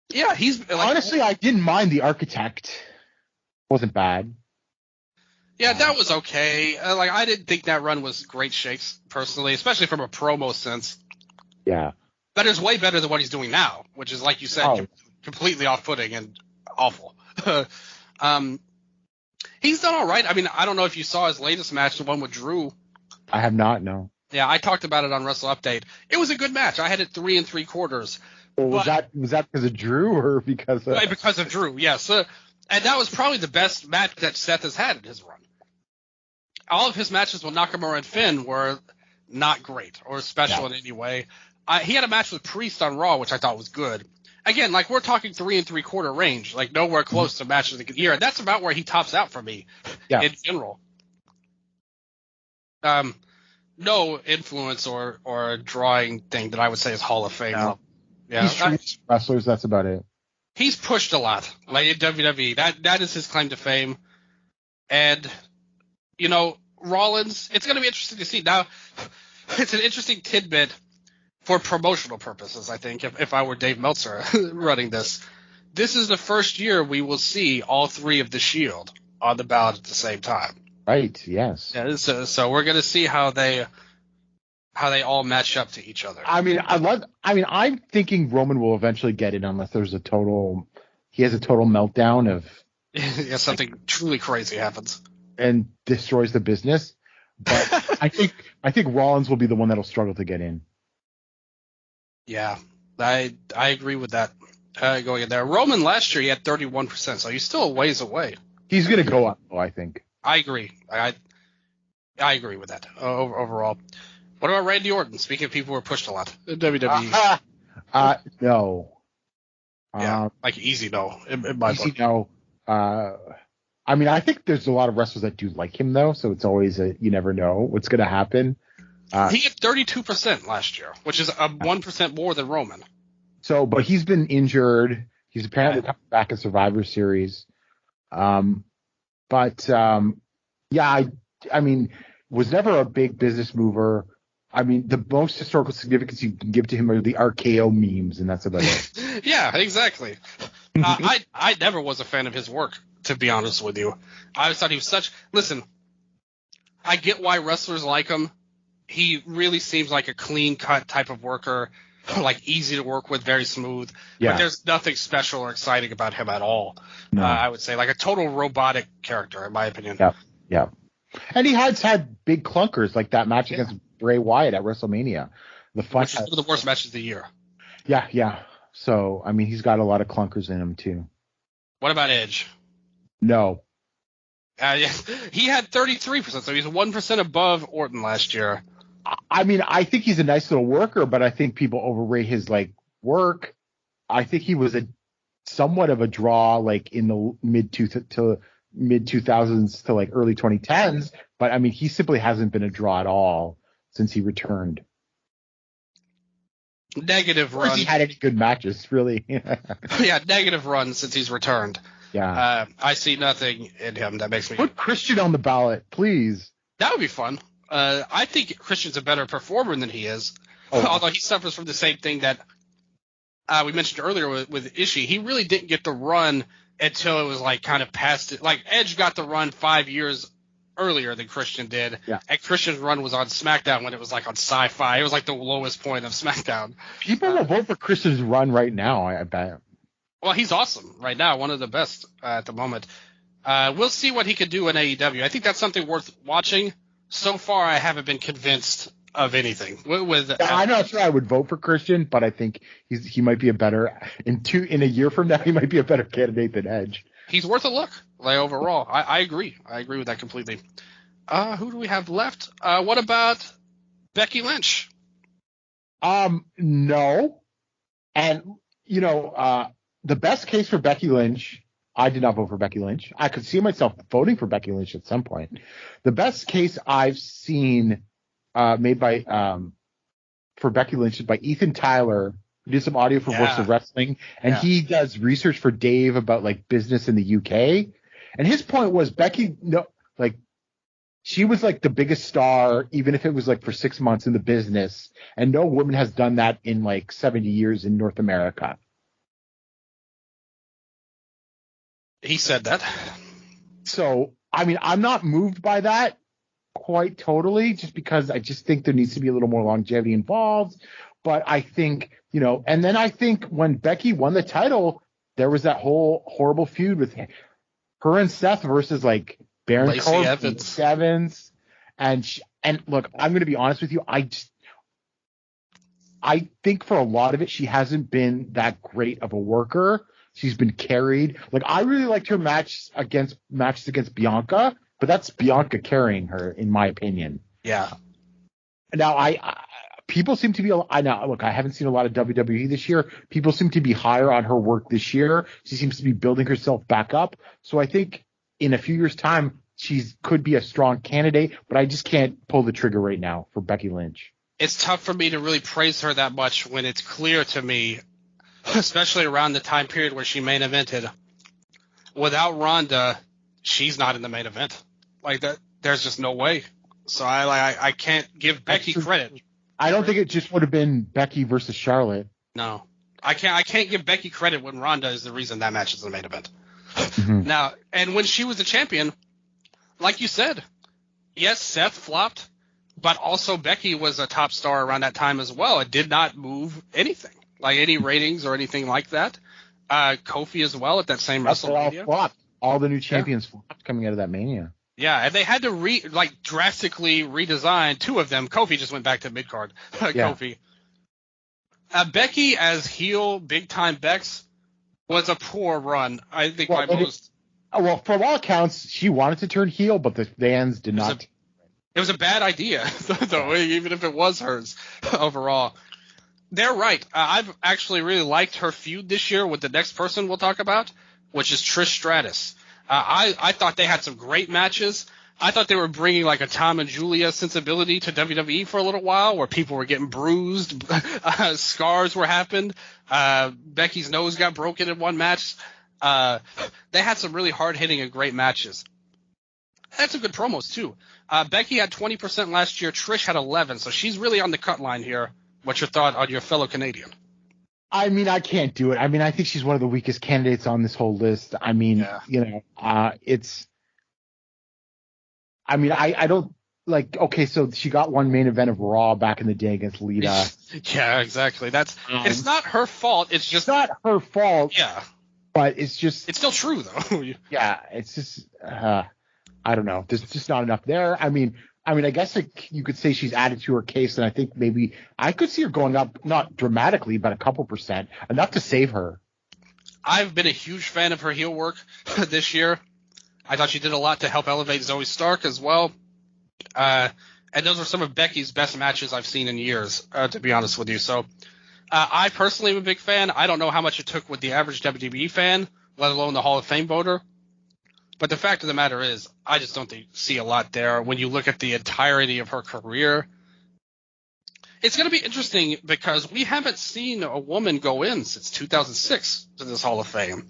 Yeah, he's like,
honestly, I didn't mind the Architect. Wasn't bad.
Yeah, that was okay. Like, I didn't think that run was great shakes, personally, especially from a promo sense.
Yeah.
But it's way better than what he's doing now, which is, like you said, completely off-putting and awful. He's done all right. I mean, I don't know if you saw his latest match, the one with Drew.
I have not, no.
Yeah, I talked about it on Wrestle Update. It was a good match. I had it 3 3/4.
Well, was that because of Drew or because of...
Because of Drew, yes. And that was probably the best match that Seth has had in his run. All of his matches with Nakamura and Finn were not great or special in any way. He had a match with Priest on Raw, which I thought was good. Again, like, we're talking 3 3/4 range, like nowhere close to matches of the year. And that's about where he tops out for me in general. No influence or drawing thing that I would say is Hall of Fame.
No.
Yeah,
he's wrestlers. That's about it.
He's pushed a lot, like in WWE. That is his claim to fame. And Rollins. It's going to be interesting to see. Now, it's an interesting tidbit for promotional purposes. I think if I were Dave Meltzer running this, this is the first year we will see all 3 of the Shield on the ballot at the same time.
Right. Yes.
Yeah, so we're going to see how they all match up to each other.
I'm thinking Roman will eventually get it unless there's he has a total meltdown of
something truly crazy happens
and destroys the business. But I think Rollins will be the one that'll struggle to get in.
Yeah, I agree with that. Going in there, Roman last year he had 31%, so he's still a ways away.
He's going to go up, though, I think.
I agree. I agree with that overall. What about Randy Orton? Speaking of people who are pushed a lot in WWE.
No.
Yeah, like easy no. In my
easy
book.
No. I think there's a lot of wrestlers that do like him, though, so it's always you never know what's going to happen.
He had 32% last year, which is 1% more than Roman.
So, but he's been injured. He's apparently coming back in Survivor Series. Was never a big business mover. The most historical significance you can give to him are the RKO memes, and that's about it.
Yeah, exactly. I never was a fan of his work, to be honest with you. I always thought he was listen, I get why wrestlers like him. He really seems like a clean-cut type of worker, like easy to work with, very smooth. Yeah. But there's nothing special or exciting about him at all. No. I would say like a total robotic character, in my opinion.
Yeah, yeah. And he has had big clunkers, like that match against Bray Wyatt at WrestleMania.
Which is one of the worst matches of the year.
Yeah, yeah. So, he's got a lot of clunkers in him, too.
What about Edge?
No.
He had 33%, so he's 1% above Orton last year.
I think he's a nice little worker, but I think people overrate his work. I think he was somewhat of a draw, like in the mid 2000s to early 2010s. But he simply hasn't been a draw at all since he returned.
Negative run.
He had any good matches, really.
Yeah, negative run since he's returned.
Yeah.
I see nothing in him that makes me.
Put Christian on the ballot, please.
That would be fun. I think Christian's a better performer than he is, although he suffers from the same thing that we mentioned earlier with Ishii. He really didn't get the run until it was kind of past it. Like Edge got the run 5 years earlier than Christian did, and Christian's run was on SmackDown when it was on Sci-Fi. It was the lowest point of SmackDown.
People will vote for Christian's run right now, I bet.
Well, he's awesome right now, one of the best at the moment. We'll see what he could do in AEW. I think that's something worth watching. So far, I haven't been convinced of anything.
I'm not sure I would vote for Christian, but I think he might be a better in a year from now. He might be a better candidate than Edge.
He's worth a look. Overall, I agree. I agree with that completely. Who do we have left? What about Becky Lynch?
No, and the best case for Becky Lynch. I did not vote for Becky Lynch. I could see myself voting for Becky Lynch at some point. The best case I've seen made for Becky Lynch is by Ethan Tyler, who did some audio for Voice of Wrestling, and he does research for Dave about business in the UK. And his point was Becky, no, like, she was like the biggest star, even if it was like for 6 months in the business. And no woman has done that in like 70 years in North America.
He said that.
So, I mean, I'm not moved by that quite totally, just because I just think there needs to be a little more longevity involved. But I think, you know, and then I think when Becky won the title, there was that whole horrible feud with her and Seth versus like Baron
Lacey
Corbin, Evans. And look, I'm going to be honest with you. I think for a lot of it, she hasn't been that great of a worker. She's been carried. Like, I really liked her matches against Bianca, but that's Bianca carrying her, in my opinion.
Yeah.
Now, people seem to be. I know. Look, I haven't seen a lot of WWE this year. People seem to be higher on her work this year. She seems to be building herself back up. So I think in a few years' time, she could be a strong candidate. But I just can't pull the trigger right now for Becky Lynch.
It's tough for me to really praise her that much when it's clear to me, especially around the time period where she main evented. Without Ronda, she's not in the main event. Like that, there's just no way. So I can't give Becky credit.
I don't think it just would have been Becky versus Charlotte.
No, I can't give Becky credit when Ronda is the reason that match is the main event.
Mm-hmm.
Now, and when she was the champion, like you said, yes, Seth flopped, but also Becky was a top star around that time as well. It did not move anything, like any ratings or anything like that. Kofi as well at that same WrestleMania.
All the new champions flopped coming out of that Mania.
Yeah, and they had to drastically redesign two of them. Kofi just went back to mid-card.
Yeah.
Kofi. Becky as heel, big-time Bex, was a poor run. I think by most.
Well, from all accounts, she wanted to turn heel, but the fans did not.
It was a bad idea, though, even if it was hers overall. They're right. I've actually really liked her feud this year with the next person we'll talk about, which is Trish Stratus. I thought they had some great matches. I thought they were bringing like a Tom and Julia sensibility to WWE for a little while, where people were getting bruised, scars were happening. Becky's nose got broken in one match. They had some really hard-hitting and great matches. They had some good promos too. Becky had 20% last year. Trish had 11%, so she's really on the cut line here. What's your thought on your fellow Canadian?
I mean, I can't do it. I mean, I think she's one of the weakest candidates on this whole list. I mean, it's. I mean, I don't like. Okay, so she got one main event of Raw back in the day against Lita.
Yeah, exactly. It's not her fault. It's just
not her fault.
Yeah,
but it's just.
It's still true though.
Yeah, it's just. I don't know. There's just not enough there. I mean, I guess you could say she's added to her case, and I think maybe I could see her going up, not dramatically, but a couple %, enough to save her.
I've been a huge fan of her heel work this year. I thought she did a lot to help elevate Zoe Stark as well. And those are some of Becky's best matches I've seen in years, to be honest with you. So I personally am a big fan. I don't know how much it took with the average WWE fan, let alone the Hall of Fame voter. But the fact of the matter is, I just don't see a lot there. When you look at the entirety of her career, it's going to be interesting because we haven't seen a woman go in since 2006 to this Hall of Fame.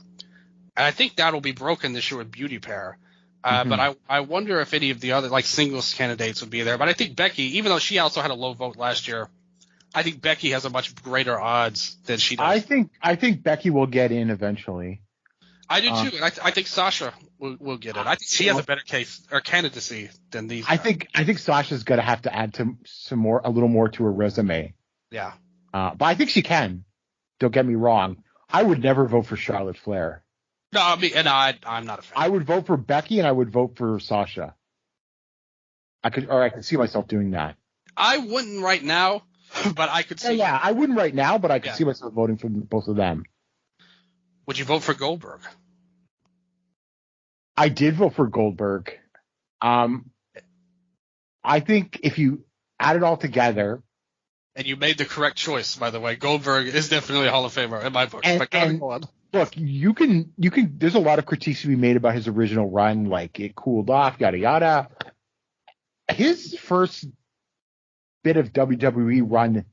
And I think that'll be broken this year with Beauty Pair. But I wonder if any of the other singles candidates would be there. But I think Becky, even though she also had a low vote last year, I think Becky has a much greater odds than she does.
I think Becky will get in eventually.
I do too. I think Sasha will get it. I think she has a better case or candidacy than these.
I think Sasha's going to have to add a little more to her resume.
Yeah.
But I think she can. Don't get me wrong. I would never vote for Charlotte Flair.
No, I'm not a fan.
I would vote for Becky and I would vote for Sasha. I could see myself doing that.
I wouldn't right now, but I could see.
Yeah, I wouldn't right now, but I could see myself voting for both of them.
Would you vote for Goldberg?
I did vote for Goldberg. I think if you add it all together.
And you made the correct choice, by the way. Goldberg is definitely a Hall of Famer in my book.
Look, you can. There's a lot of critiques to be made about his original run, like it cooled off, yada yada. His first bit of WWE run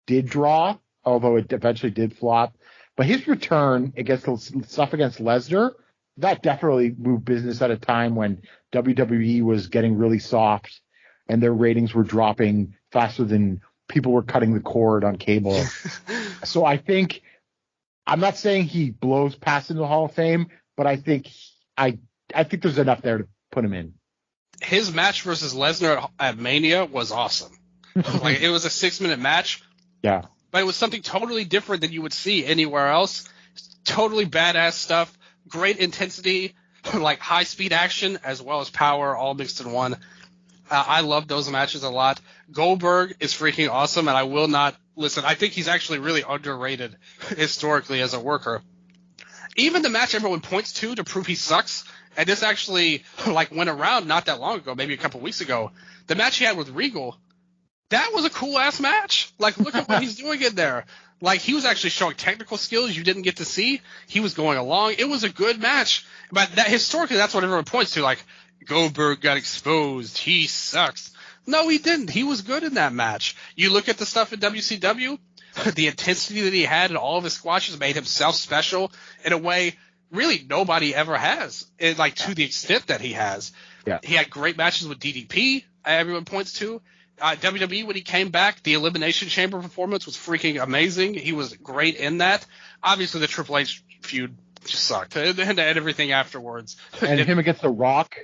did draw, although it eventually did flop. But his return against stuff against Lesnar that definitely moved business at a time when WWE was getting really soft and their ratings were dropping faster than people were cutting the cord on cable. So I think, I'm not saying he blows past into the Hall of Fame, but I think there's enough there to put him in.
His match versus Lesnar at Mania was awesome. Like, it was a 6-minute match.
Yeah.
But it was something totally different than you would see anywhere else. Totally badass stuff. Great intensity, like high-speed action as well as power, all mixed in one. I love those matches a lot. Goldberg is freaking awesome, and I will not listen. I think he's actually really underrated historically as a worker. Even the match everyone points to prove he sucks, and this actually like went around not that long ago, maybe a couple weeks ago. The match he had with Regal, that was a cool-ass match. Like, look at what he's doing in there. Like, he was actually showing technical skills you didn't get to see. He was going along. It was a good match. But that historically, that's what everyone points to. Like, Goldberg got exposed. He sucks. No, he didn't. He was good in that match. You look at the stuff in WCW, the intensity that he had in all of his squashes made himself special in a way really nobody ever has, to the extent that he has.
Yeah.
He had great matches with DDP, everyone points to. WWE, when he came back, the Elimination Chamber performance was freaking amazing. He was great in that. Obviously, the Triple H feud just sucked, and everything afterwards.
And him against The Rock.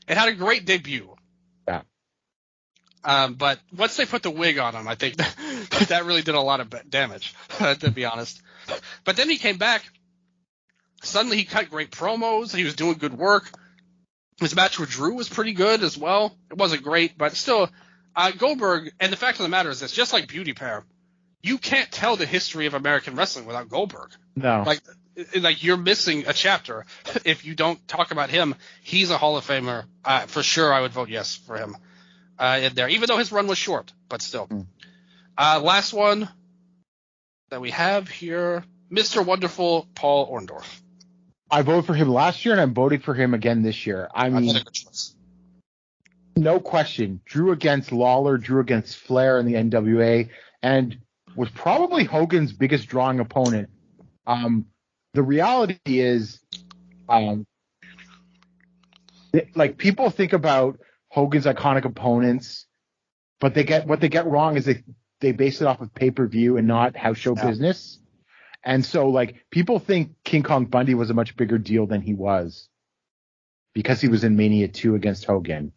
It had a great debut.
Yeah.
But once they put the wig on him, I think that really did a lot of damage, to be honest. But then he came back. Suddenly, he cut great promos. He was doing good work. His match with Drew was pretty good as well. It wasn't great, but still, Goldberg, and the fact of the matter is this, just like Beauty Pair, you can't tell the history of American wrestling without Goldberg.
No.
Like you're missing a chapter if you don't talk about him. He's a Hall of Famer. For sure, I would vote yes for him in there, even though his run was short, but still. Last one that we have here, Mr. Wonderful Paul Orndorff.
I voted for him last year, and I'm voting for him again this year. I mean, no question. Drew against Lawler, drew against Flair in the NWA, and was probably Hogan's biggest drawing opponent. The reality is, people think about Hogan's iconic opponents, but what they get wrong is they base it off of pay-per-view and not house show business. And so, people think King Kong Bundy was a much bigger deal than he was because he was in Mania 2 against Hogan.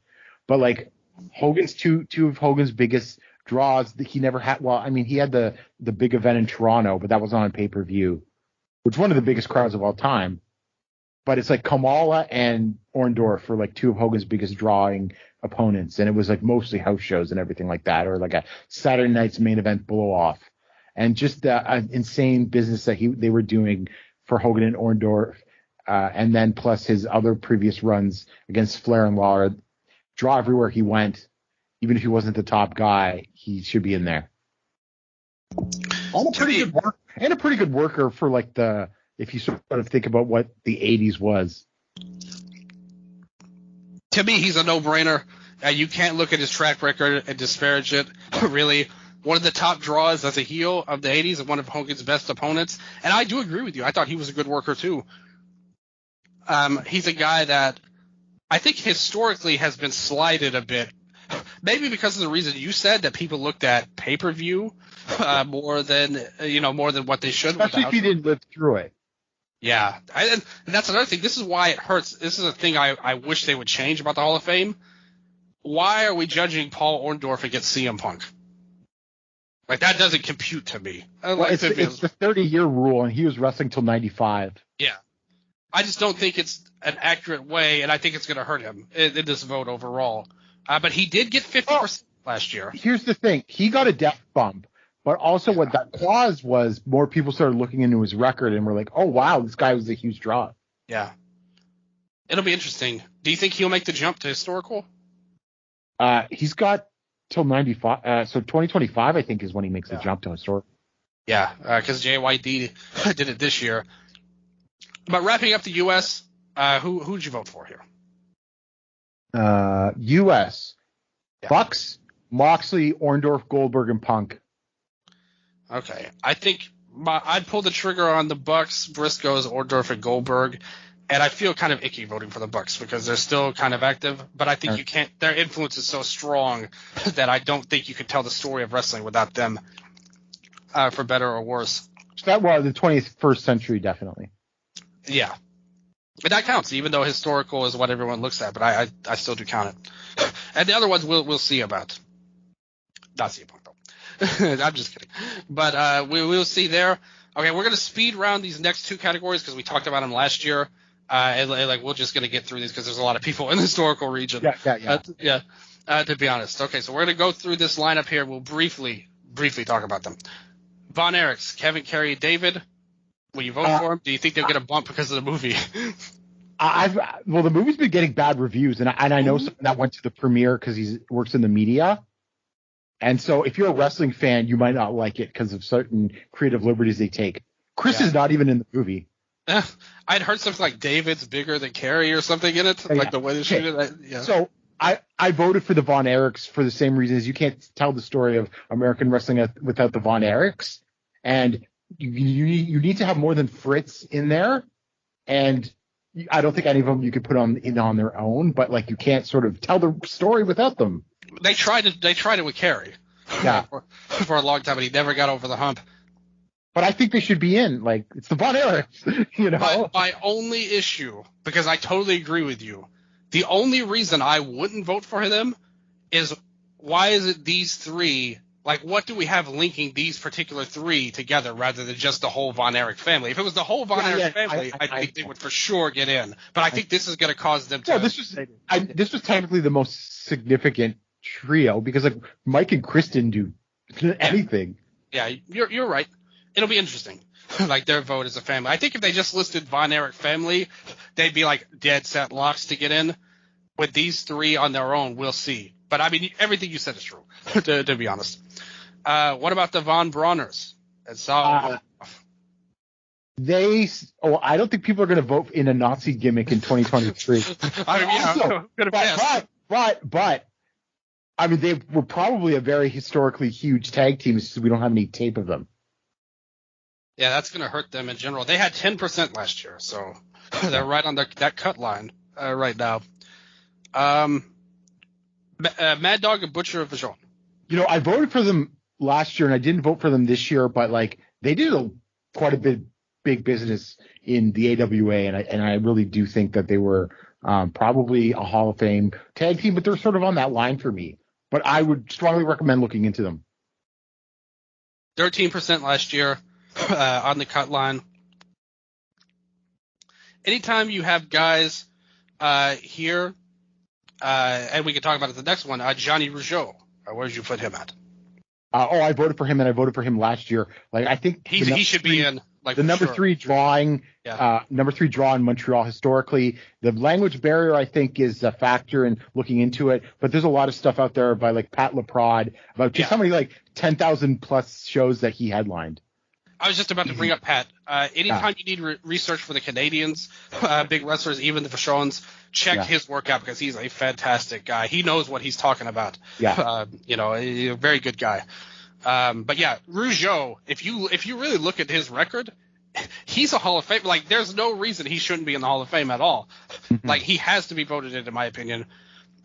But, Hogan's two of Hogan's biggest draws, he never had – well, I mean, he had the big event in Toronto, but that was on pay-per-view, which is one of the biggest crowds of all time. But it's Kamala and Orndorff were, two of Hogan's biggest drawing opponents, and it was, mostly house shows and everything like that, or, a Saturday night's main event blow-off. And just the insane business that they were doing for Hogan and Orndorff, and then plus his other previous runs against Flair and Lawler, draw everywhere he went. Even if he wasn't the top guy, he should be in there. And a pretty good worker for if you sort of think about what the 80s was.
To me, he's a no-brainer. You can't look at his track record and disparage it, really. One of the top draws as a heel of the 80s and one of Hogan's best opponents. And I do agree with you. I thought he was a good worker, too. He's a guy that I think historically has been slighted a bit. Maybe because of the reason you said, that people looked at pay-per-view more than what they should.
Especially if you didn't live through it.
Yeah. And that's another thing. This is why it hurts. This is a thing I wish they would change about the Hall of Fame. Why are we judging Paul Orndorff against CM Punk? That doesn't compute to me.
It's the 30-year rule, and he was wrestling till 95.
Yeah. I just don't think it's an accurate way, and I think it's going to hurt him in this vote overall. But he did get 50% last year.
Here's the thing. He got a death bump, but also what that caused was more people started looking into his record and were like, oh, wow, this guy was a huge draw.
Yeah. It'll be interesting. Do you think he'll make the jump to historical?
He's got till 95. So 2025, I think, is when he makes the jump to historical.
Yeah, because JYD did it this year. But wrapping up the U.S., who'd you vote for here?
U.S. Bucks, Moxley, Orndorff, Goldberg, and Punk.
Okay. I think I'd pull the trigger on the Bucks, Briscoes, Orndorff, and Goldberg, and I feel kind of icky voting for the Bucks because they're still kind of active. But I think you can't. Their influence is so strong that I don't think you could tell the story of wrestling without them, for better or worse.
That was the 21st century, definitely.
Yeah, but that counts, even though historical is what everyone looks at. But I still do count it. And the other ones we'll see about. Not see about though. I'm just kidding. But we'll see there. Okay, we're gonna speed round these next two categories because we talked about them last year. And we're just gonna get through these because there's a lot of people in the historical region.
Yeah.
To be honest. Okay, so we're gonna go through this lineup here. We'll briefly talk about them. Von Erichs, Kevin Carey, David. Will you vote for him? Do you think they'll get a bump because of the movie?
Well, the movie's been getting bad reviews, and I know someone that went to the premiere because he works in the media. And so if you're a wrestling fan, you might not like it because of certain creative liberties they take. Chris is not even in the movie.
I'd heard something like David's bigger than Carey or something in it, like the way they shoot it. Yeah.
So I voted for the Von Erichs for the same reasons. You can't tell the story of American wrestling without the Von Erichs. And you need to have more than Fritz in there. And I don't think any of them you could put on their own, but like you can't sort of tell the story without them.
They tried it with Carey.
Yeah.
for a long time, but he never got over the hump.
But I think they should be in. Like, it's the Von Erichs, you know?
My only issue, because I totally agree with you, the only reason I wouldn't vote for them is why is it these three? Like, what do we have linking these particular three together rather than just the whole Von Erich family? If it was the whole Von Erich family, I think they would for sure get in. But I think this is going to cause them to.
Yeah, this was technically the most significant trio because like Mike and Chris didn't do anything.
Yeah, you're right. It'll be interesting. Like their vote as a family. I think if they just listed Von Erich family, they'd be like dead set locks to get in. With these three on their own, we'll see. But I mean, everything you said is true, to be honest. What about the Von Brauners?
I don't think people are going to vote in a Nazi gimmick in 2023.
I mean,
but I mean, they were probably a very historically huge tag team since we don't have any tape of them.
Yeah, that's going to hurt them in general. They had 10% last year, so they're right on that cut line right now. Mad Dog and Butcher of Vachon.
You know, I voted for them last year, and I didn't vote for them this year, but like they did quite a bit big business in the AWA, and I really do think that they were probably a Hall of Fame tag team, but they're sort of on that line for me. But I would strongly recommend looking into them.
13% last year on the cut line. Anytime you have guys here, and we can talk about it the next one, Johnny Rougeau. Where did you put him at?
I voted for him, and I voted for him last year. Like I think
he should be in. Like
the number three drawing, number three draw in Montreal historically. The language barrier, I think, is a factor in looking into it. But there's a lot of stuff out there by like Pat LaPrade about just how many like 10,000 plus shows that he headlined.
I was just about to bring up Pat. Anytime you need research for the Canadians, big wrestlers, even the Vachons, check his work out because he's a fantastic guy. He knows what he's talking about.
Yeah.
A very good guy. But yeah, Rougeau, if you really look at his record, he's a Hall of Fame. Like, there's no reason he shouldn't be in the Hall of Fame at all. Like, he has to be voted in my opinion.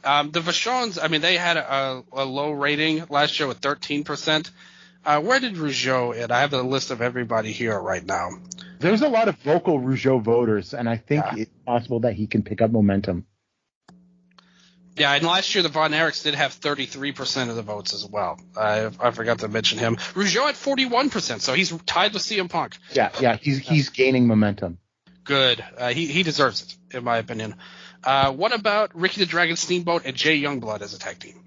The Vachons, I mean, they had a low rating last year with 13%. Where did Rougeau in? I have the list of everybody here right now.
There's a lot of vocal Rougeau voters, and I think it's possible that he can pick up momentum.
Yeah, and last year the Von Erichs did have 33% of the votes as well. I forgot to mention him. Rougeau had 41%, so he's tied with CM Punk.
Yeah, he's gaining momentum.
Good. He deserves it, in my opinion. What about Ricky the Dragon Steamboat and Jay Youngblood as a tag team?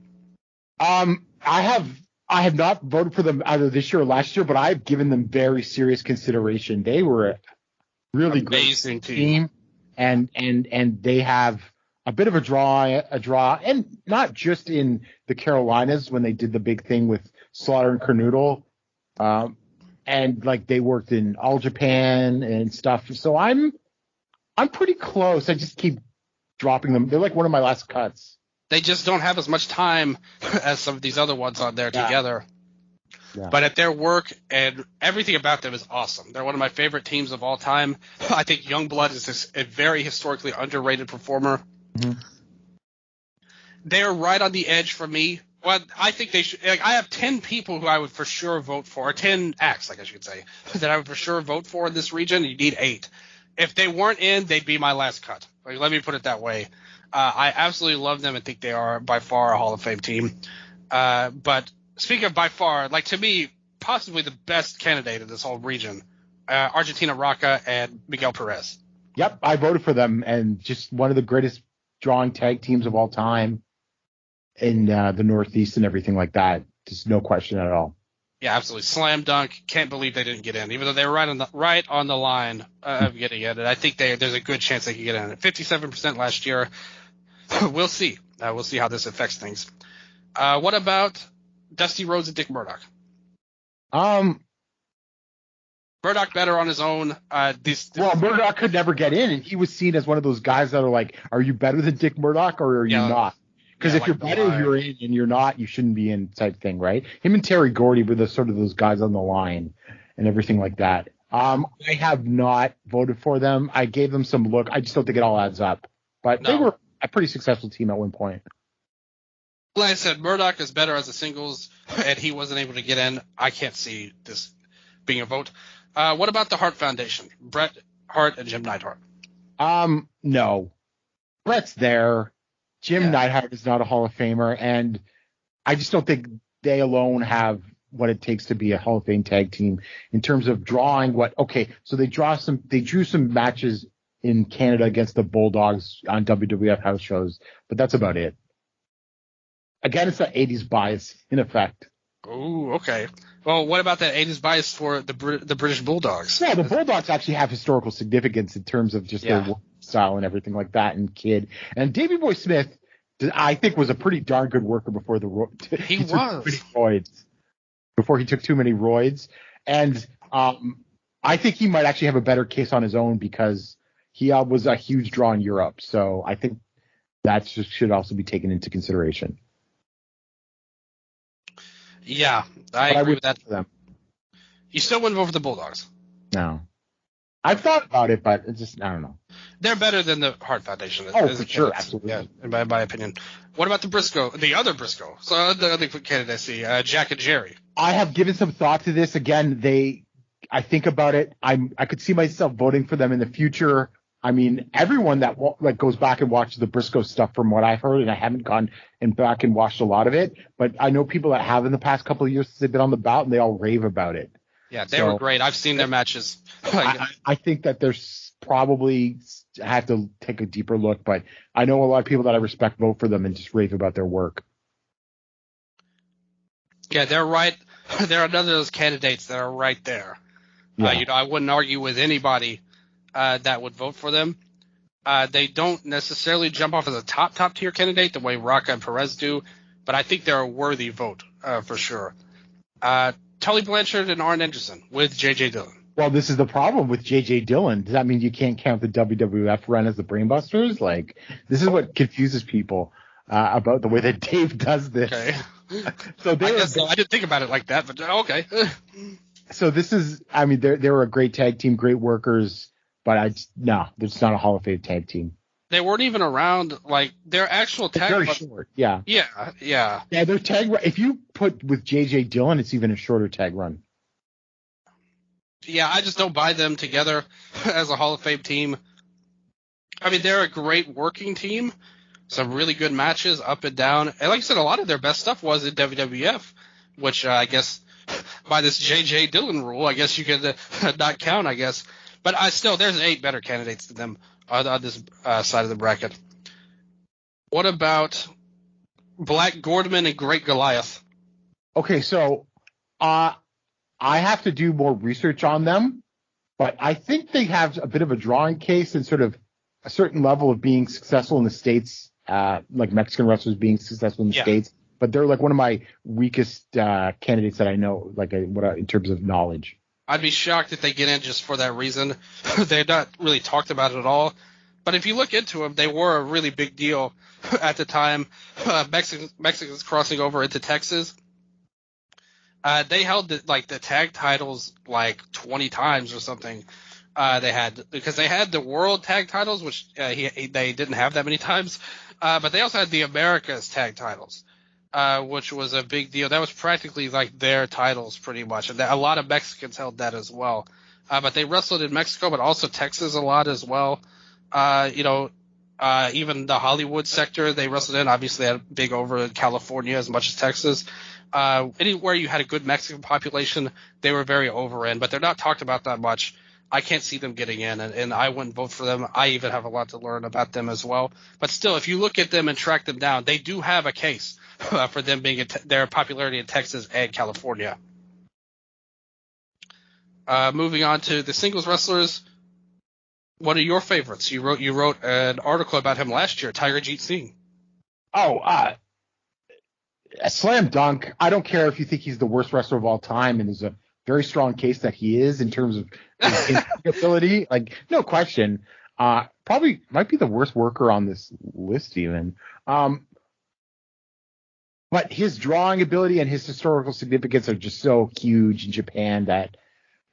I have not voted for them either this year or last year, but I've given them very serious consideration. They were a really
amazing
great team, and they have a bit of a draw, and not just in the Carolinas when they did the big thing with Slaughter and Kernodle, and like they worked in All Japan and stuff. So I'm pretty close. I just keep dropping them. They're like one of my last cuts.
They just don't have as much time as some of these other ones on there together.
Yeah.
But at their work and everything about them is awesome. They're one of my favorite teams of all time. I think Youngblood is a very historically underrated performer.
Mm-hmm.
They're right on the edge for me. Well, I think they should. Like, I have 10 people who I would for sure vote for, or 10 acts, I guess you could say, that I would for sure vote for in this region. You need 8. If they weren't in, they'd be my last cut. Like, let me put it that way. I absolutely love them and think they are by far a Hall of Fame team. But speaking of by far, like, to me, possibly the best candidate in this whole region, Argentina Rocca and Miguel Perez.
Yep, I voted for them, and just one of the greatest drawing tag teams of all time in the Northeast and everything like that. Just no question at all.
Yeah, absolutely. Slam dunk. Can't believe they didn't get in, even though they were right on the line of getting in. And I think there's a good chance they could get in. 57% last year. We'll see. We'll see how this affects things. What about Dusty Rhodes and Dick Murdoch? Murdoch better on his own.
Well, Murdoch could never get in, and he was seen as one of those guys that are like, are you better than Dick Murdoch or are you not? Because if you're better, you're in, and you're not, you shouldn't be in type thing, right? Him and Terry Gordy were the sort of those guys on the line and everything like that. I have not voted for them. I gave them some look. I just don't think it all adds up. But they were a pretty successful team at one point.
Like I said, Murdoch is better as a singles, and he wasn't able to get in. I can't see this being a vote. What about the Hart Foundation? Bret Hart and Jim Neidhart.
No. Bret's there. Jim Neidhart is not a Hall of Famer, and I just don't think they alone have what it takes to be a Hall of Fame tag team in terms of drawing so they drew some matches in Canada against the Bulldogs on WWF house shows, but that's about it. Again, it's that 80s bias in effect.
Oh, okay. Well, what about that 80s bias for the British Bulldogs?
Yeah, the Bulldogs actually have historical significance in terms of just their work style and everything like that, and Kid. And Davey Boy Smith, I think, was a pretty darn good worker before
he was.
Before he took too many roids. And I think he might actually have a better case on his own because he was a huge draw in Europe. So I think that should also be taken into consideration.
Yeah, I agree with that.
For them.
You still wouldn't vote for the Bulldogs?
No. I've thought about it, but it's just, I don't know.
They're better than the Hart Foundation.
Oh, for sure, absolutely.
Yeah, in my opinion. What about the other Briscoe? So the other candidacy, Jack and Jerry.
I have given some thought to this. Again, I think about it. I could see myself voting for them in the future. I mean, everyone that goes back and watches the Briscoe stuff, from what I've heard, and I haven't gone back and watched a lot of it, but I know people that have in the past couple of years since they've been on the ballot, and they all rave about it.
Yeah, they were great. I've seen their matches.
I think that there's probably have to take a deeper look, but I know a lot of people that I respect vote for them and just rave about their work.
Yeah, they're right. They're another of those candidates that are right there. Yeah. I wouldn't argue with anybody that would vote for them. They don't necessarily jump off as a top tier candidate the way Rocca and Perez do, but I think they're a worthy vote for sure. Tully Blanchard and Arn Anderson with J.J. Dillon.
Well, this is the problem with J.J. Dillon. Does that mean you can't count the WWF run as the Brainbusters? Like, this is what confuses people about the way that Dave does this.
Okay.
So
I didn't think about it like that, but okay.
So this is, I mean, they were a great tag team, great workers, but they're just not a Hall of Fame tag team.
They weren't even around, like, their actual tag.
Very short, yeah.
Yeah.
Yeah, their tag, if you put with J.J. Dillon, it's even a shorter tag run.
Yeah, I just don't buy them together as a Hall of Fame team. I mean, they're a great working team. Some really good matches up and down. And like I said, a lot of their best stuff was in WWF, which I guess by this J.J. Dillon rule, I guess you could not count, I guess. But there's 8 better candidates than them on this side of the bracket. What about Black Gordman and Great Goliath?
Okay, so I have to do more research on them, but I think they have a bit of a drawing case and sort of a certain level of being successful in the States, like Mexican wrestlers being successful in the States. But they're like one of my weakest candidates that I know, like in terms of knowledge.
I'd be shocked if they get in just for that reason. They're not really talked about it at all. But if you look into them, they were a really big deal at the time. Mexicans crossing over into Texas. They held the tag titles like 20 times or something. Because they had the world tag titles, which they didn't have that many times. But they also had the Americas tag titles, which was a big deal. That was practically like their titles pretty much. And a lot of Mexicans held that as well. But they wrestled in Mexico, but also Texas a lot as well. Even the Hollywood sector they wrestled in, obviously had big over in California as much as Texas. Anywhere you had a good Mexican population, they were very over in, but they're not talked about that much. I can't see them getting in, and I wouldn't vote for them. I even have a lot to learn about them as well. But still, if you look at them and track them down, they do have a case for them being their popularity in Texas and California. Moving on to the singles wrestlers, what are your favorites? You wrote an article about him last year, Tiger Jeet Singh.
A slam dunk. I don't care if you think he's the worst wrestler of all time, and there's a very strong case that he is in terms of his ability. Like, no question. Probably might be the worst worker on this list even. But his drawing ability and his historical significance are just so huge in Japan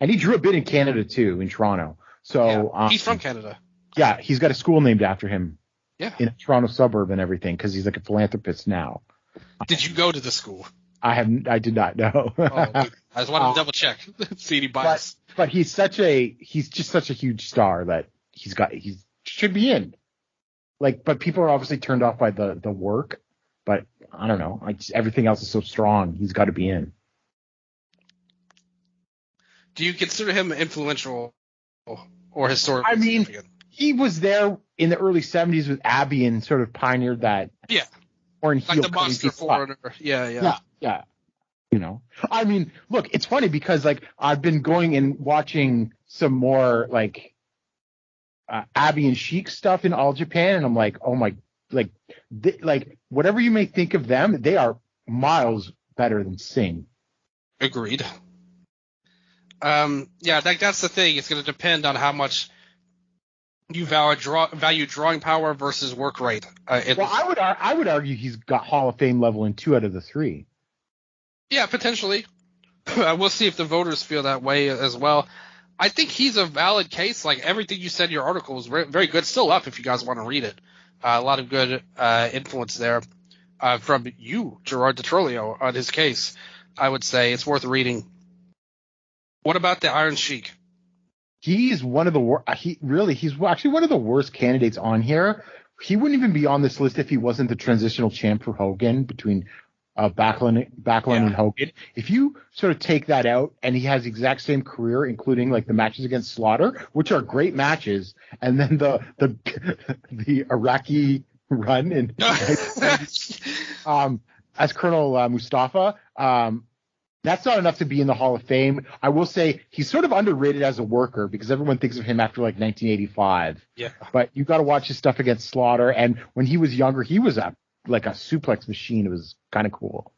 and he drew a bit in Canada too, in Toronto. So
he's from Canada.
Yeah, he's got a school named after him.
Yeah.
In a Toronto suburb and everything, because he's like a philanthropist now.
Did you go to the school?
I did not know.
I just wanted to double check. See any bias.
But he's just such a huge star that he should be in. But people are obviously turned off by the work. But I don't know. Everything else is so strong. He's got to be in.
Do you consider him influential or historical?
I mean, he was there in the early 70s with Abby and sort of pioneered that.
Yeah.
Or
like the monster foreigner. Yeah. I mean, look, it's funny because I've been going and watching some more Abby and Sheik stuff in All Japan, and I'm like, oh my, whatever you may think of them, they are miles better than Singh. Agreed. That's the thing. It's going to depend on how much you value drawing power versus work rate.
I would argue he's got Hall of Fame level in 2 out of the 3.
Yeah, potentially. We'll see if the voters feel that way as well. I think he's a valid case. Like everything you said in your article was very, very good. Still up if you guys want to read it. A lot of good influence there from you, Gerard Di Trolio, on his case. I would say it's worth reading. What about the Iron Sheik?
He's one of the he's actually one of the worst candidates on here. He wouldn't even be on this list if he wasn't the transitional champ for Hogan between Backlund and Hogan. If you sort of take that out, and he has the exact same career, including the matches against Slaughter, which are great matches, and then the Iraqi run in as Colonel Mustafa. That's not enough to be in the Hall of Fame. I will say he's sort of underrated as a worker because everyone thinks of him after 1985.
Yeah.
But you got to watch his stuff against Slaughter. And when he was younger, he was a suplex machine. It was kind of cool.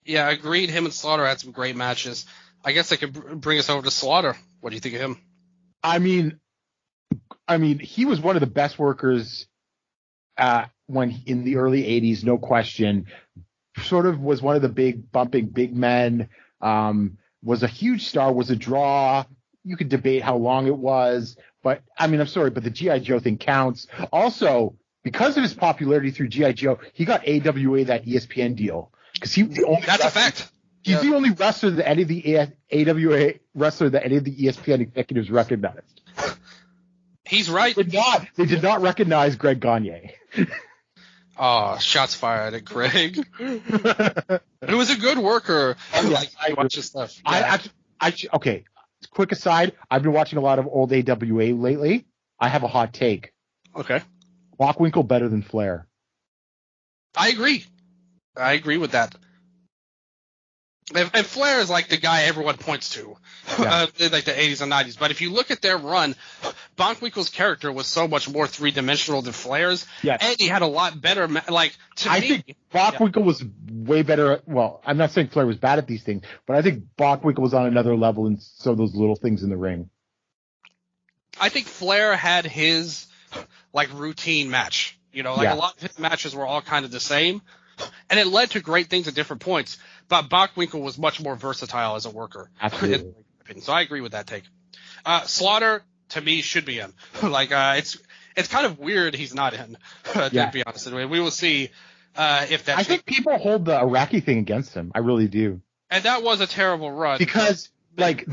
Yeah, agreed. Him and Slaughter had some great matches. I guess I could bring us over to Slaughter. What do you think of him?
I mean, he was one of the best workers when in the early 80s, no question. Sort of was one of the bumping big men, was a huge star, was a draw. You could debate how long it was, but I mean, I'm sorry, but the G.I. Joe thing counts. Also, because of his popularity through G.I. Joe, he got AWA that ESPN deal. Because he was the only
That's a fact.
He's the only wrestler that any of the AWA wrestler that any of the ESPN executives recognized.
He's right.
They did not recognize Greg Gagne.
Oh, shots fired at Greg. Who was a good worker. I watch his stuff. Yeah.
Okay, quick aside. I've been watching a lot of old AWA lately. I have a hot take.
Okay.
Bockwinkel better than Flair.
I agree with that. And Flair is the guy everyone points to, in the 80s and 90s. But if you look at their run, Bockwinkel's character was so much more three-dimensional than Flair's, and he had a lot better. I
think Bockwinkel was way better. Well, I'm not saying Flair was bad at these things, but I think Bockwinkel was on another level in some of those little things in the ring.
I think Flair had his routine match. A lot of his matches were all kind of the same. And it led to great things at different points. but Bockwinkel was much more versatile as a worker.
Absolutely.
So I agree with that take. Slaughter, to me, should be in. It's kind of weird he's not in, to be honest. We will see if that.
I think people hold the Iraqi thing against him. I really do.
And that was a terrible run.
Because again,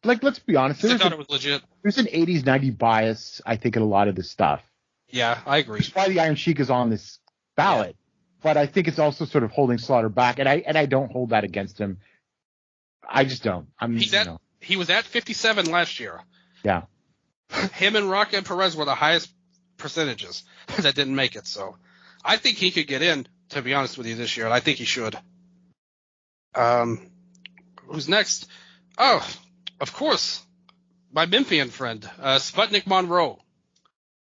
let's be honest.
I thought it was legit.
There's an 80s, 90s bias, I think, in a lot of this stuff.
Yeah, I agree.
That's why the Iron Sheik is on this ballot. Yeah. But I think it's also sort of holding Slaughter back, and I don't hold that against him. I just don't.
He was at 57 last year.
Yeah.
Him and Roca and Perez were the highest percentages that didn't make it. So I think he could get in, to be honest with you, this year, and I think he should. Who's next? Oh, of course, my Memphian friend, Sputnik Monroe.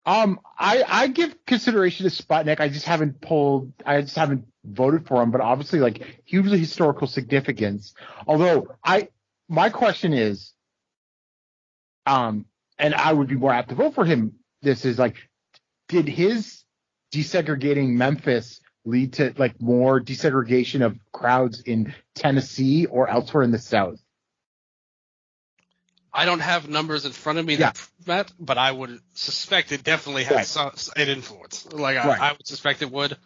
I give consideration to Sputnik. I just haven't voted for him, but obviously, like, hugely historical significance. Although my question is, and I would be more apt to vote for him. This is like, did his desegregating Memphis lead to like more desegregation of crowds in Tennessee or elsewhere in the South?
I don't have numbers in front of me that prove that, but I would suspect it definitely has an influence. I would suspect it would.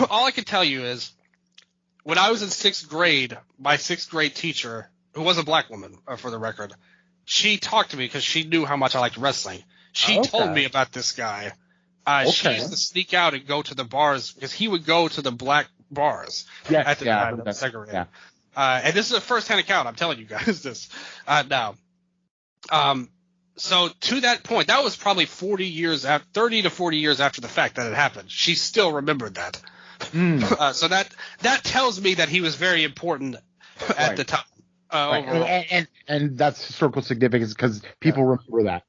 All I can tell you is, when I was in 6th grade, my 6th grade teacher, who was a black woman, for the record, she talked to me because she knew how much I liked wrestling. She told me about this guy. She used to sneak out and go to the bars because he would go to the black bars at the time of segregated. Yeah. And this is a first-hand account. I'm telling you guys this now. So to that point, that was probably 30 to 40 years after the fact that it happened. She still remembered that. So that tells me that he was very important at the time.
And that's historical significance because people remember that.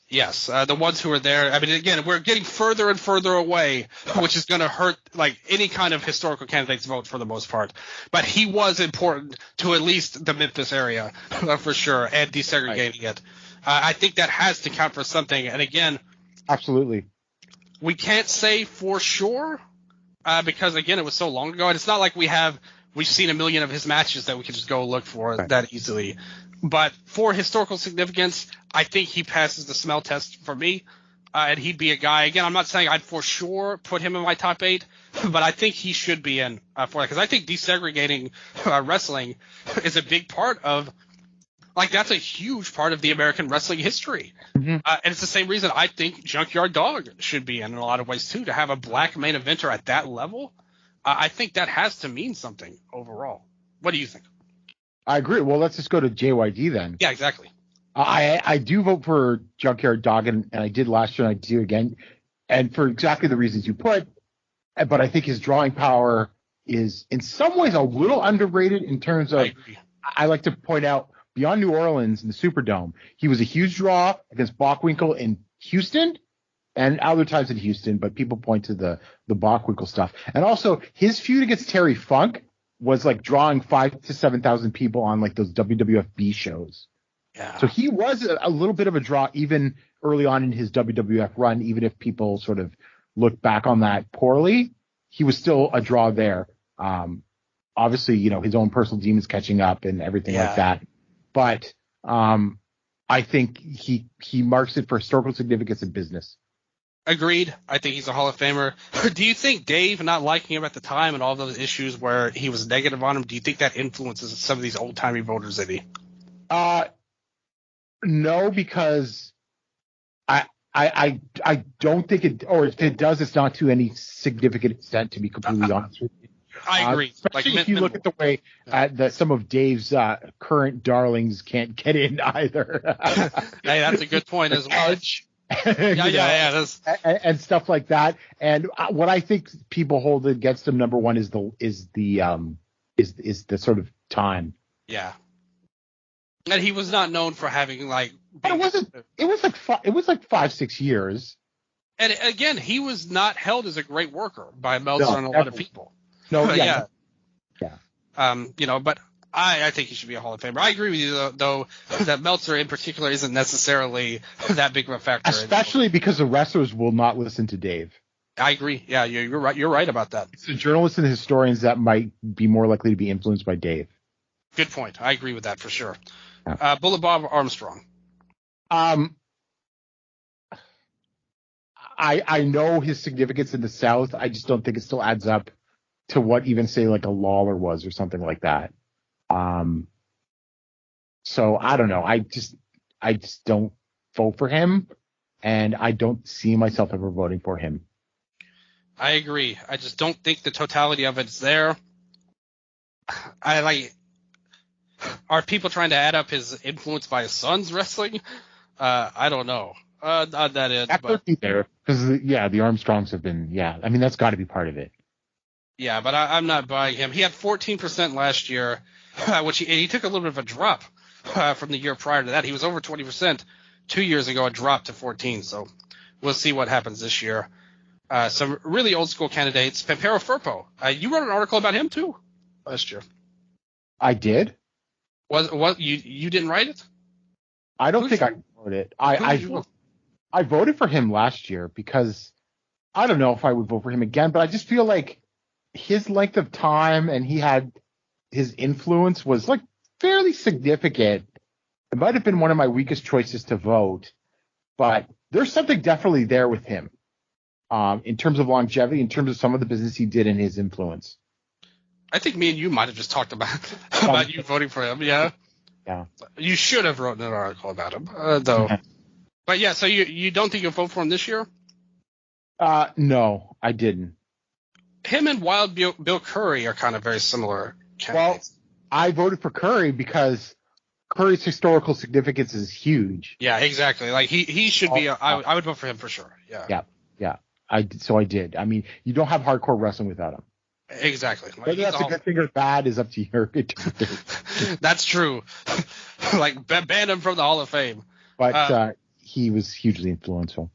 Yes, the ones who were there. I mean, again, we're getting further and further away, which is going to hurt like any kind of historical candidate's vote for the most part. But he was important to at least the Memphis area for sure, and desegregating it. I think that has to count for something. And again,
absolutely,
we can't say for sure because again, it was so long ago, and it's not like we've seen a million of his matches that we can just go look for that easily. But for historical significance, I think he passes the smell test for me, and he'd be a guy. Again, I'm not saying I'd for sure put him in my top 8, but I think he should be in for it because I think desegregating wrestling is a big part of, like, that's a huge part of the American wrestling history. And it's the same reason I think Junkyard Dog should be in a lot of ways too. To have a black main eventer at that level, I think that has to mean something overall. What do you think?
I agree. Well, let's just go to JYD then.
Yeah, exactly.
I do vote for Junkyard Dog, and I did last year, and I do again, and for exactly the reasons you put. But I think his drawing power is in some ways a little underrated in terms of, I like to point out, beyond New Orleans in the Superdome, he was a huge draw against Bockwinkel in Houston and other times in Houston, but people point to the Bockwinkel stuff. And also, his feud against Terry Funk was like drawing 5,000 to 7,000 people on like those WWF B shows. Yeah. So he was a little bit of a draw even early on in his WWF run, even if people sort of look back on that poorly. He was still a draw there. Obviously, you know, his own personal demons catching up and everything like that. But I think he marks it for historical significance in business.
Agreed. I think he's a Hall of Famer. Do you think Dave not liking him at the time and all those issues where he was negative on him, do you think that influences some of these old-timey voters, Eddie?
No, because I don't think it, or if it does, it's not to any significant extent, to be completely honest with you.
I agree.
Especially if you look at the way that some of Dave's current darlings can't get in either.
Hey, that's a good point as well.
And stuff like that. And what I think people hold against him, number one, is the sort of time.
Yeah. And he was not known for having like.
It was like 5-6 years.
And again, he was not held as a great worker by Meltzer and a lot of people.
No,
you know, but I think he should be a Hall of Famer. I agree with you, though, that Meltzer in particular isn't necessarily that big of a factor.
Especially because the wrestlers will not listen to Dave.
I agree. Yeah, you're right. You're right about that.
It's the journalists and historians that might be more likely to be influenced by Dave.
Good point. I agree with that for sure.
Yeah.
Bullet Bob Armstrong.
I know his significance in the South. I just don't think it still adds up to what even say like a Lawler was or something like that. So I don't know. I just don't vote for him, and I don't see myself ever voting for him.
I agree. I just don't think the totality of it's there. Are people trying to add up his influence by his son's wrestling? I don't know. Not that is,
that could be there because the Armstrongs have been. Yeah, I mean that's got to be part of it.
Yeah, but I'm not buying him. He had 14% last year, which he took a little bit of a drop from the year prior to that. He was over 20% 2 years ago. It dropped to 14. So we'll see what happens this year. Some really old school candidates. Pampero Firpo. You wrote an article about him too last year.
I did.
Was you didn't write it?
I don't think I wrote it. I voted for him last year because I don't know if I would vote for him again, but I just feel like his length of time and his influence was like fairly significant. It might have been one of my weakest choices to vote, but there's something definitely there with him in terms of longevity, in terms of some of the business he did and his influence.
I think me and you might have just talked about you voting for him. Yeah.
Yeah.
You should have written an article about him, though. But yeah, so you don't think you'll vote for him this year?
No, I didn't.
Him and Wild Bill Curry are kind of very similar candidates.
Well, I voted for Curry because Curry's historical significance is huge.
Yeah, exactly. Like he should be. I would vote for him for sure. Yeah.
Yeah. I did. I mean, you don't have hardcore wrestling without him.
Exactly. Like,
whether that's a good thing or bad is up to your interpretation.
That's true. Like ban him from the Hall of Fame.
But he was hugely influential.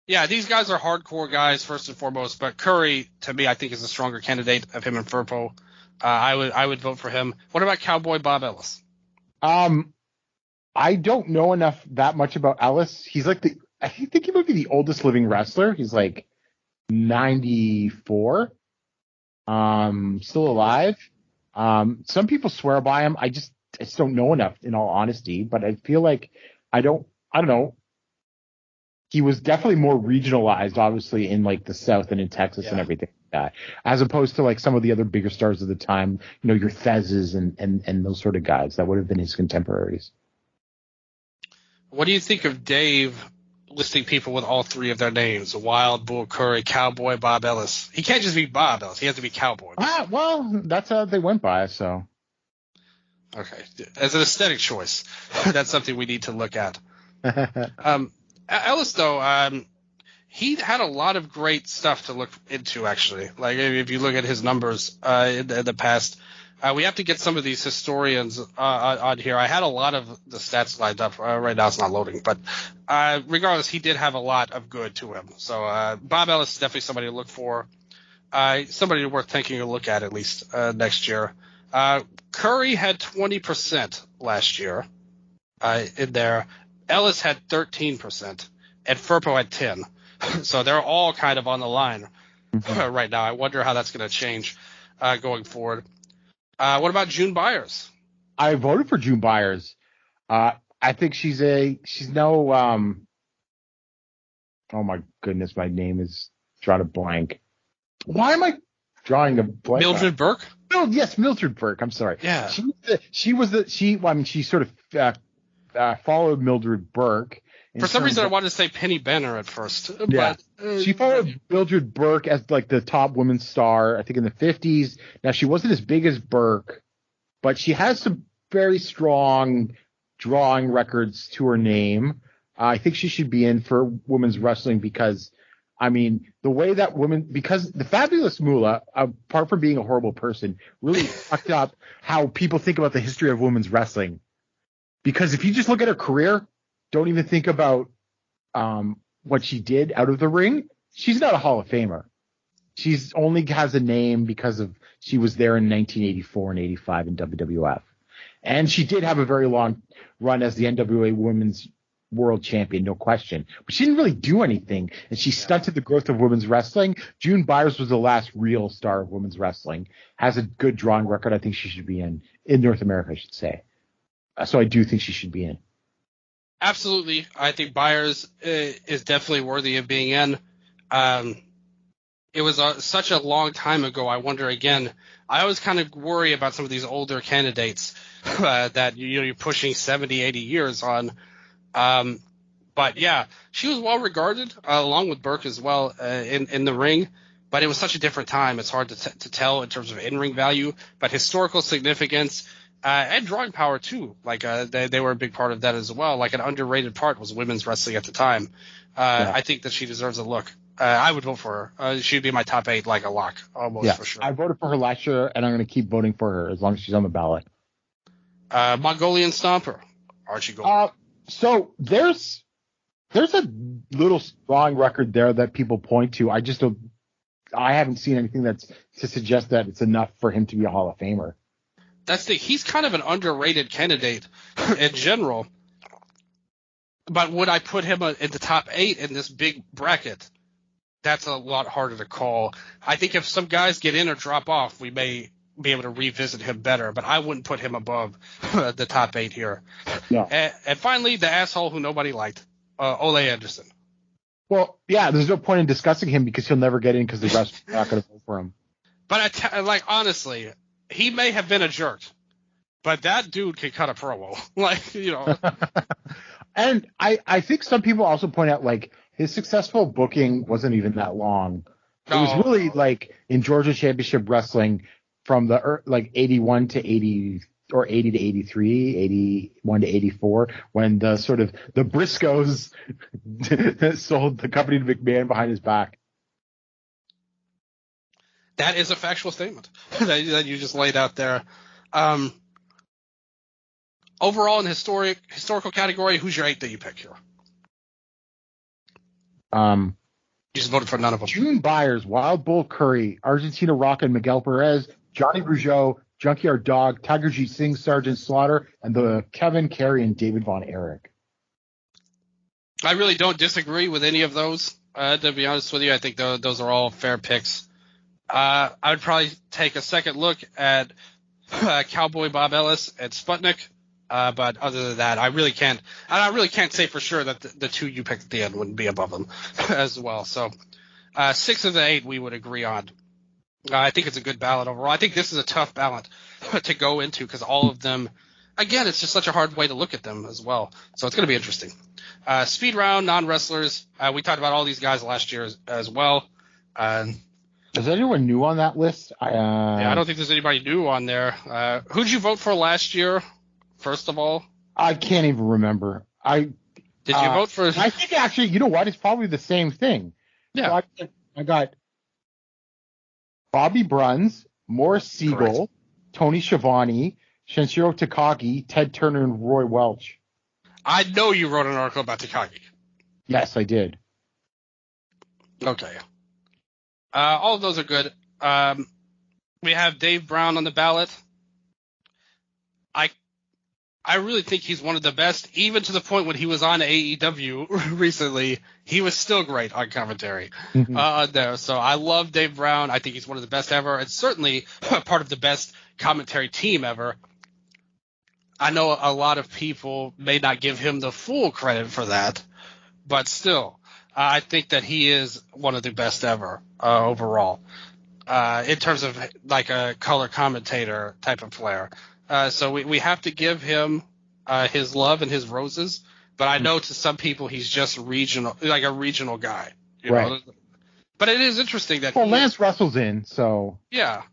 Yeah, these guys are hardcore guys first and foremost. But Curry, to me, I think is a stronger candidate of him and Firpo. I would vote for him. What about Cowboy Bob Ellis?
I don't know that much about Ellis. He's like I think he might be the oldest living wrestler. He's like 94. Still alive. Some people swear by him. I just don't know enough, in all honesty, but I feel like I don't know. He was definitely more regionalized, obviously, in like the South and in Texas and everything like that, as opposed to like some of the other bigger stars of the time, your Fezes and those sort of guys that would have been his contemporaries.
What do you think of Dave listing people with all three of their names? Wild, Bull Curry, Cowboy, Bob Ellis. He can't just be Bob Ellis. He has to be Cowboy.
Well, that's how they went by, so.
Okay. As an aesthetic choice, that's something we need to look at. Ellis, though, he had a lot of great stuff to look into, actually. Like, if you look at his numbers in the past, we have to get some of these historians on here. I had a lot of the stats lined up. Right now it's not loading. But regardless, he did have a lot of good to him. So Bob Ellis is definitely somebody to look for. Somebody worth taking a look at least next year. Curry had 20% last year in there. Ellis had 13%, and Firpo had 10%. So they're all kind of on the line right now. I wonder how that's going to change going forward. What about June Byers?
I voted for June Byers. I think she's no. Oh my goodness, my name is drawing a blank. Why am I drawing a blank?
Mildred Burke?
Oh yes, Mildred Burke. I'm sorry.
Yeah.
She sort of followed Mildred Burke.
For some reason, I wanted to say Penny Benner at first.
Yeah.
But,
she followed Mildred Burke as like the top women's star, I think in the 50s. Now, she wasn't as big as Burke, but she has some very strong drawing records to her name. I think she should be in for women's wrestling because, I mean, the way that because the Fabulous Moolah, apart from being a horrible person, really fucked up how people think about the history of women's wrestling. Because if you just look at her career, don't even think about what she did out of the ring. She's not a Hall of Famer. She's only has a name because of she was there in 1984 and 85 in WWF. And she did have a very long run as the NWA Women's world champion, no question. But she didn't really do anything, and she stunted the growth of women's wrestling. June Byers was the last real star of women's wrestling. Has a good drawing record. I think she should be in North America, I should say. So I do think she should be in.
Absolutely. I think Byers is definitely worthy of being in. It was such a long time ago. I wonder again. I always kind of worry about some of these older candidates that you're pushing 70, 80 years on. But yeah, she was well regarded along with Burke as well in the ring. But it was such a different time. It's hard to tell in terms of in-ring value, but historical significance and drawing power too. Like they were a big part of that as well. Like an underrated part was women's wrestling at the time. I think that she deserves a look. I would vote for her. She'd be my top 8 like a lock, almost for sure.
I voted for her last year, and I'm going to keep voting for her as long as she's on the ballot.
Mongolian Stomper, Archie Gold.
So there's a little drawing record there that people point to. I haven't seen anything that's to suggest that it's enough for him to be a Hall of Famer.
He's kind of an underrated candidate in general. But would I put him in the top 8 in this big bracket? That's a lot harder to call. I think if some guys get in or drop off, we may be able to revisit him better, but I wouldn't put him above the top 8 here.
No.
And finally, the asshole who nobody liked, Ole Anderson.
Well, yeah, there's no point in discussing him because he'll never get in because the rest are not going to vote for him.
But honestly, he may have been a jerk, but that dude can cut a promo.
And I think some people also point out, like, his successful booking wasn't even that long. It was really like in Georgia Championship Wrestling from the 81 to 80 or 80 to 83, 81 to 84, when the sort of the Briscoes sold the company to McMahon behind his back.
That is a factual statement that you just laid out there. Overall, in historical category, who's your 8 that you pick here? You just voted for none of them.
June Byers, Wild Bull Curry, Argentina Rock and Miguel Perez, Johnny Rougeau, Junkyard Dog, Tiger G. Singh, Sergeant Slaughter, and the Kevin Carey and David Von Erich.
I really don't disagree with any of those, to be honest with you. I think those are all fair picks. I would probably take a second look at Cowboy Bob Ellis and Sputnik. But other than that, I really can't say for sure that the 2 you picked at the end wouldn't be above them as well. So 6 of the 8 we would agree on. I think it's a good ballot overall. I think this is a tough ballot to go into because all of them, again, it's just such a hard way to look at them as well. So it's going to be interesting. Speed round, non-wrestlers. We talked about all these guys last year as well.
Is anyone new on that list?
Yeah, I don't think there's anybody new on there. Who'd you vote for last year? First of all,
I can't even remember.
Did you vote for?
I think actually, you know what? It's probably the same thing.
Yeah.
So I got Bobby Bruns, Morris Siegel,
Correct.
Tony Schiavone, Shinshiro Takagi, Ted Turner, and Roy Welch.
I know you wrote an article about Takagi.
Yes, I did.
Okay. All of those are good. We have Dave Brown on the ballot. I really think he's one of the best, even to the point when he was on AEW recently, he was still great on commentary there. So I love Dave Brown. I think he's one of the best ever, and certainly part of the best commentary team ever. I know a lot of people may not give him the full credit for that, but still, I think that he is one of the best ever overall in terms of like a color commentator type of player. So we have to give him his love and his roses, but I know to some people he's just regional, like a regional guy. You know? But it is interesting that
Lance Russell's in, so
yeah,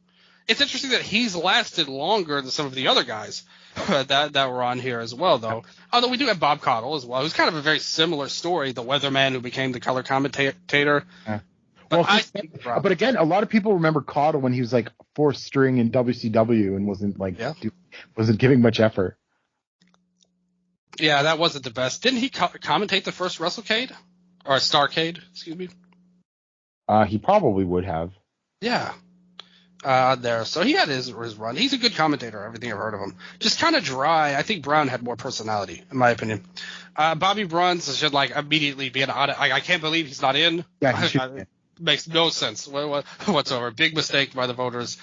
it's interesting that he's lasted longer than some of the other guys that were on here as well, though. Although we do have Bob Caudle as well, who's kind of a very similar story, the weatherman who became the color commentator.
But again, a lot of people remember Caudle when he was like fourth string in WCW and wasn't giving much effort.
Yeah, that wasn't the best. Didn't he commentate the first WrestleCade or Starcade? Excuse me.
He probably would have.
Yeah. There. So he had his run. He's a good commentator. Everything I've heard of him. Just kind of dry. I think Brown had more personality, in my opinion. Bobby Bruns should like immediately be an audit. I can't believe he's not in.
Yeah, he should.
Makes no sense whatsoever. Big mistake by the voters.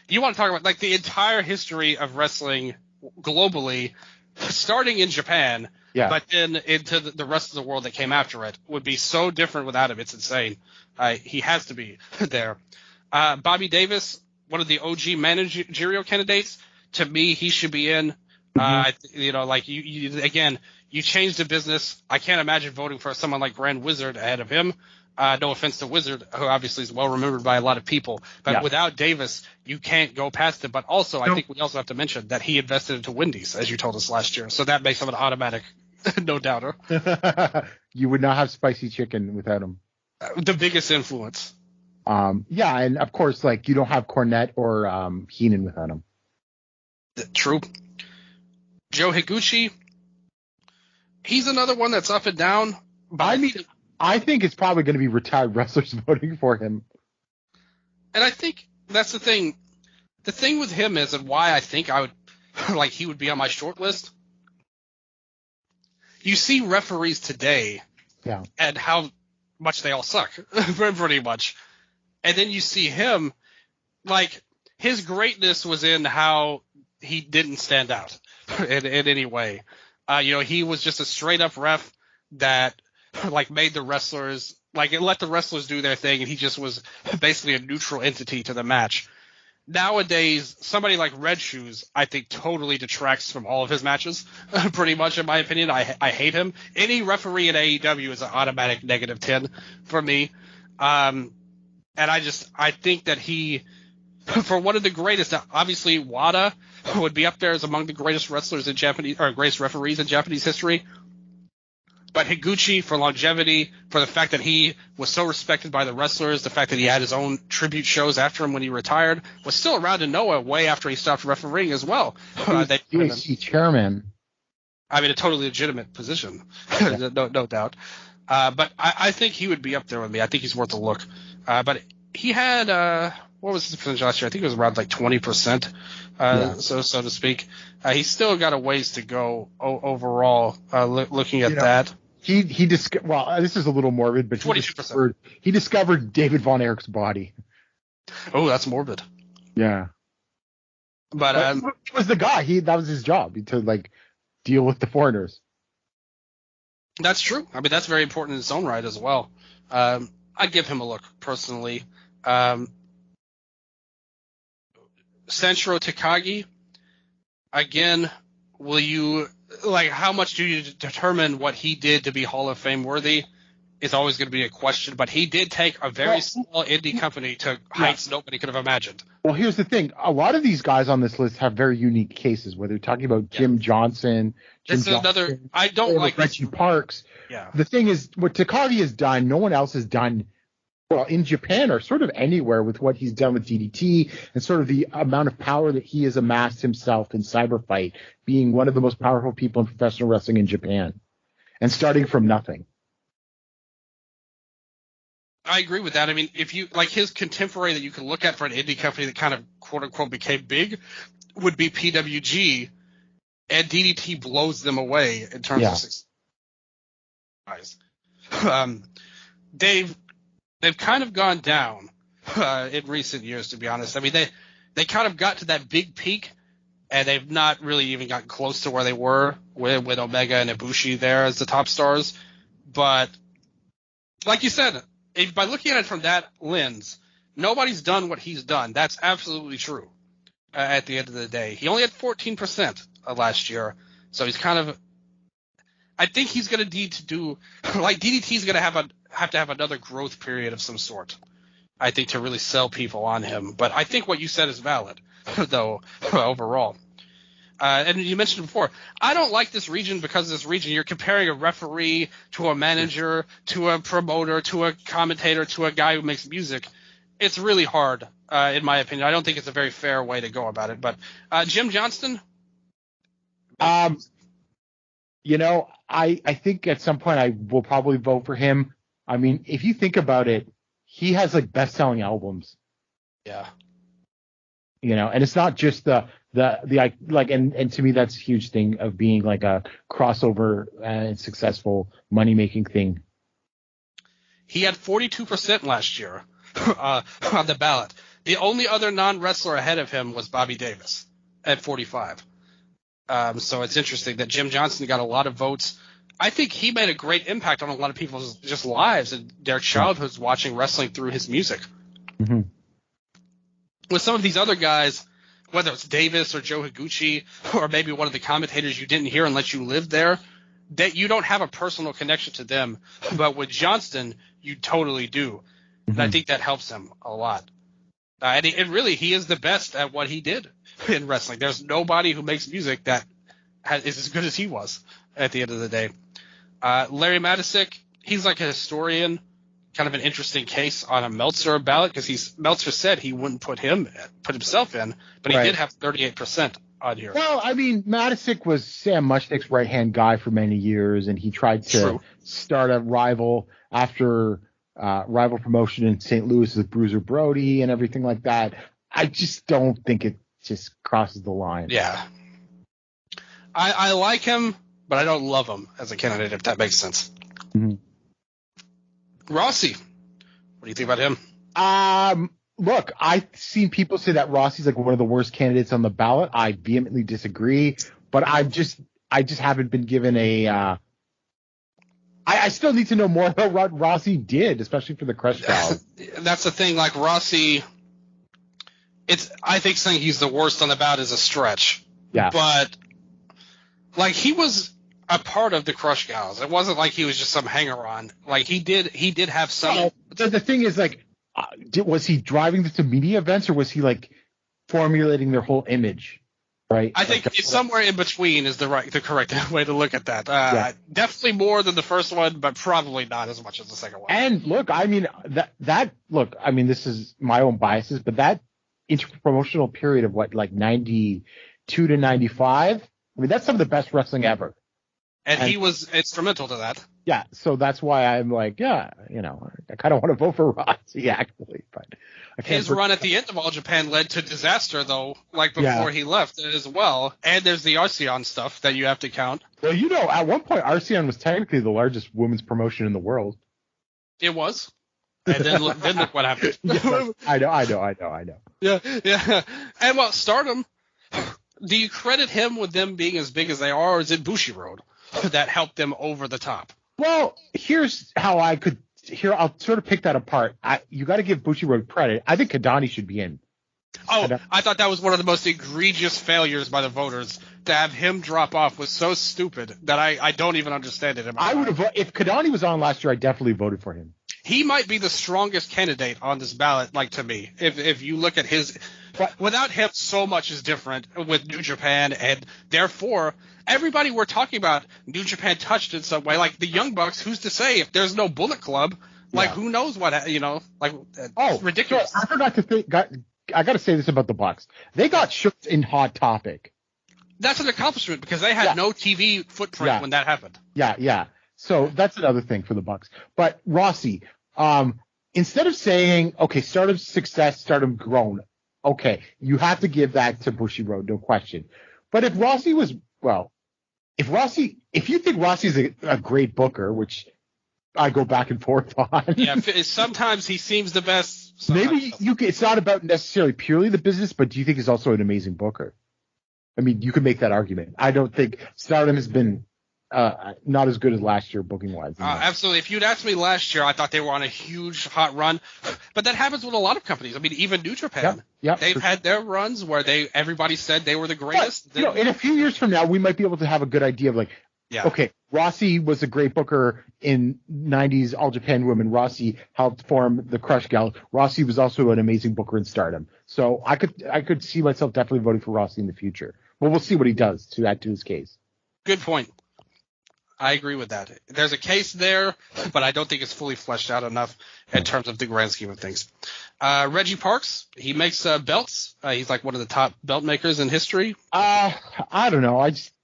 You want to talk about like the entire history of wrestling globally, starting in Japan, but then into the rest of the world that came after it, would be so different without him. It's insane. He has to be there. Bobby Davis, one of the OG managerial candidates. To me, he should be in. Like you again, you changed the business. I can't imagine voting for someone like Grand Wizard ahead of him. No offense to Wizard, who obviously is well remembered by a lot of people. But without Davis, you can't go past it. But also, I think we also have to mention that he invested into Wendy's, as you told us last year. So that makes him an automatic no-doubter.
You would not have spicy chicken without him.
The biggest influence.
And of course, like you don't have Cornette or Heenan without him.
True. Joe Higuchi, he's another one that's up and down. But
I think it's probably going to be retired wrestlers voting for him.
And I think that's the thing. The thing with him is, and why I think I would like he would be on my short list. You see referees today, and how much they all suck, pretty much. And then you see him, like his greatness was in how he didn't stand out in any way. He was just a straight up ref that like made the wrestlers like it let the wrestlers do their thing, and he just was basically a neutral entity to the match. Nowadays, somebody like Red Shoes, I think, totally detracts from all of his matches, pretty much, in my opinion. I hate him. Any referee in AEW is an automatic -10 for me. And I think that he, for one of the greatest, obviously Wada would be up there as among the greatest wrestlers in Japanese, or greatest referees in Japanese history. But Higuchi, for longevity, for the fact that he was so respected by the wrestlers, the fact that he had his own tribute shows after him when he retired, was still around in Noah way after he stopped refereeing as well.
He was chairman.
I mean, a totally legitimate position, no doubt. But I think he would be up there with me. I think he's worth a look. But he had, what was his percentage last year? I think it was around like 20%, so to speak. He's still got a ways to go overall, looking at that.
This is a little morbid, but
22%.
He discovered David Von Erich's body.
Oh, that's morbid.
Yeah.
But
he was the guy. That was his job, to like deal with the foreigners.
That's true. I mean, that's very important in its own right as well. I'd give him a look personally. Sanshiro Takagi, again, will you how much do you determine what he did to be Hall of Fame worthy? Is always going to be a question, but he did take a very small indie company to heights nobody could have imagined.
Well, here's the thing. A lot of these guys on this list have very unique cases, whether you're talking about Jim Johnson.
I don't like
Reggie Parks.
Yeah.
The thing is, what Takagi has done, no one else has done, well, in Japan or sort of anywhere, with what he's done with DDT and sort of the amount of power that he has amassed himself in Cyberfight, being one of the most powerful people in professional wrestling in Japan and starting from nothing.
I agree with that. I mean, if you like his contemporary that you can look at for an indie company that kind of quote unquote became big would be PWG, and DDT blows them away in terms of success. They've kind of gone down in recent years, to be honest. I mean, they kind of got to that big peak, and they've not really even gotten close to where they were with Omega and Ibushi there as the top stars. But like you said, by looking at it from that lens, nobody's done what he's done. That's absolutely true. At the end of the day, he only had 14% last year, so he's kind of. I think he's going to need to do like DDT's going to have to have another growth period of some sort, I think, to really sell people on him. But I think what you said is valid, though, overall. And you mentioned before, I don't like this region because of this region. You're comparing a referee to a manager, to a promoter, to a commentator, to a guy who makes music. It's really hard, in my opinion. I don't think it's a very fair way to go about it. But Jim Johnston?
I think at some point I will probably vote for him. I mean, if you think about it, he has like best-selling albums.
Yeah.
and it's not just the and to me that's a huge thing of being like a crossover and successful money making thing.
He had 42% last year on the ballot. The only other non-wrestler ahead of him was Bobby Davis at 45. So it's interesting that Jim Johnson got a lot of votes. I think he made a great impact on a lot of people's just lives and their childhoods watching wrestling through his music.
Mm-hmm.
With some of these other guys, whether it's Davis or Joe Higuchi or maybe one of the commentators you didn't hear unless you lived there, that you don't have a personal connection to them. But with Johnston, you totally do. And I think that helps him a lot. And he is the best at what he did in wrestling. There's nobody who makes music that is as good as he was at the end of the day. Larry Matysik, he's like a historian, kind of an interesting case on a Meltzer ballot because Meltzer said he wouldn't put himself in, but he did have 38% on here.
Well, I mean, Matysik was Sam Muchnick's right-hand guy for many years, and he tried to start a rival promotion in St. Louis with Bruiser Brody and everything like that. I just don't think it just crosses the line.
Yeah. I like him, but I don't love him as a candidate, if that makes sense.
Mm-hmm.
Rossi, what do you think about him?
Look, I've seen people say that Rossi's like one of the worst candidates on the ballot. I vehemently disagree, but I just haven't been given a. I still need to know more about what Rossi did, especially for the Crush Gals.
That's the thing. Like Rossi, I think saying he's the worst on the ballot is a stretch.
Yeah,
but like he was a part of the Crush Gals. It wasn't like he was just some hanger-on. Like he did have some.
Well, the thing is, like, was he driving this to media events or was he like formulating their whole image? Right.
I think it's somewhere in between is the correct way to look at that. Definitely more than the first one, but probably not as much as the second one.
And look, I mean this is my own biases, but that interpromotional period of 92 to 95. I mean, that's some of the best wrestling ever.
And he was instrumental to that.
Yeah, so that's why I'm like, I kind of want to vote for Rossi, actually. But
his run at the end of All Japan led to disaster, though, before he left as well. And there's the Arceon stuff that you have to count.
Well, at one point, Arceon was technically the largest women's promotion in the world.
It was. And then look what happened.
Yeah, I know.
Yeah. And Stardom, do you credit him with them being as big as they are, or is it Bushiroad that helped them over the top?
Well, here's how I'll sort of pick that apart. You got to give Bushiroad credit. I think Kadani should be in.
Oh, I thought that was one of the most egregious failures by the voters. To have him drop off was so stupid that I don't even understand it.
I would have, if Kadani was on last year, I definitely voted for him.
He might be the strongest candidate on this ballot, to me. If you look at his, without him, so much is different with New Japan, and therefore everybody we're talking about, New Japan touched in some way. Like the Young Bucks, who's to say if there's no Bullet Club? Who knows what ridiculous.
So I forgot to think. I got to say this about the Bucks. They got shook in Hot Topic.
That's an accomplishment because they had no TV footprint when that happened.
Yeah. So that's another thing for the Bucks. But Rossi, instead of saying, okay, Stardom's success, Stardom grown, okay, you have to give that to Bushiroad, no question. But if Rossi was, if you think Rossi's a great booker, which I go back and forth on.
Yeah, sometimes he seems the best.
Maybe it's not about necessarily purely the business, but do you think he's also an amazing booker? I mean, you can make that argument. I don't think Stardom has been not as good as last year booking wise.
Absolutely. If you'd asked me last year, I thought they were on a huge hot run, but that happens with a lot of companies. I mean, even New Japan, they've had their runs where everybody said they were the greatest.
But, in a few years from now, we might be able to have a good idea of okay, Rossi was a great booker in 90s All Japan Women. Rossi helped form the Crush Gal. Rossi was also an amazing booker in Stardom. So I could see myself definitely voting for Rossi in the future. But we'll see what he does to add to his case.
Good point. I agree with that. There's a case there, but I don't think it's fully fleshed out enough in terms of the grand scheme of things. Reggie Parks, he makes belts. He's like one of the top belt makers in history.
I don't know.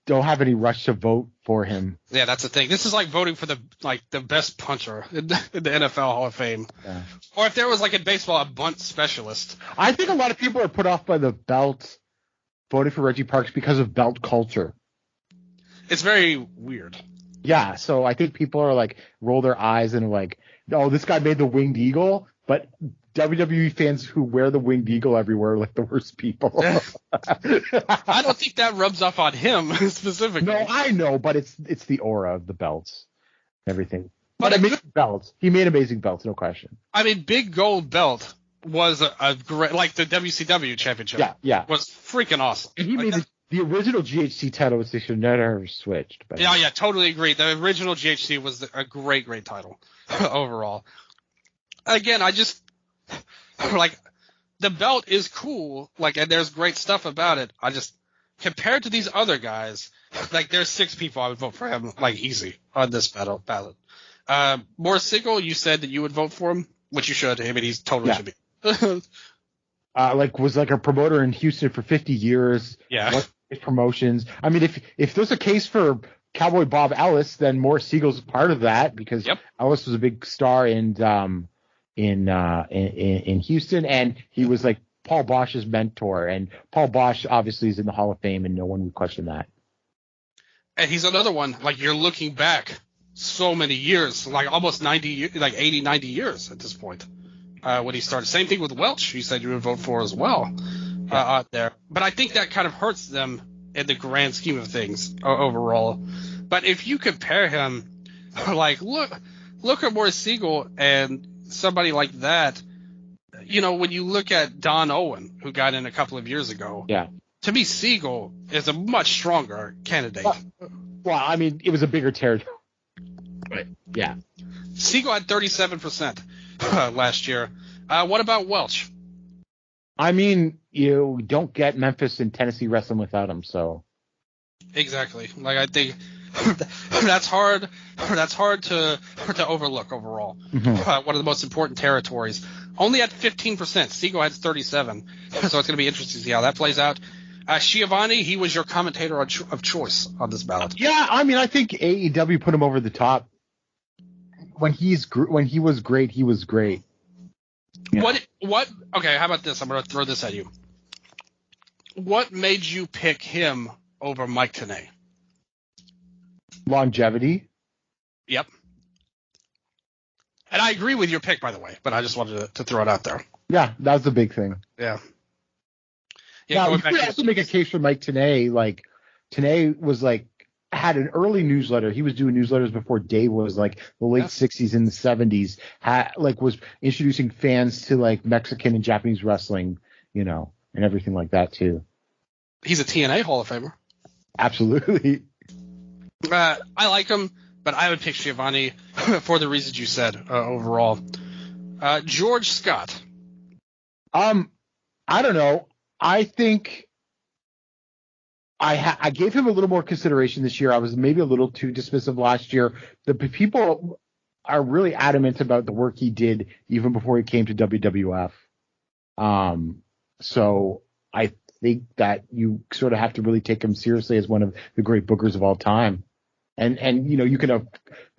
don't have any rush to vote for him.
Yeah, that's the thing. This is like voting for the best puncher in the NFL Hall of Fame.
Yeah.
Or if there was like in baseball a bunt specialist.
I think a lot of people are put off by the belt voting for Reggie Parks because of belt culture.
It's very weird.
Yeah, so I think people are like roll their eyes and are like, oh, this guy made the winged eagle, but WWE fans who wear the winged eagle everywhere are like the worst people.
I don't think that rubs off on him specifically.
No, I know, but it's the aura of the belts, everything.
But
amazing belts. He made amazing belts, no question.
I mean, big gold belt was a great, like the WCW championship.
Yeah.
Was freaking awesome.
And he made the original GHC title, which they should never switched. But
yeah, totally agree. The original GHC was a great title overall. Again, I just like the belt is cool, like, and there's great stuff about it. I just compared to these other guys, like there's 6 people I would vote for him like easy on this ballot. Morris Siegel, you said that you would vote for him, which you should. I mean, he's totally should be.
Was like a promoter in Houston for 50 years.
Yeah.
Promotions. I mean, if there's a case for Cowboy Bob Ellis, then Morris Siegel's part of that because Ellis was a big star in Houston, and he was like Paul Bosch's mentor, and Paul Bosch obviously is in the Hall of Fame, and no one would question that.
And he's another one, like you're looking back so many years, like almost 90, like 80, 90 years at this point when he started. Same thing with Welch, you said you would vote for as well out there. But I think that kind of hurts them in the grand scheme of things overall. But if you compare him, like look at Morris Siegel and somebody like that, you know, when you look at Don Owen, who got in a couple of years ago, to me, Siegel is a much stronger candidate.
Well, I mean, it was a bigger territory. But, yeah.
Siegel had 37% last year. What about Welch?
I mean, you don't get Memphis and Tennessee wrestling without him, so.
Exactly. Like, I think that's hard. That's hard to overlook overall. Mm-hmm. One of the most important territories. Only at 15%. Siegel had 37%. So it's going to be interesting to see how that plays out. Schiavone, he was your commentator of choice on this ballot.
Yeah, I mean, I think AEW put him over the top. When he was great, he was great. Yeah.
What? Okay, how about this? I'm going to throw this at you. What made you pick him over Mike Tenay?
Longevity.
Yep. And I agree with your pick, by the way, but I just wanted to throw it out there.
Yeah, that was the big thing.
Yeah.
Yeah, you could also make a case for Mike Tenay. Like, Tenay was like, had an early newsletter. He was doing newsletters before Dave was, like, the late 60s and the 70s. Was introducing fans to, like, Mexican and Japanese wrestling, you know, and everything like that, too.
He's a TNA Hall of Famer.
Absolutely.
I like him, but I would pick Schiavone for the reasons you said overall. George Scott.
I don't know. I think I gave him a little more consideration this year. I was maybe a little too dismissive last year. The people are really adamant about the work he did even before he came to WWF. So I think that you sort of have to really take him seriously as one of the great bookers of all time. And you know, you can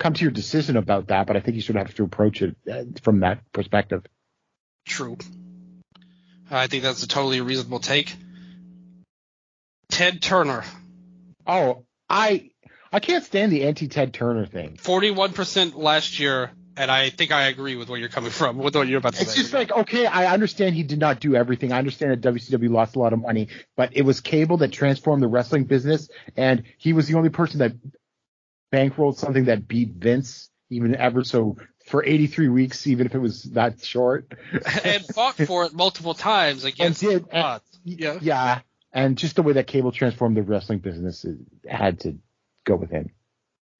come to your decision about that, but I think you sort of have to approach it from that perspective.
True. I think that's a totally reasonable take. Ted Turner.
Oh, I can't stand the anti-Ted Turner thing.
41% last year, and I think I agree with where you're coming from, with what you're about to say.
It's just like, okay, I understand he did not do everything. I understand that WCW lost a lot of money, but it was cable that transformed the wrestling business, and he was the only person that bankrolled something that beat Vince even ever. So for 83 weeks, even if it was that short,
and fought for it multiple times against odds.
Yeah, and just the way that cable transformed the wrestling business, it had to go with him.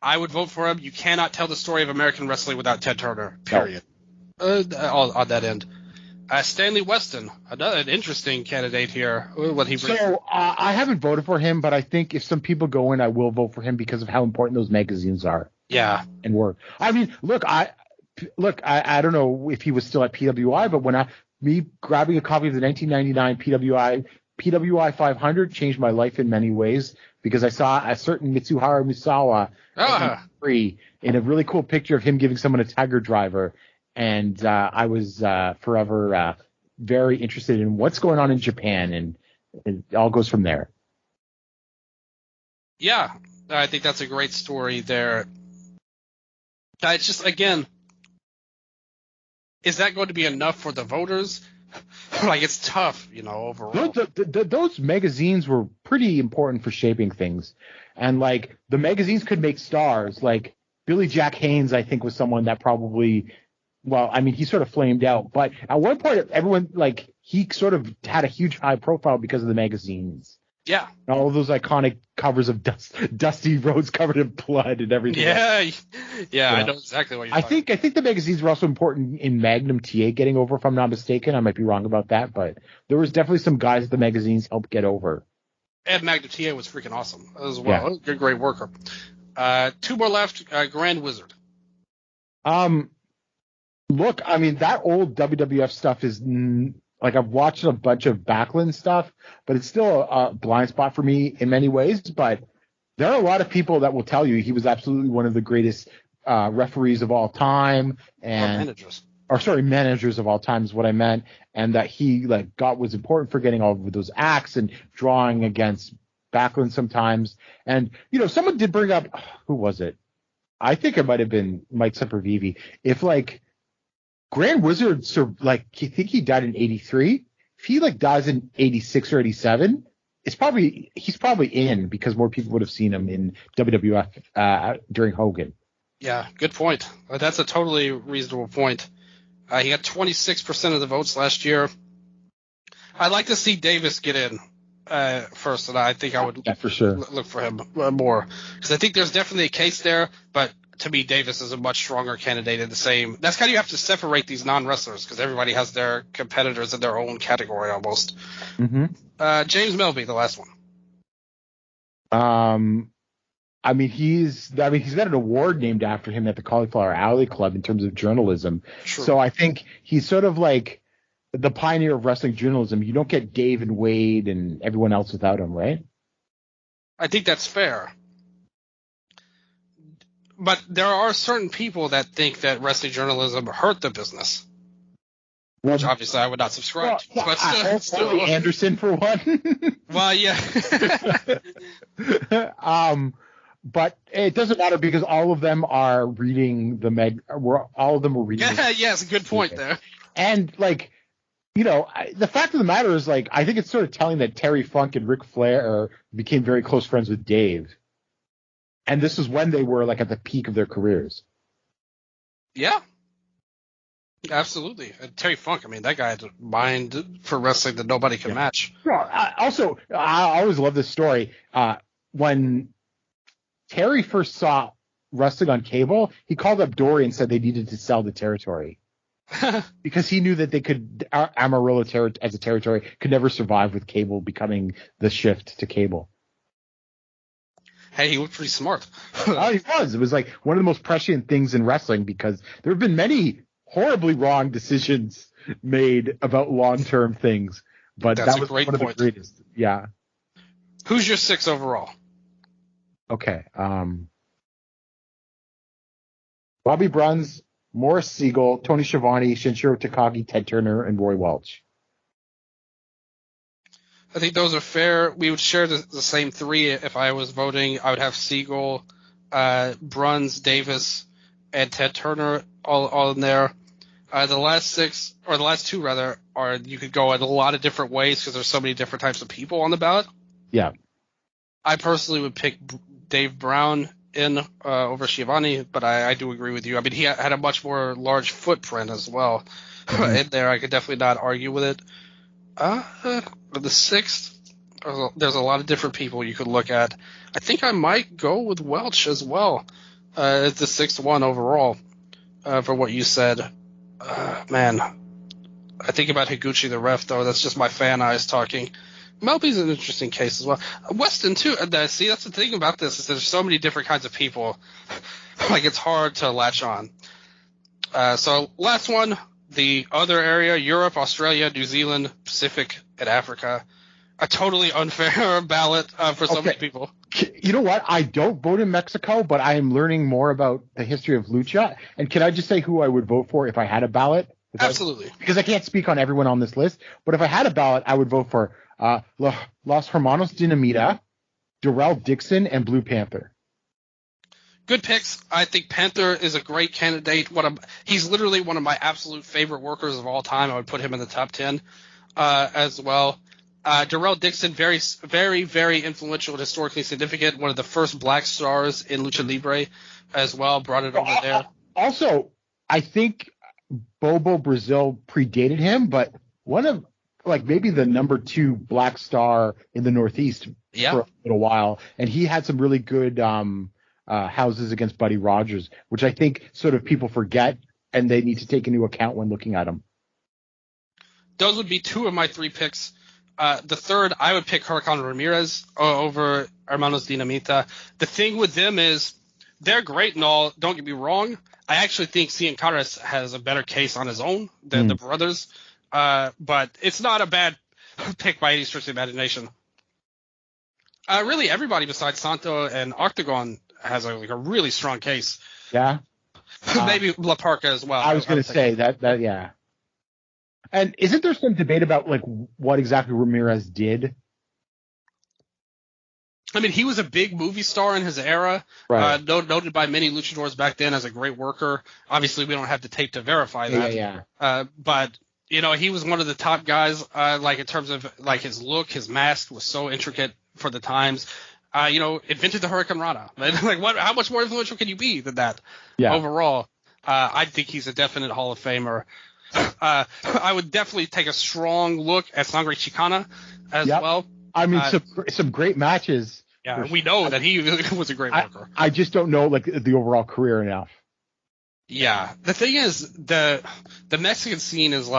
I would vote for him. You cannot tell the story of American wrestling without Ted Turner. Period. No. On that end. Stanley Weston, an interesting candidate here.
I haven't voted for him, but I think if some people go in, I will vote for him because of how important those magazines are.
Yeah,
and were. I mean, I don't know if he was still at PWI, but me grabbing a copy of the 1999 PWI PWI 500 changed my life in many ways because I saw a certain Mitsuharu Misawa in a really cool picture of him giving someone a Tiger driver. And I was forever very interested in what's going on in Japan, and it all goes from there.
Yeah, I think that's a great story there. It's just, again, is that going to be enough for the voters? Like, it's tough, overall.
Those magazines were pretty important for shaping things. And, like, the magazines could make stars. Like, Billy Jack Haynes, I think, was someone that probably, well, I mean, he sort of flamed out. But at one point, everyone, like, he sort of had a huge high profile because of the magazines.
Yeah.
All of those iconic covers of dusty roads covered in blood and everything.
Yeah, I know exactly what you're talking
about. I think the magazines were also important in Magnum TA getting over, if I'm not mistaken. I might be wrong about that, but there was definitely some guys that the magazines helped get over.
And Magnum TA was freaking awesome as well. Yeah. You're a great worker. Two more left. Grand Wizard.
Look, I mean, that old WWF stuff is... Like, I've watched a bunch of Backlund stuff, but it's still a blind spot for me in many ways. But there are a lot of people that will tell you he was absolutely one of the greatest referees of all time. Managers of all time is what I meant. And that he, like, was important for getting all of those acts and drawing against Backlund sometimes. And, someone did bring up, who was it? I think it might have been Mike Sempervive. If, like, Grand Wizard, I think he died in 83. If he, like, dies in 86 or 87, he's probably in because more people would have seen him in WWF during Hogan.
Yeah, good point. That's a totally reasonable point. He got 26% of the votes last year. I'd like to see Davis get in first, and I think I would
for sure
look for him more because I think there's definitely a case there, but to me, Davis is a much stronger candidate in the same. That's kind of, you have to separate these non-wrestlers because everybody has their competitors in their own category almost.
Mm-hmm.
James Melby, the last one.
I mean, he's got an award named after him at the Cauliflower Alley Club in terms of journalism.
True.
So I think he's sort of like the pioneer of wrestling journalism. You don't get Dave and Wade and everyone else without him, right?
I think that's fair. But there are certain people that think that wrestling journalism hurt the business, which obviously I would not subscribe to. But still,
Ole Anderson for one.
Well, yeah.
But it doesn't matter because all of them are reading all of them were reading.
Yeah, it's a good point there.
And like, the fact of the matter is, like, I think it's sort of telling that Terry Funk and Ric Flair became very close friends with Dave. And this is when they were, like, at the peak of their careers.
Yeah. Absolutely. And Terry Funk, I mean, that guy had a mind for wrestling that nobody can match.
Well, I always love this story. When Terry first saw wrestling on cable, he called up Dory and said they needed to sell the territory. Because he knew that Amarillo as a territory could never survive with cable becoming the shift to cable.
Hey, he was pretty smart.
Oh, he was. It was like one of the most prescient things in wrestling because there have been many horribly wrong decisions made about long-term things. But that was one of the greatest. Yeah.
Who's your 6 overall?
Okay. Bobby Bruns, Morris Siegel, Tony Schiavone, Shinjiro Takagi, Ted Turner, and Roy Welch.
I think those are fair. We would share the same 3 if I was voting. I would have Siegel, Bruns, Davis, and Ted Turner all in there. The last 6, or the last 2 rather, are you could go in a lot of different ways because there's so many different types of people on the ballot.
Yeah.
I personally would pick Dave Brown in over Schiavone, but I do agree with you. I mean, he had a much more large footprint as well in there. I could definitely not argue with it. The 6th, there's a lot of different people you could look at. I think I might go with Welch as well as the 6th one overall for what you said. Man, I think about Higuchi the ref, though. That's just my fan eyes talking. Melby's an interesting case as well. Weston, too. See, that's the thing about this is there's so many different kinds of people. Like, it's hard to latch on. So last one. The other area, Europe, Australia, New Zealand, Pacific, and Africa. a totally unfair ballot for so many people.
You know what? I don't vote in Mexico, but I am learning more about the history of lucha. And can I just say who I would vote for if I had a ballot?
Absolutely.
Because I can't speak on everyone on this list. But if I had a ballot, I would vote for Los Hermanos Dinamita, Darrell Dixon, and Blue Panther.
Good picks. I think Panther is a great candidate. He's literally one of my absolute favorite workers of all time. I would put him in the top 10 as well. Darrell Dixon, very, very, very influential and historically significant. One of the first black stars in Lucha Libre as well. Brought it over there. Also,
I think Bobo Brazil predated him, but one of maybe the number 2 black star in the Northeast for a little while. And he had some really good houses against Buddy Rogers, which I think sort of people forget and they need to take into account when looking at him.
Those would be 2 of my 3 picks. The third, I would pick Huracan Ramirez over Hermanos Dinamita. The thing with them is they're great and all. Don't get me wrong. I actually think Cien Caras has a better case on his own than the brothers. But it's not a bad pick by any stretch of the imagination. Really, everybody besides Santo and Octagon has a really strong case.
Yeah.
Maybe La Parca as well.
I was going to say that, yeah. And isn't there some debate about what exactly Ramirez did?
I mean, he was a big movie star in his era,
right.
Noted by many luchadors back then as a great worker. Obviously, we don't have the tape to verify that.
Yeah.
But he was one of the top guys. In terms of his look, his mask was so intricate for the times. Invented the Hurricane Rana. How much more influential can you be than that?
Yeah.
Overall, I think he's a definite Hall of Famer. I would definitely take a strong look at Sangre Chicana as well.
I mean, some great matches.
Yeah, we know that he was a great worker.
I just don't know the overall career enough.
Yeah, the thing is, the Mexican scene is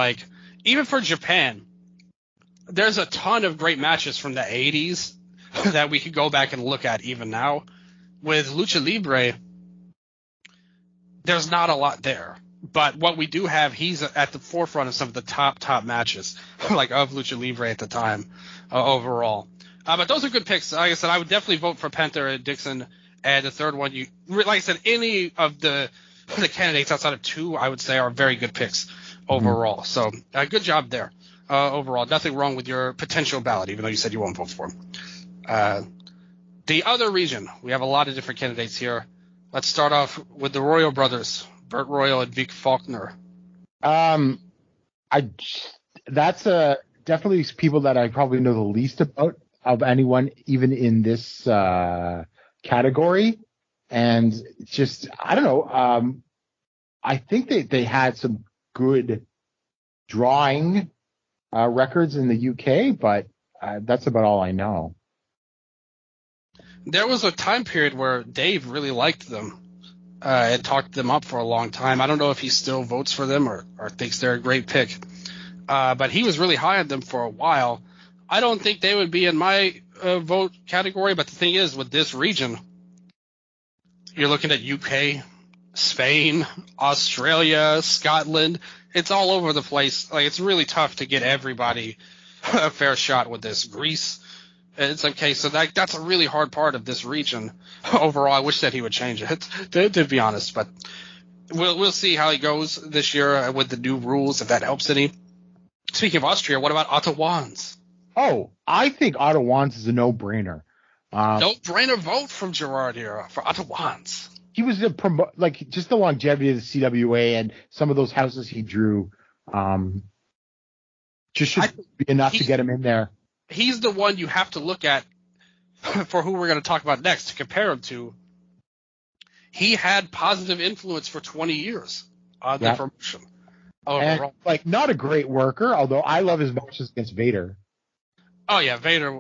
even for Japan, there's a ton of great matches from the 80s that we could go back and look at even now. With Lucha Libre, there's not a lot there. But what we do have, he's at the forefront of some of the top matches, of Lucha Libre at the time, overall. But those are good picks. Like I said, I would definitely vote for Panther and Dixon. And the third one, like I said, any of the candidates outside of 2, I would say, are very good picks overall. So good job there overall. Nothing wrong with your potential ballot, even though you said you won't vote for him. The other region, we have a lot of different candidates here. Let's start off with the Royal brothers. Burt Royal and Vic Faulkner.
That's definitely people that I probably know the least about of anyone, even in this category. And just, I don't know. I think they had some good drawing records in the UK, but that's about all I know.
There was a time period where Dave really liked them. And talked them up for a long time. I don't know if he still votes for them or thinks they're a great pick. But he was really high on them for a while. I don't think they would be in my vote category. But the thing is, with this region, you're looking at UK, Spain, Australia, Scotland. It's all over the place. It's really tough to get everybody a fair shot with this. Greece. In some cases, so that's a really hard part of this region. Overall, I wish that he would change it, to be honest. But we'll see how he goes this year with the new rules, if that helps any. Speaking of Austria, what about Otto Wanz?
Oh, I think Otto Wanz is a no-brainer.
No-brainer vote from Gerard here for Otto Wanz.
He was just the longevity of the CWA and some of those houses he drew. Just should be enough to get him in there.
He's the one you have to look at for who we're going to talk about next to compare him to. He had positive influence for 20 years on the promotion.
And, not a great worker, although I love his matches against Vader.
Oh, yeah, Vader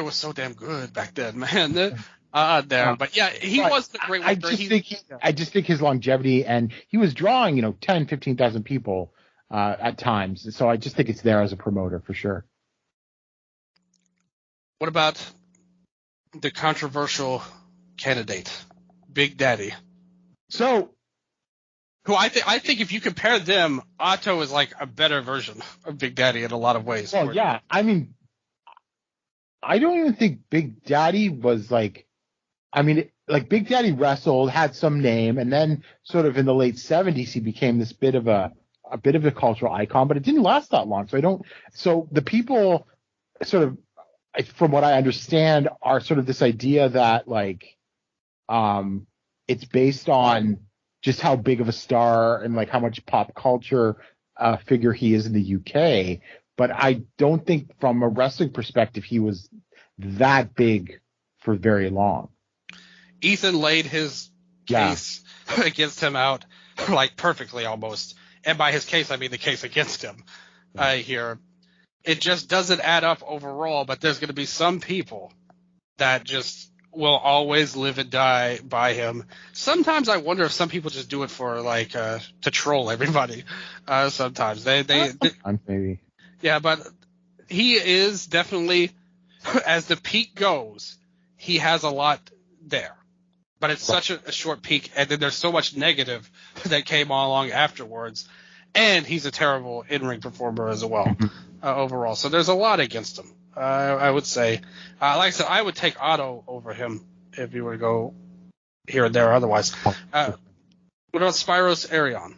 was so damn good back then, man. But, yeah, he was a great worker.
I just think his longevity, and he was drawing, 10, 15,000 people at times. So I just think it's there as a promoter for sure.
What about the controversial candidate, Big Daddy?
So,
who I think if you compare them, Otto is a better version of Big Daddy in a lot of ways.
Well, yeah. I mean, I don't even think Big Daddy was like, I mean, like Big Daddy wrestled, had some name, and then sort of in the late 70s he became this bit of a cultural icon, but it didn't last that long. So the people sort of, from what I understand, are sort of this idea that like it's based on just how big of a star and like how much pop culture figure he is in the UK. But I don't think from a wrestling perspective he was that big for very long.
Ethan laid his case against him out like perfectly almost. And by his case, I mean the case against him here. It just doesn't add up overall, but there's going to be some people that just will always live and die by him. Sometimes I wonder if some people just do it for like to troll everybody. Sometimes they
maybe.
Yeah, but he is definitely, as the peak goes, he has a lot there. But it's such a short peak, and then there's so much negative that came along afterwards. And he's a terrible in-ring performer as well, overall. So there's a lot against him, I would say. Like I said, I would take Otto over him if you were to go here and there otherwise. What about Spyros Arion?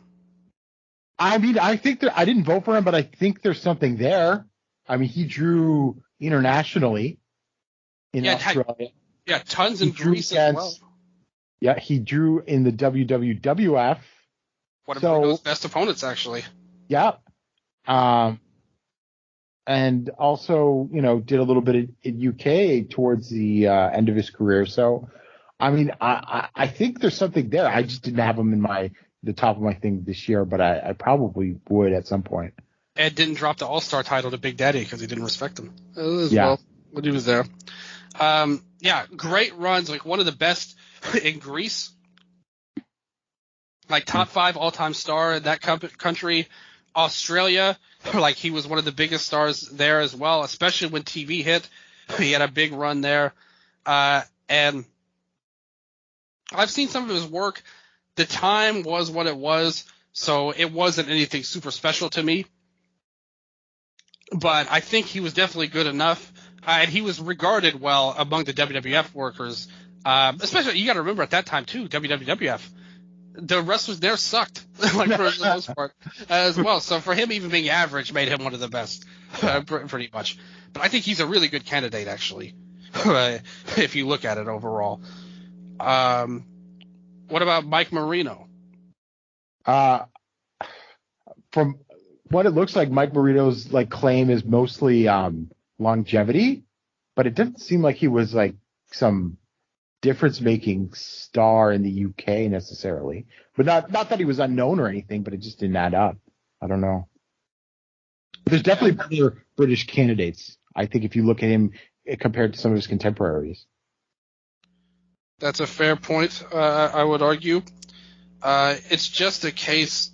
I mean, I think I didn't vote for him, but I think there's something there. I mean, he drew internationally in Australia.
Yeah, tons in Greece as well.
Yeah, he drew in the WWF.
One of Bruno's best opponents, actually.
Yeah. And also, did a little bit in UK towards the end of his career. So, I mean, I think there's something there. I just didn't have him in the top of my thing this year, but I probably would at some point.
Ed didn't drop the All-Star title to Big Daddy because he didn't respect him well when he was there. Great runs, like one of the best in Greece. Like top 5 all-time star in that country. Australia, like he was one of the biggest stars there as well, especially when TV hit. He had a big run there. And I've seen some of his work. The time was what it was, so it wasn't anything super special to me. But I think he was definitely good enough. And he was regarded well among the WWF workers. Especially, you got to remember at that time, too, WWF. The wrestlers there sucked, like for the most part, as well. So for him, even being average made him one of the best, pretty much. But I think he's a really good candidate, actually, if you look at it overall. What about Mike Marino?
From what it looks like, Mike Marino's like claim is mostly longevity, but it doesn't seem like he was like some difference-making star in the UK necessarily, but not that he was unknown or anything, but it just didn't add up. I don't know. There's definitely other British candidates, I think, if you look at him compared to some of his contemporaries.
That's a fair point, I would argue. It's just a case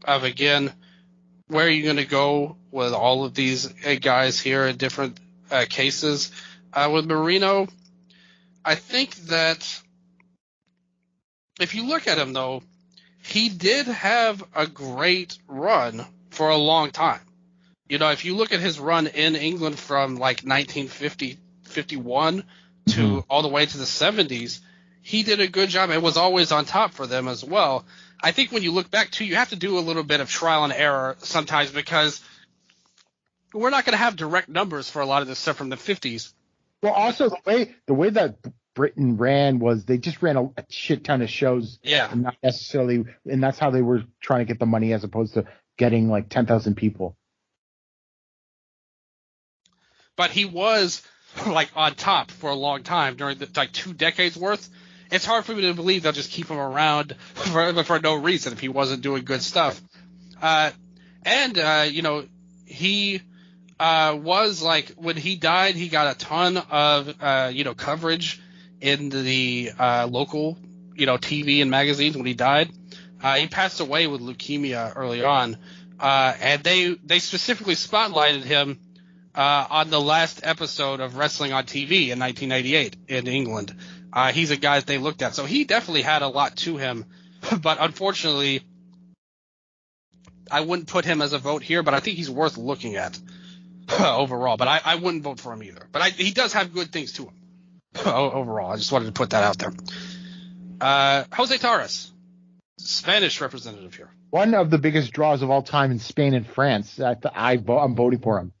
of, again, where are you going to go with all of these guys here in different cases? With Marino, I think that if you look at him, though, he did have a great run for a long time. If you look at his run in England from like 1950, 51 to all the way to the 70s, he did a good job and was always on top for them as well. I think when you look back, too, you have to do a little bit of trial and error sometimes because we're not going to have direct numbers for a lot of this stuff from the 50s.
Well, also the way that Britain ran was they just ran a shit ton of shows.
Yeah.
And not necessarily, and that's how they were trying to get the money as opposed to getting like 10,000 people.
But he was like on top for a long time during like 2 decades worth. It's hard for me to believe they'll just keep him around for no reason if he wasn't doing good stuff. He was like, when he died, he got a ton of, coverage in the local, TV and magazines when he died. He passed away with leukemia early on. And they specifically spotlighted him on the last episode of Wrestling on TV in 1998 in England. He's a guy that they looked at. So he definitely had a lot to him. But unfortunately, I wouldn't put him as a vote here, but I think he's worth looking at. overall. But I wouldn't vote for him either. But he does have good things to him overall. I just wanted to put that out there. Jose Torres, Spanish representative here.
One of the biggest draws of all time in Spain and France. I'm voting for him.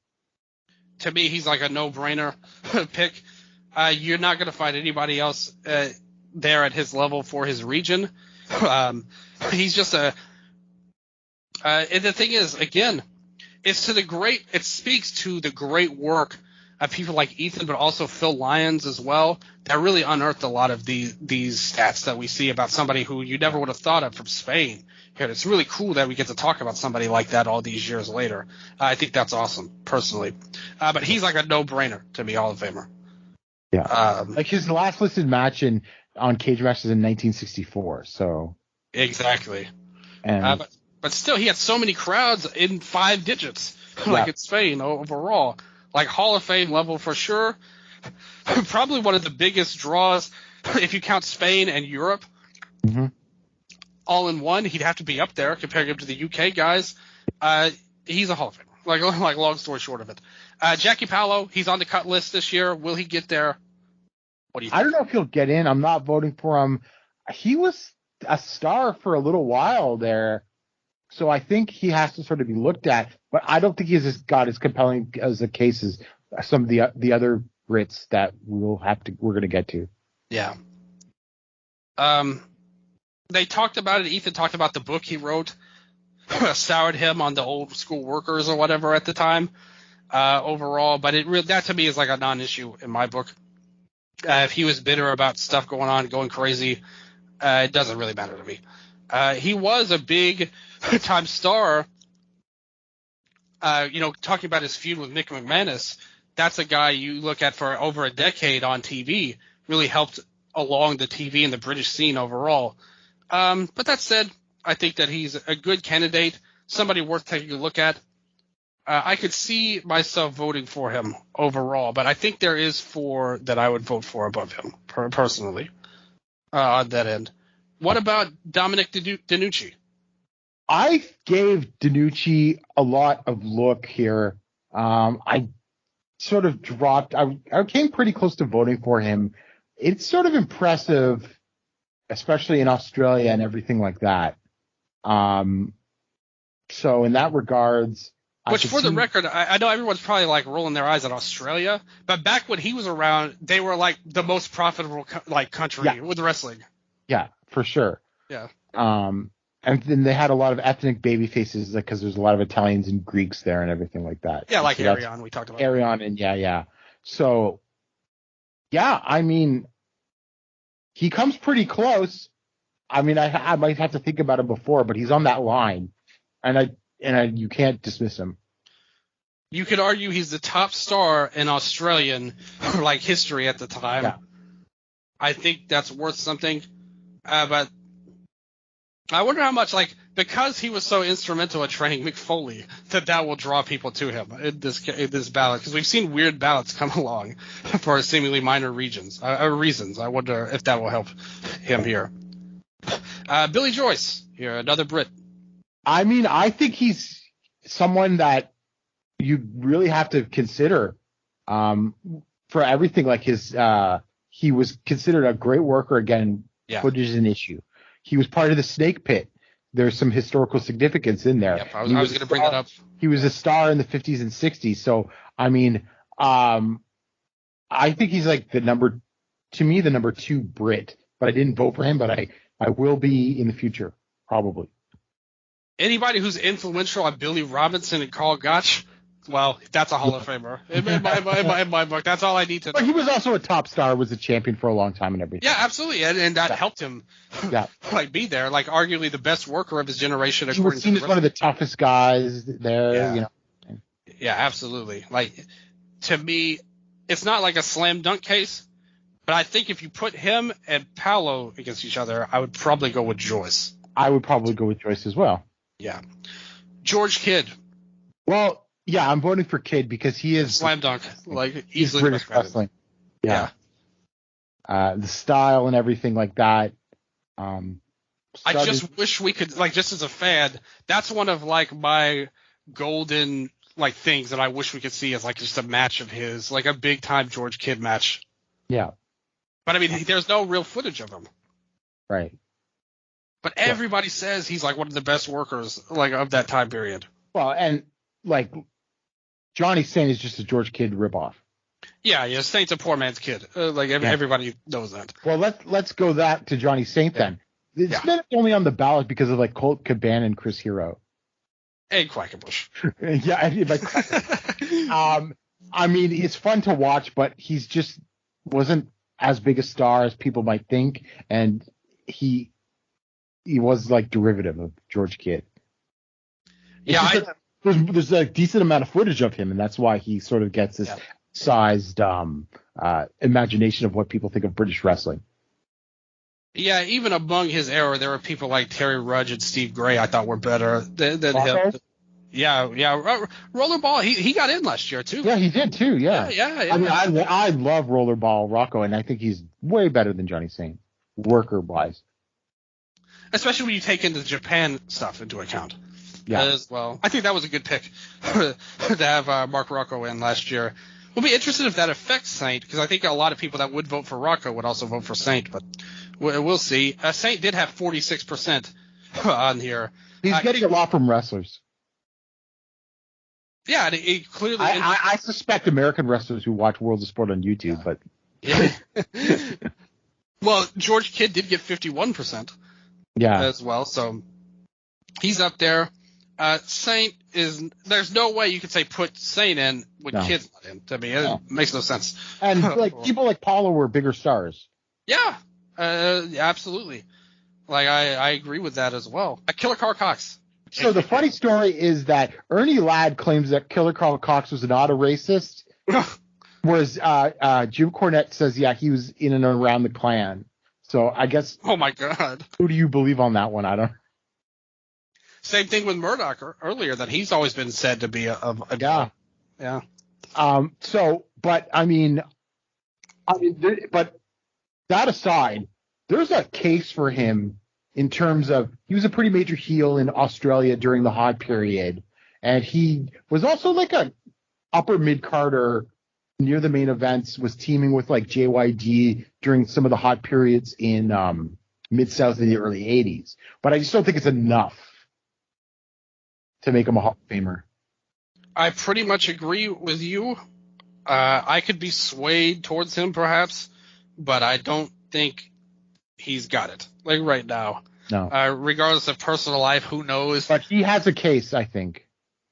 To me, he's like a no-brainer pick. You're not going to find anybody else there at his level for his region. He's just and the thing is, again, it speaks to the great work of people like Ethan, but also Phil Lyons as well, that really unearthed a lot of these stats that we see about somebody who you never would have thought of from Spain. Here, it's really cool that we get to talk about somebody like that all these years later. I think that's awesome, personally. But he's like a no-brainer to me, Hall of Famer.
Yeah. Like his last listed match on Cage Matches in 1964. So
exactly.
And
but still, he had so many crowds in 5 digits, like in Spain overall. Like Hall of Fame level for sure. Probably one of the biggest draws if you count Spain and Europe.
Mm-hmm.
All in one, he'd have to be up there comparing him to the UK guys. He's a Hall of Famer. Like long story short of it. Jackie Paolo, he's on the cut list this year. Will he get there? What do you think?
I don't know if he'll get in. I'm not voting for him. He was a star for a little while there, so I think he has to sort of be looked at. But I don't think he's got as compelling as the case as some of the other Brits that we're going to get to.
Yeah. They talked about it. Ethan talked about the book he wrote, soured him on the old school workers or whatever at the time, overall. But that to me is like a non-issue in my book. If he was bitter about stuff going on, going crazy, it doesn't really matter to me. He was a big time star. Talking about his feud with Mick McManus, that's a guy you look at for over a decade on TV, really helped along the TV and the British scene overall. But that said, I think that he's a good candidate, somebody worth taking a look at. I could see myself voting for him overall, but I think there is 4 that I would vote for above him, personally, on that end. What about Dominic DiNucci?
I gave DiNucci a lot of look here. I sort of dropped. I came pretty close to voting for him. It's sort of impressive, especially in Australia and everything like that. So in that regards,
which for the record, I know everyone's probably like rolling their eyes at Australia, but back when he was around, they were like the most profitable country with wrestling.
Yeah, for sure.
Yeah.
And then they had a lot of ethnic baby faces because there's a lot of Italians and Greeks there and everything like that.
Yeah, like Arion we talked about.
Arion and yeah. So, yeah, I mean, he comes pretty close. I mean, I might have to think about it before, but he's on that line, and you can't dismiss him.
You could argue he's the top star in Australian history at the time.
Yeah.
I think that's worth something, but I wonder how much, because he was so instrumental at training Mick Foley, that will draw people to him in this ballot. Because we've seen weird ballots come along for seemingly minor reasons. I wonder if that will help him here. Billy Joyce here, another Brit.
I mean, I think he's someone that you really have to consider for everything. Like he was considered a great worker. Again, footage is an issue. He was part of the Snake Pit. There's some historical significance in there.
Yep, I was going to bring that up.
He was a star in the 50s and 60s. So, I mean, I think he's the number 2 Brit. But I didn't vote for him, but I will be in the future, probably.
Anybody who's influential on Billy Robinson and Carl Gotch, well, that's a Hall of Famer. In my book, that's all I need to know.
But he was also a top star, was a champion for a long time and everything.
Yeah, absolutely, and that helped him be there, arguably the best worker of his generation.
He was seen as one of the toughest guys there,
Yeah, absolutely. To me, it's not like a slam dunk case, but I think if you put him and Paolo against each other, I would probably go with Joyce.
I would probably go with Joyce as well.
Yeah. George Kidd.
Well, yeah, I'm voting for Kidd because he is
slam dunk, easily
British wrestling. Yeah. The style and everything like that.
I just wish we could, just as a fan, that's one of my golden like things that I wish we could see as like just a match of his, like a big time George Kidd match.
Yeah.
But I mean, there's no real footage of him.
Right.
But everybody says he's like one of the best workers like of that time period.
Well, and like Johnny Saint is just a George Kidd ripoff.
Yeah, Saint's a poor man's kid. Everybody knows that.
Well, let's go that to Johnny Saint then. It's not only on the ballot because of like Colt Cabana and Chris Hero.
And Quackenbush.
Yeah, I mean, it's fun to watch, but he's just wasn't as big a star as people might think, and he was like derivative of George Kidd. There's a decent amount of footage of him, and that's why he sort of gets this sized imagination of what people think of British wrestling. Yeah,
even among his era, there were people like Terry Rudge and Steve Gray I thought were better than him. Yeah. Rollerball, he got in last year too.
Yeah, he did too. Yeah.
I
mean, I love Rollerball Rocco, and I think he's way better than Johnny Saint, worker wise.
Especially when you take into Japan stuff into account.
Yeah.
As well. I think that was a good pick to have Mark Rocco in last year. We'll be interested if that affects Saint, because I think a lot of people that would vote for Rocco would also vote for Saint, but we'll see. Saint did have 46% on here.
He's getting a lot from wrestlers.
Yeah, and it clearly.
I suspect American wrestlers who watch World of Sport on YouTube, but.
Yeah. Well, George Kidd did get 51%.
Yeah.
As well, so he's up there. Saint is. There's no way you could say put Saint in with Kidd's not in. To me, it makes no sense.
And like people like Paulo were bigger stars.
Yeah, absolutely. Like I agree with that as well. Killer Carl Cox.
So the funny story is that Ernie Ladd claims that Killer Carl Cox was not a racist, whereas Jim Cornette says, he was in and around the Klan. So I guess.
Oh my God.
Who do you believe on that one? I don't.
Same thing with Murdoch earlier, that he's always been said to be a
yeah. So, but but that aside, there's a case for him in terms of he was a pretty major heel in Australia during the hot period, and he was also like a upper mid-carder near the main events, was teaming with like JYD during some of the hot periods in Mid-South in the early 80s. But I just don't think it's enough to make him a Hall of Famer.
I pretty much agree with you. I could be swayed towards him perhaps, but I don't think he's got it like right now.
No.
Regardless of personal life, who knows?
But he has a case, I think.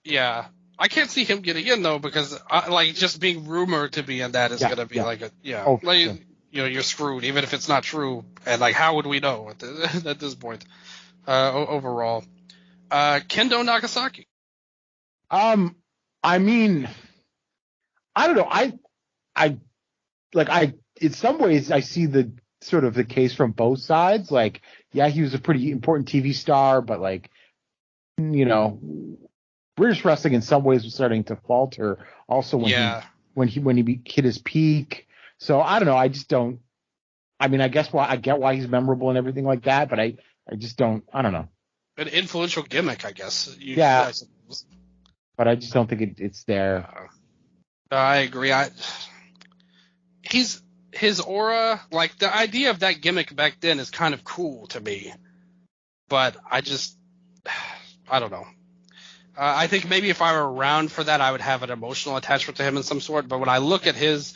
Yeah. I can't see him getting in though, because like just being rumored to be in that is going to be like a you're screwed even if it's not true. And like how would we know at this point? Overall, Kendo Nagasaki.
I mean, I don't know. I in some ways I see the sort of the case from both sides. Like, yeah, he was a pretty important TV star, but like, British wrestling in some ways was starting to falter. Also, when he hit his peak. So I don't know. I just don't. I mean, I guess I get why he's memorable and everything like that, but I just don't. I don't know.
An influential gimmick, I guess.
But I just don't think it's there.
I agree. His aura, like the idea of that gimmick back then is kind of cool to me, but I don't know. I think maybe if I were around for that, I would have an emotional attachment to him in some sort. But when I look at his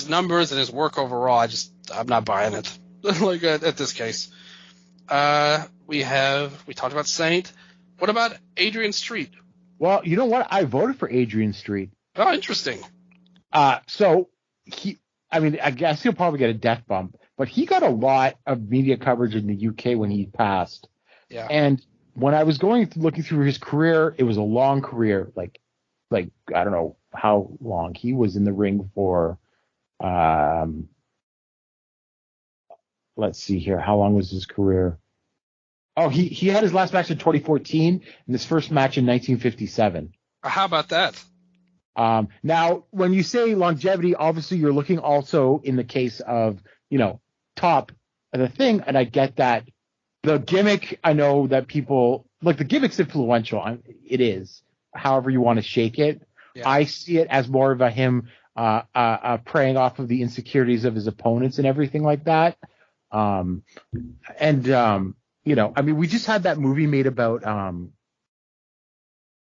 numbers and his work overall, I'm not buying it. Like at this case, we talked about Saint. What about Adrian Street?
Well, you know what? I voted for Adrian Street.
Oh, interesting.
So I guess he'll probably get a death bump, but he got a lot of media coverage in the UK when he passed.
Yeah.
And when I was looking through his career, it was a long career. Like I don't know how long he was in the ring for. Let's see here. How long was his career? Oh, he had his last match in 2014 and his first match in 1957.
How about that?
Now, when you say longevity, obviously you're looking also in the case of, top of the thing. And I get that the gimmick, I know that people like the gimmick's influential. It is. however you want to shake it.
Yeah.
I see it as more of a him preying off of the insecurities of his opponents and everything like that. You know, I mean, we just had that movie made about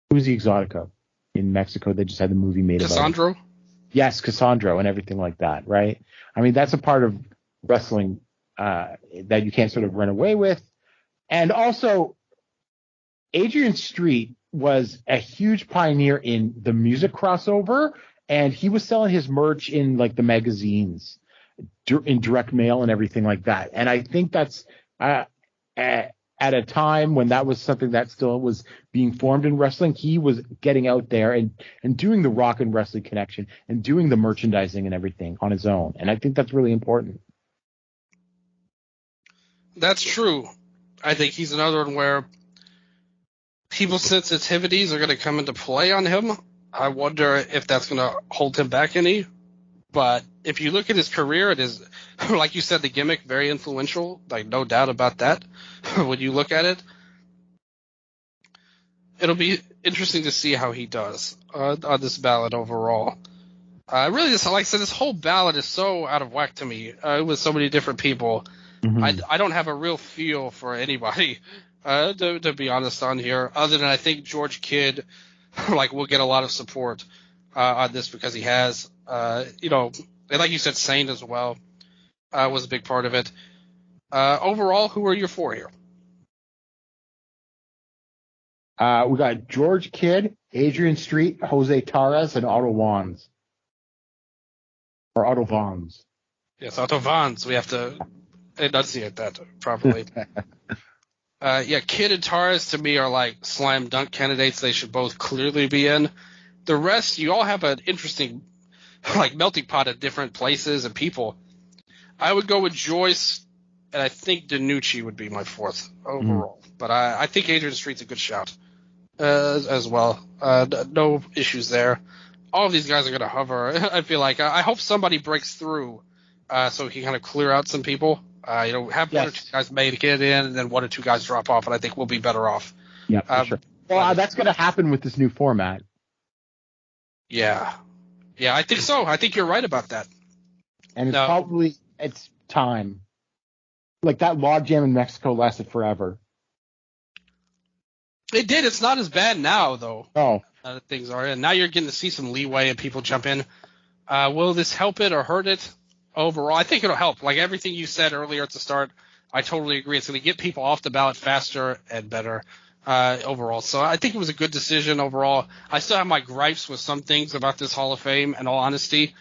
who's the Exotico in Mexico. They just had the movie made
Cassandro?
about. Yes, Cassandro and everything like that, right? I mean, that's a part of wrestling that you can't sort of run away with. And also, Adrian Street was a huge pioneer in the music crossover, and he was selling his merch in like the magazines, in direct mail and everything like that. And I think that's at a time when that was something that still was being formed in wrestling, he was getting out there and doing the rock and wrestling connection and doing the merchandising and everything on his own. And I think that's really important.
That's true. I think he's another one where people's sensitivities are going to come into play on him. I wonder if that's going to hold him back any. But if you look at his career, it is, like you said, the gimmick, very influential, like no doubt about that. When you look at it, it'll be interesting to see how he does on this ballot overall. Really, like I said, this whole ballot is so out of whack to me with so many different people. Mm-hmm. I don't have a real feel for anybody, to be honest, on here, other than I think George Kidd will get a lot of support on this because he has, and like you said, Saint as well was a big part of it. Overall, who are your four here?
We got George Kidd, Adrian Street, Jose Torres, and Otto Wanz. Or Otto Wanz.
Yes, Otto Wanz. We have to enunciate that properly. Kidd and Torres to me are like slam dunk candidates. They should both clearly be in. The rest, you all have an interesting melting pot of different places and people. I would go with Joyce, and I think DiNucci would be my fourth overall. But I think Adrian Street's a good shout as well. No issues there. All of these guys are going to hover. I feel like I hope somebody breaks through so he can kind of clear out some people. Have one or two guys make it in, and then one or two guys drop off, and I think we'll be better off.
Yeah, for sure. Well, that's going to happen with this new format.
Yeah, I think so. I think you're right about that.
And it's time. Like that logjam in Mexico lasted forever.
It did. It's not as bad now, though.
Oh.
Things are. And now you're getting to see some leeway and people jump in. Will this help it or hurt it overall? I think it'll help. Like everything you said earlier at the start, I totally agree. It's going to get people off the ballot faster and better overall. So I think it was a good decision overall. I still have my gripes with some things about this Hall of Fame, in all honesty.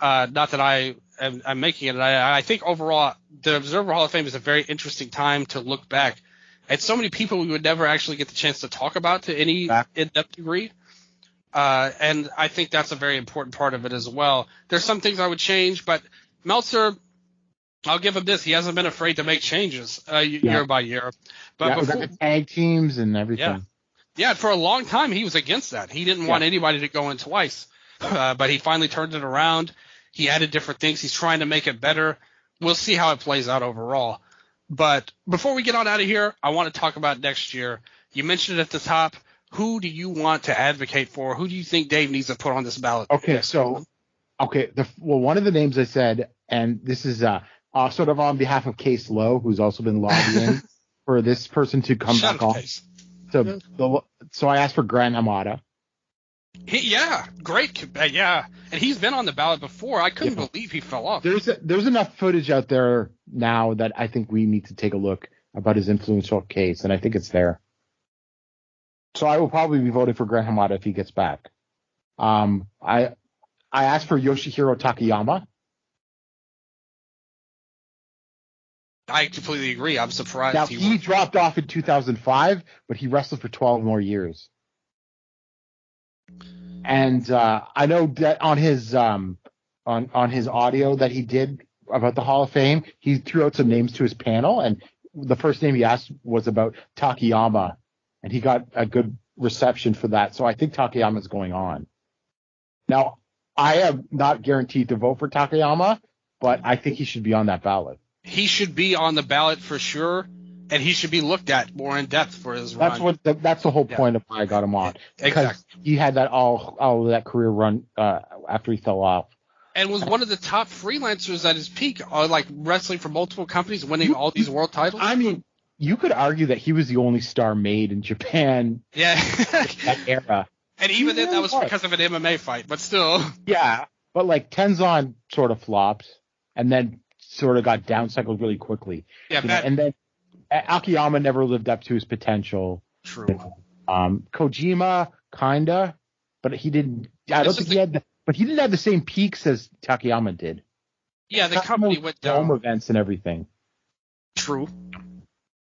Not that I'm making it. I think overall the Observer Hall of Fame is a very interesting time to look back at so many people we would never actually get the chance to talk about to any in-depth degree. And I think that's a very important part of it as well. There's some things I would change, but Meltzer, I'll give him this. He hasn't been afraid to make changes year by year. But before,
the tag teams and everything.
Yeah, for a long time he was against that. He didn't want anybody to go in twice. But he finally turned it around. He added different things. He's trying to make it better. We'll see how it plays out overall. But before we get on out of here, I want to talk about next year. You mentioned it at the top. Who do you want to advocate for? Who do you think Dave needs to put on this ballot?
One of the names I said, and this is sort of on behalf of Case Lowe, who's also been lobbying for this person to come back on. So I asked for Gran Hamada.
Great. And he's been on the ballot before. I couldn't believe he fell off.
There's enough footage out there now that I think we need to take a look about his influential case, and I think it's there. So I will probably be voting for Gran Hamada if he gets back. I asked for Yoshihiro Takayama.
I completely agree. I'm surprised.
Now, he dropped off in 2005, but he wrestled for 12 more years. And I know that on his audio that he did about the Hall of Fame, he threw out some names to his panel, and the first name he asked was about Takayama, and he got a good reception for that. So I think Takayama is going on. Now, I am not guaranteed to vote for Takayama, but I think he should be on that ballot.
He should be on the ballot for sure. and he should be looked at more in depth for his run.
That's the whole point of why I got him on. Because
Exactly.
he had that all of that career run after he fell off.
And was one of the top freelancers at his peak, like wrestling for multiple companies, winning all these world titles.
I mean, you could argue that he was the only star made in Japan.
Yeah.
that era.
And even then, that was because of an MMA fight, but still.
Yeah, but like Tenzan sort of flopped, and then sort of got downcycled really quickly.
Yeah,
and then Akiyama never lived up to his potential.
True.
Kojima kinda, but he didn't. I don't think he had. But he didn't have the same peaks as Takayama did.
Yeah, the company went down.
Dome events and everything.
True.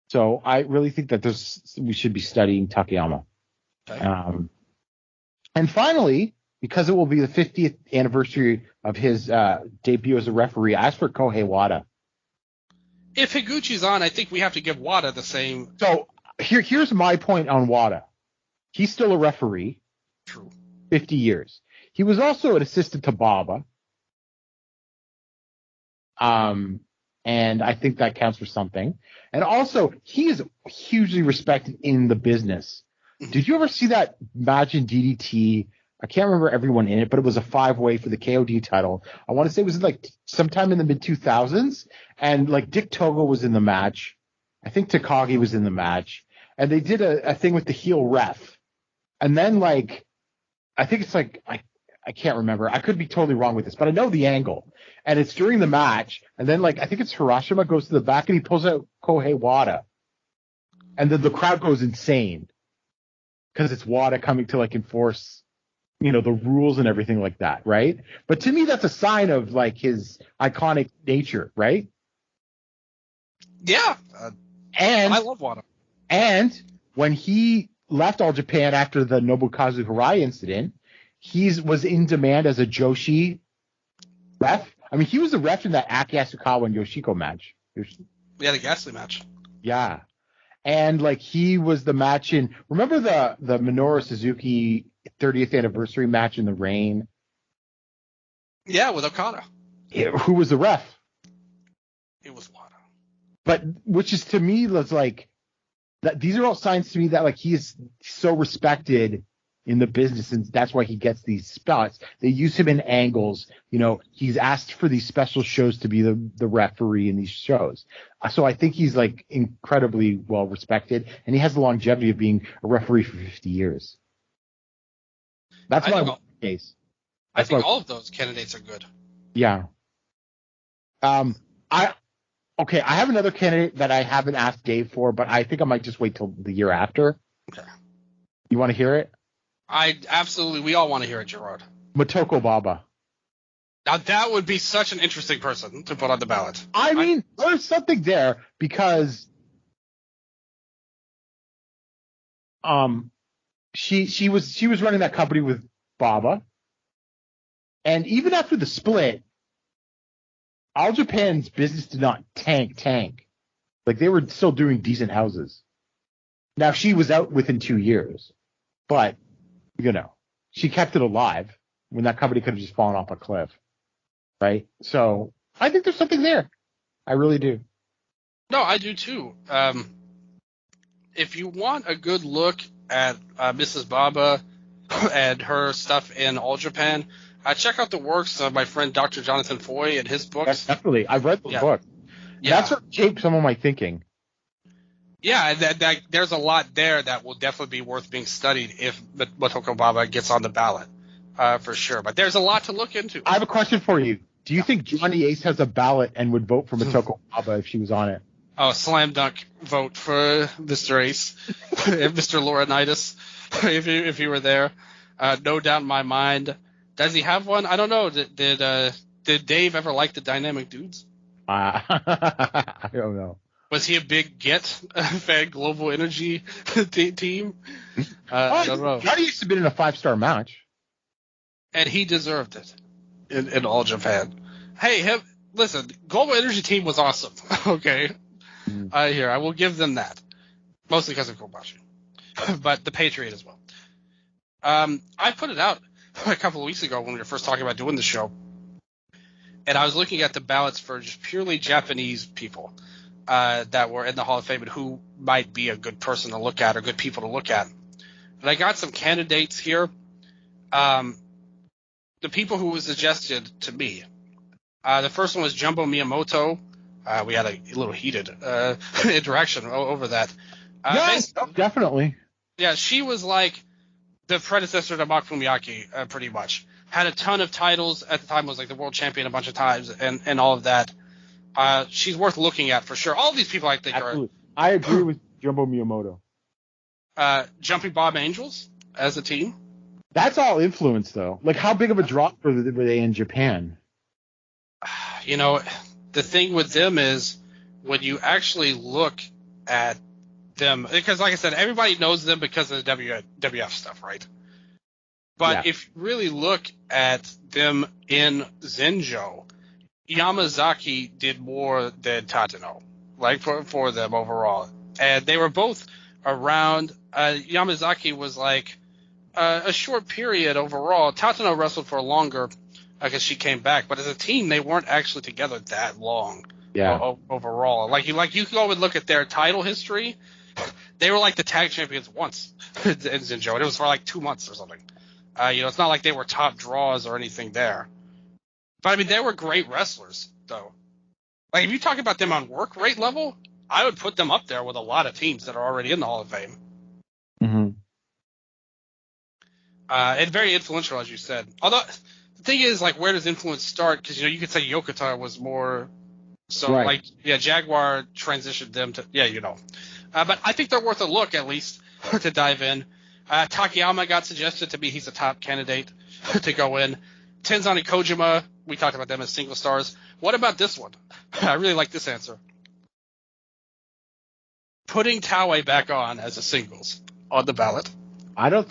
So I really think that we should be studying Takayama.
Okay.
And finally, because it will be the 50th anniversary of his debut as a referee, I asked for Kohei Wada.
If Higuchi's on, I think we have to give Wada the same.
So here's my point on Wada. He's still a referee.
True.
50 years. He was also an assistant to Baba. And I think that counts for something. And also, he is hugely respected in the business. Did you ever see that match in DDT? I can't remember everyone in it, but it was a 5-way for the KOD title. I want to say it was like sometime in the mid-2000s. And like Dick Togo was in the match. I think Takagi was in the match. And they did a thing with the heel ref. And then like, I think it's like, I can't remember. I could be totally wrong with this, but I know the angle. And it's during the match. And then, like, I think it's Hiroshima goes to the back and he pulls out Kohei Wada. And then the crowd goes insane. Because it's Wada coming to, like, enforce, the rules and everything like that, right? But to me, that's a sign of, like, his iconic nature, right?
Yeah.
And
I love Wada.
And when he left All Japan after the Nobukazu Hirai incident, he was in demand as a Joshi ref. I mean, he was the ref in that Aki Asukawa and Yoshiko match.
Yeah, the Ghastly match.
Yeah. And, like, he was the match in – remember the Minoru Suzuki 30th anniversary match in the rain?
Yeah, with Okada.
Who was the ref?
It was Wada.
But which is to me was like that. These are all signs to me that like he is so respected in the business, and that's why he gets these spots. They use him in angles. He's asked for these special shows to be the referee in these shows. So I think he's like incredibly well respected, and he has the longevity of being a referee for 50 years. That's my case.
I think all of those candidates are good.
Yeah. I have another candidate that I haven't asked Dave for, but I think I might just wait till the year after.
Okay.
You want to hear it?
We all want to hear it, Gerard.
Motoko Baba.
Now that would be such an interesting person to put on the ballot.
I mean, there's something there because she was running that company with Baba, and even after the split, All Japan's business did not tank. Like they were still doing decent houses. Now she was out within 2 years, but she kept it alive when that company could have just fallen off a cliff, right? So I think there's something there. I really do.
No, I do too. If you want a good look at Mrs. Baba and her stuff in All Japan, check out the works of my friend Dr. Jonathan Foy and his books.
Yes, definitely. I've read the book.
Yeah.
That's what shaped some of my thinking.
Yeah, that there's a lot there that will definitely be worth being studied if Motoko Baba gets on the ballot, for sure. But there's a lot to look into.
I have a question for you. Do you think Johnny Ace has a ballot and would vote for Motoko Baba if she was on it?
Oh, slam dunk vote for Mr. Ace, Mr. Laurinaitis, if he were there. No doubt in my mind. Does he have one? I don't know. Did Dave ever like the Dynamic Dudes?
I don't know.
Was he a big fan, Global Energy team? I don't know.
Johnny used to be in a 5-star match.
And he deserved it in All Japan. Hey, listen, Global Energy team was awesome. Okay. I will give them that. Mostly because of Kobashi. But the Patriot as well. I put it out a couple of weeks ago when we were first talking about doing the show. And I was looking at the ballots for just purely Japanese people. that were in the Hall of Fame and who might be a good person to look at or good people to look at. And I got some candidates here. The people who were suggested to me. The first one was Jumbo Miyamoto. We had a little heated interaction over that.
Yes, definitely.
Yeah, she was like the predecessor to Maki Fumiaki, pretty much. Had a ton of titles at the time, was like the world champion a bunch of times, and all of that. She's worth looking at for sure. All of these people I think
Absolutely. I agree with Jumbo Miyamoto.
Jumping Bob Angels as a team.
That's all influence, though. Like, how big of a drop were they in Japan?
You know, the thing with them is when you actually look at them, because like I said, everybody knows them because of the WWF stuff, right? But if you really look at them in Zenjo, Yamazaki did more than Tateno, like for them overall. And they were both around. Yamazaki was like a short period overall. Tateno wrestled for longer because she came back. But as a team, they weren't actually together that long overall. Like you go and look at their title history. They were like the tag champions once in Zenjo, and it was for like 2 months or something. It's not like they were top draws or anything there. But, I mean, they were great wrestlers, though. Like, if you talk about them on work rate level, I would put them up there with a lot of teams that are already in the Hall of Fame.
Mm-hmm.
And very influential, as you said. Although, the thing is, like, where does influence start? Because, you could say Yokota was more so,
right.
Jaguar transitioned them to, but I think they're worth a look, at least, to dive in. Takayama got suggested to me. He's a top candidate to go in. Tenzan and Kojima, we talked about them as single stars. What about this one? I really like this answer. Putting Taue back on as a singles on the ballot.
I don't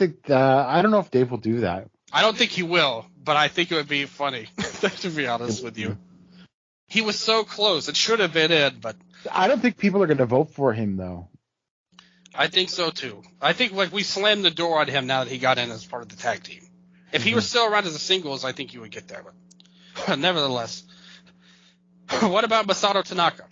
know if Dave will do that.
I don't think he will, but I think it would be funny, to be honest with you. He was so close. It should have been in, but
I don't think people are going to vote for him, though.
I think so, too. I think we slammed the door on him now that he got in as part of the tag team. If he was still around as a singles, I think he would get there. But nevertheless, what about Masato Tanaka?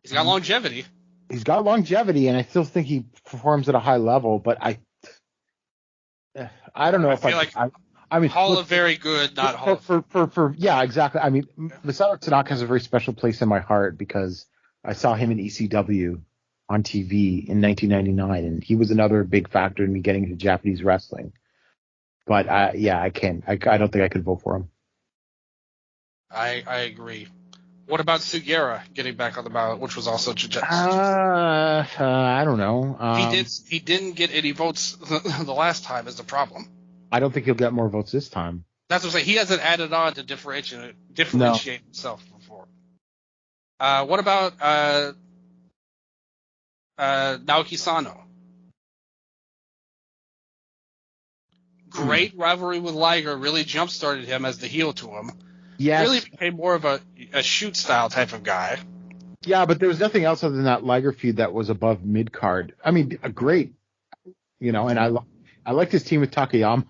He's got longevity.
He's got longevity, and I still think he performs at a high level. But I don't know if I mean,
Hall of very good, not Hall
for yeah, exactly. I mean, Masato Tanaka has a very special place in my heart because I saw him in ECW on TV in 1999, and he was another big factor in me getting into Japanese wrestling. But I can't. I don't think I could vote for him.
I agree. What about Sugiura getting back on the ballot, which was also
I don't know.
He didn't get any votes the last time is the problem.
I don't think he'll get more votes this time.
That's what I'm saying. He hasn't added on to differentiate himself before. What about Naoki Sano? Great rivalry with Liger really jump-started him as the heel to him.
Yes.
Really became more of a shoot-style type of guy.
Yeah, but there was nothing else other than that Liger feud that was above mid-card. I mean, great, and I liked his team with Takayama.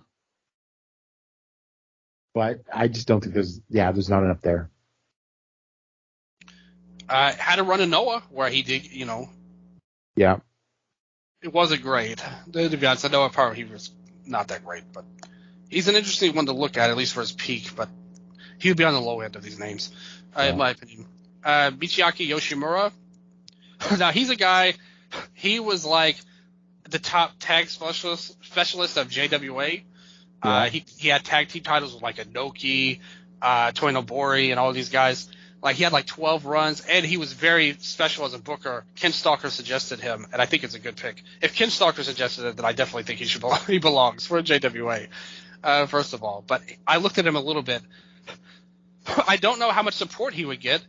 But I just don't think there's not enough there.
Had a run in Noah where he did,
Yeah.
It wasn't great. To be honest, I know part he was not that great, but he's an interesting one to look at least for his peak, but he would be on the low end of these names, in my opinion. Michiaki Yoshimura. Now, he's a guy, he was like the top tag specialist of JWA. Yeah. He had tag team titles with like Inoki, Toy Nobori, and all of these guys. Like, he had like 12 runs, and he was very special as a booker. Ken Stalker suggested him, and I think it's a good pick. If Ken Stalker suggested it, then I definitely think he belongs for JWA, first of all. But I looked at him a little bit. I don't know how much support he would get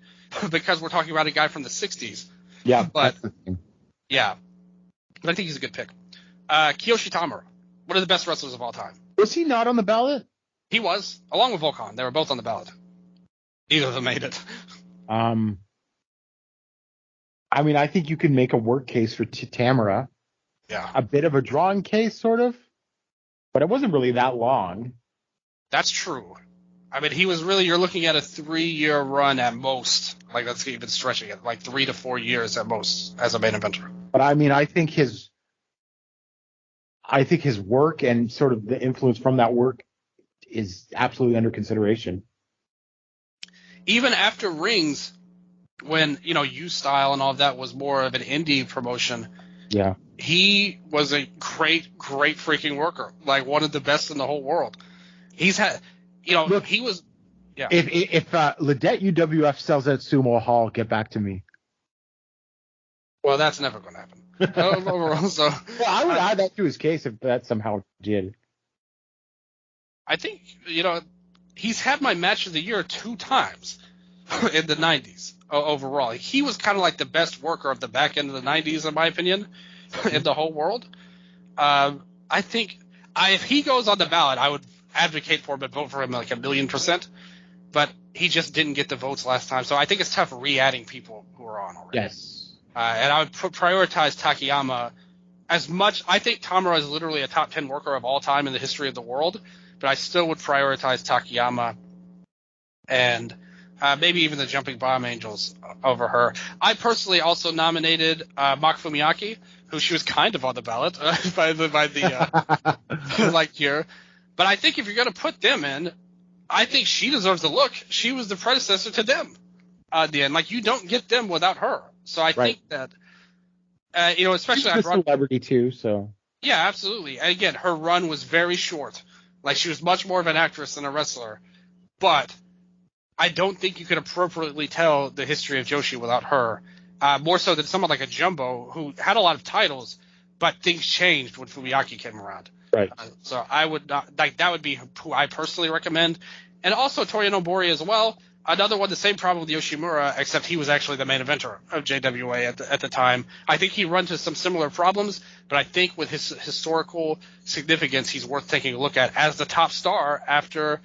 because we're talking about a guy from the 60s.
Yeah.
But I think he's a good pick. Kiyoshi Tamura, one of the best wrestlers of all time.
Was he not on the ballot?
He was, along with Volkan. They were both on the ballot. Neither of them made it.
I mean, I think you can make a work case for Tamura.
Yeah.
A bit of a drawing case, sort of. But it wasn't really that long.
That's true. I mean, you're looking at a 3-year run at most. Like, that's even stretching it, like 3 to 4 years at most as a main eventer.
But I mean, I think his work and sort of the influence from that work is absolutely under consideration.
Even after Rings, when, U-Style and all of that was more of an indie promotion,
yeah,
he was a great, great freaking worker. Like, one of the best in the whole world. He's had,
Look,
he was, yeah.
If Lariat UWF sells out Sumo Hall, get back to me.
Well, that's never going to happen. Overall, so.
Well, I would add that to his case if that somehow did.
I think, he's had my match of the year 2 times in the 90s overall. He was kind of like the best worker of the back end of the 90s, in my opinion, in the whole world. I think if he goes on the ballot, I would advocate for him and vote for him like 1,000,000%. But he just didn't get the votes last time. So I think it's tough re-adding people who are on already.
Yes.
And I would prioritize Takayama as much. I think Tamura is literally a top 10 worker of all time in the history of the world. But I still would prioritize Takayama and maybe even the Jumping Bomb Angels over her. I personally also nominated Maki Fumiaki, who she was kind of on the ballot by the like here. But I think if you're going to put them in, I think she deserves a look. She was the predecessor to them at the end. Like, you don't get them without her. So I think that, especially
she's a celebrity too. So
yeah, absolutely. And again, her run was very short. Like, she was much more of an actress than a wrestler. But I don't think you could appropriately tell the history of Joshi without her. More so than someone like a Jumbo, who had a lot of titles, but things changed when Fumiaki came around.
Right.
So I would not, that would be who I personally recommend. And also Toya Nobori as well. Another one, the same problem with Yoshimura, except he was actually the main eventer of JWA at the time. I think he run into some similar problems, but I think with his historical significance, he's worth taking a look at as the top star after,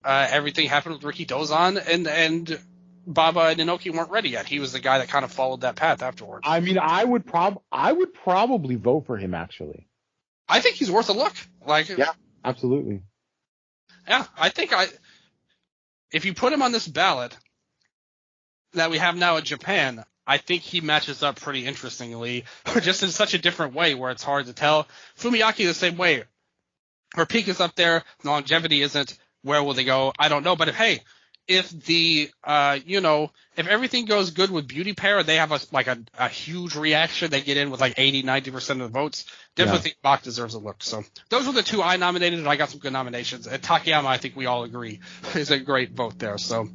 everything happened with Ricky Dozan and Baba and Inoki weren't ready yet. He was the guy that kind of followed that path afterwards.
I mean, I would probably vote for him, actually.
I think he's worth a look.
Yeah, absolutely.
Yeah, I think if you put him on this ballot that we have now in Japan, I think he matches up pretty interestingly, just in such a different way where it's hard to tell. Fumiaki the same way. Her peak is up there, longevity isn't. Where will they go? I don't know. But if everything goes good with Beauty Pair, they have a huge reaction. They get in with like 80-90% of the votes. Definitely think Bach deserves a look. So those were the 2 I nominated, and I got some good nominations. And Takayama, I think we all agree, is a great vote there. So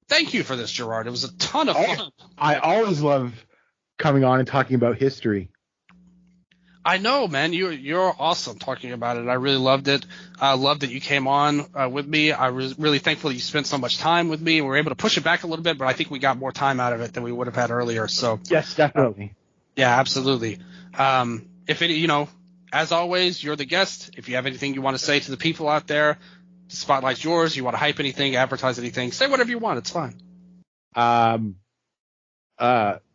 thank you for this, Gerard. It was a ton of fun.
I always love coming on and talking about history.
I know, man. You're awesome talking about it. I really loved it. I loved that you came on with me. I was really thankful that you spent so much time with me. We were able to push it back a little bit, but I think we got more time out of it than we would have had earlier. So
yes, definitely.
Yeah, absolutely. As always, you're the guest. If you have anything you want to say to the people out there, the spotlight's yours. You want to hype anything, advertise anything, say whatever you want. It's fine.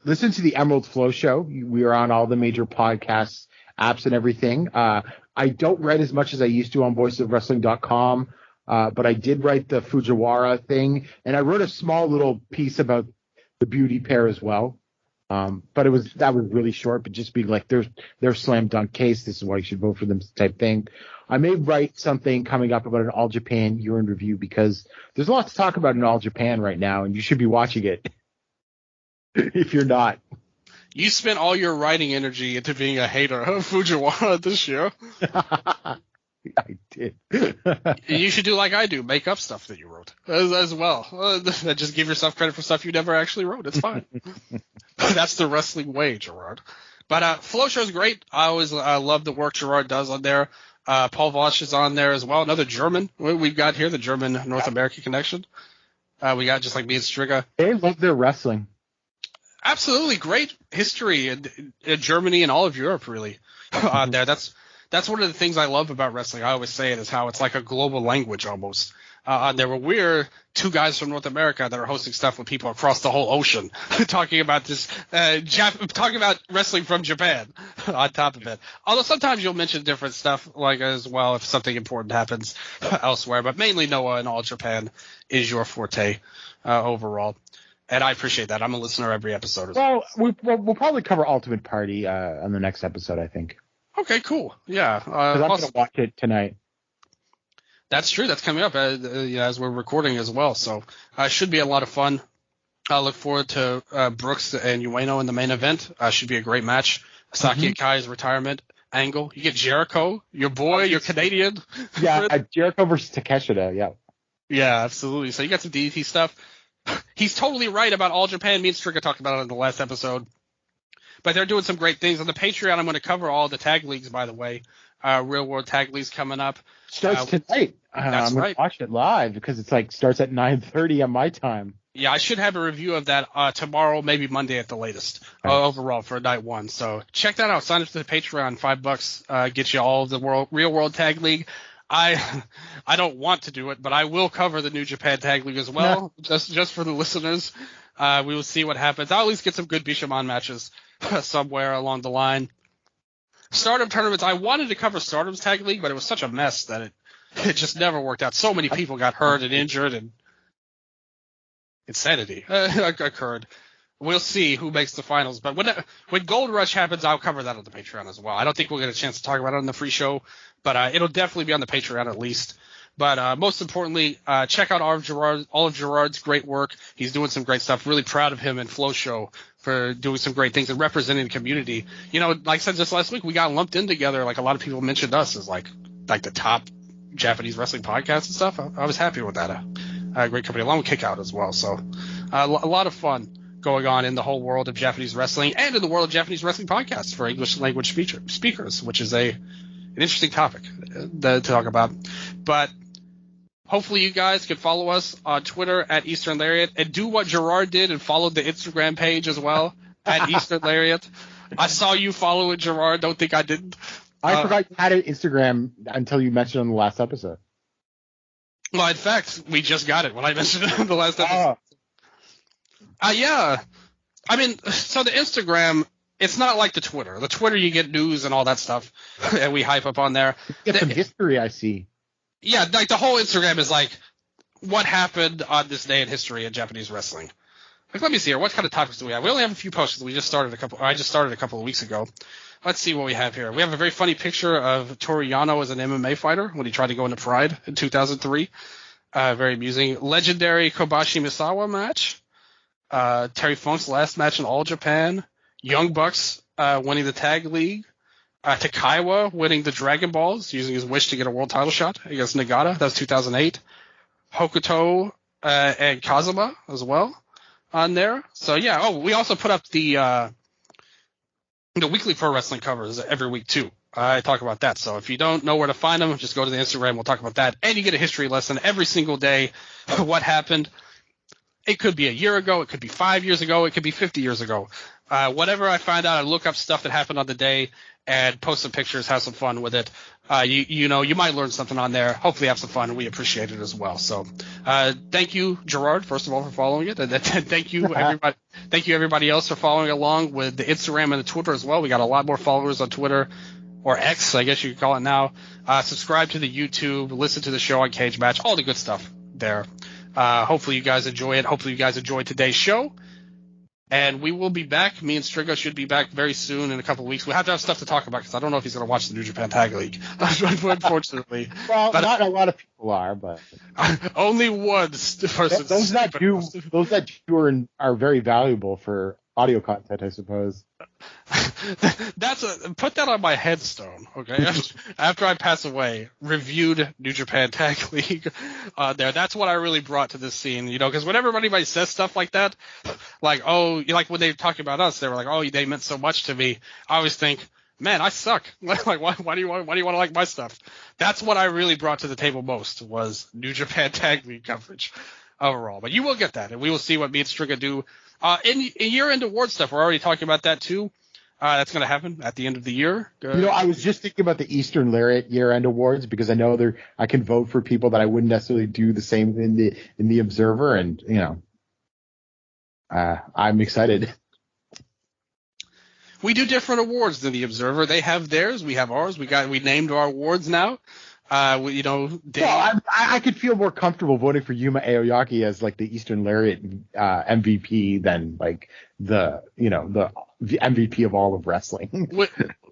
Listen to the Emerald Flow Show. We are on all the major podcasts, apps, and everything. I don't write as much as I used to on voicesofwrestling.com, but I did write the Fujiwara thing, and I wrote a small little piece about the Beauty Pair as well. But that was really short, but just being like, their slam dunk case. This is why you should vote for them type thing. I may write something coming up about an All Japan year in review because there's a lot to talk about in All Japan right now, and you should be watching it if you're not.
You spent all your writing energy into being a hater of Fujiwara this year.
I did.
You should do like I do, make up stuff that you wrote as well. Just give yourself credit for stuff you never actually wrote. It's fine. That's the wrestling way, Gerard. But FlowShow's great. I always love the work Gerard does on there. Paul Vosch is on there as well. Another German we've got here, the German North American connection. We got just like me and Striga.
They love their wrestling.
Absolutely great history in Germany and all of Europe, really, on there. That's one of the things I love about wrestling. I always say it is how it's like a global language almost. there where we're two guys from North America that are hosting stuff with people across the whole ocean, talking about this, talking about wrestling from Japan on top of it. Although sometimes you'll mention different stuff like as well if something important happens elsewhere, but mainly Noah and All Japan is your forte overall. And I appreciate that. I'm a listener every episode.
Well, we'll probably cover Ultimate Party on the next episode, I think.
Okay, cool. Yeah.
I'm going to watch it tonight.
That's true. That's coming up as we're recording as well. So it should be a lot of fun. I look forward to Brooks and Ueno in the main event. Should be a great match. Saki Akai's retirement angle. You get Jericho, your boy, your Canadian.
Yeah, Jericho versus Takeshita, yeah.
Yeah, absolutely. So you got some DDT stuff. He's totally right about All Japan. Me and Stricker talked about it in the last episode. But they're doing some great things. On the Patreon, I'm going to cover all the tag leagues, by the way. Real World Tag Leagues coming up.
Starts tonight.
That's
I'm going to watch it live because it's starts at 9:30 on my time.
Yeah, I should have a review of that tomorrow, maybe Monday at the latest, overall for night one. So check that out. Sign up to the Patreon, $5, get you all of the Real World Tag League. I don't want to do it, but I will cover the New Japan Tag League as well, just for the listeners. We will see what happens. I'll at least get some good Bishamon matches somewhere along the line. Stardom tournaments. I wanted to cover Stardom's Tag League, but it was such a mess that it just never worked out. So many people got hurt and injured, and insanity occurred. We'll see who makes the finals. But when Gold Rush happens, I'll cover that on the Patreon as well. I don't think we'll get a chance to talk about it on the free show, but it'll definitely be on the Patreon at least. But most importantly, check out all of Gerard's great work. He's doing some great stuff. Really proud of him and FlowShow for doing some great things and representing the community. You know, like I said just last week, we got lumped in together. Like a lot of people mentioned us as like the top Japanese wrestling podcast and stuff. I was happy with that. Great company, along with Kickout as well. So a lot of fun going on in the whole world of Japanese wrestling and in the world of Japanese wrestling podcasts for English language speakers, which is an interesting topic to talk about. But hopefully you guys can follow us on Twitter at Eastern Lariat and do what Gerard did and follow the Instagram page as well at Eastern Lariat. I saw you follow it, Gerard. Don't think I didn't.
I forgot you had an Instagram until you mentioned it on the last episode.
Well, in fact, we just got it when I mentioned it in the last episode. Yeah. I mean, so the Instagram, it's not like the Twitter. The Twitter, you get news and all that stuff, and we hype up on there.
You get some history, I see.
Yeah, like the whole Instagram is like, what happened on this day in history in Japanese wrestling? Like, let me see here. What kind of topics do we have? We only have a few posts. I just started a couple of weeks ago. Let's see what we have here. We have a very funny picture of Toru Yano as an MMA fighter when he tried to go into Pride in 2003. Very amusing. Legendary Kobashi Misawa match. Terry Funk's last match in All Japan. Young Bucks winning the tag league. Takaiwa winning the Dragon Balls, using his wish to get a world title shot against Nagata. That was 2008. Hokuto and Kazuma as well on there. So, yeah. Oh, we also put up the weekly pro wrestling covers every week, too. I talk about that. So if you don't know where to find them, just go to the Instagram. We'll talk about that. And you get a history lesson every single day. What happened. It could be a year ago. It could be 5 years ago. It could be 50 years ago. Whatever I find out, I look up stuff that happened on the day and post some pictures, have some fun with it. You might learn something on there. Hopefully have some fun, and we appreciate it as well. So thank you, Gerard, first of all, for following it. And thank you, everybody. Thank you, everybody else, for following along with the Instagram and the Twitter as well. We got a lot more followers on Twitter, or X, I guess you could call it now. Subscribe to the YouTube, listen to the show on Cage Match, all the good stuff there. Hopefully you guys enjoy it. Hopefully you guys enjoyed today's show. And we will be back. Me and Strigo should be back very soon in a couple of weeks. We have to have stuff to talk about because I don't know if he's going to watch the New Japan Tag League, unfortunately.
Well, but not a lot of people are, but
only one person.
Those that do are very valuable for audio content, I suppose.
Put that on my headstone, okay? After I pass away, reviewed New Japan Tag League there. That's what I really brought to this scene, because whenever anybody says stuff like that, like, oh, like when they talk about us, they were like, oh, they meant so much to me. I always think, man, I suck. Like, why do you want to like my stuff? That's what I really brought to the table most, was New Japan Tag League coverage overall. But you will get that, and we will see what me and Striga do. In year-end award stuff, we're already talking about that too. That's going to happen at the end of the year.
I was just thinking about the Eastern Lariat year-end awards because I know I can vote for people that I wouldn't necessarily do the same in the Observer, and I'm excited.
We do different awards than the Observer. They have theirs. We have ours. We named our awards now. Dave.
Well, I could feel more comfortable voting for Yuma Aoyagi as like the Eastern Lariat MVP than like the MVP of all of wrestling.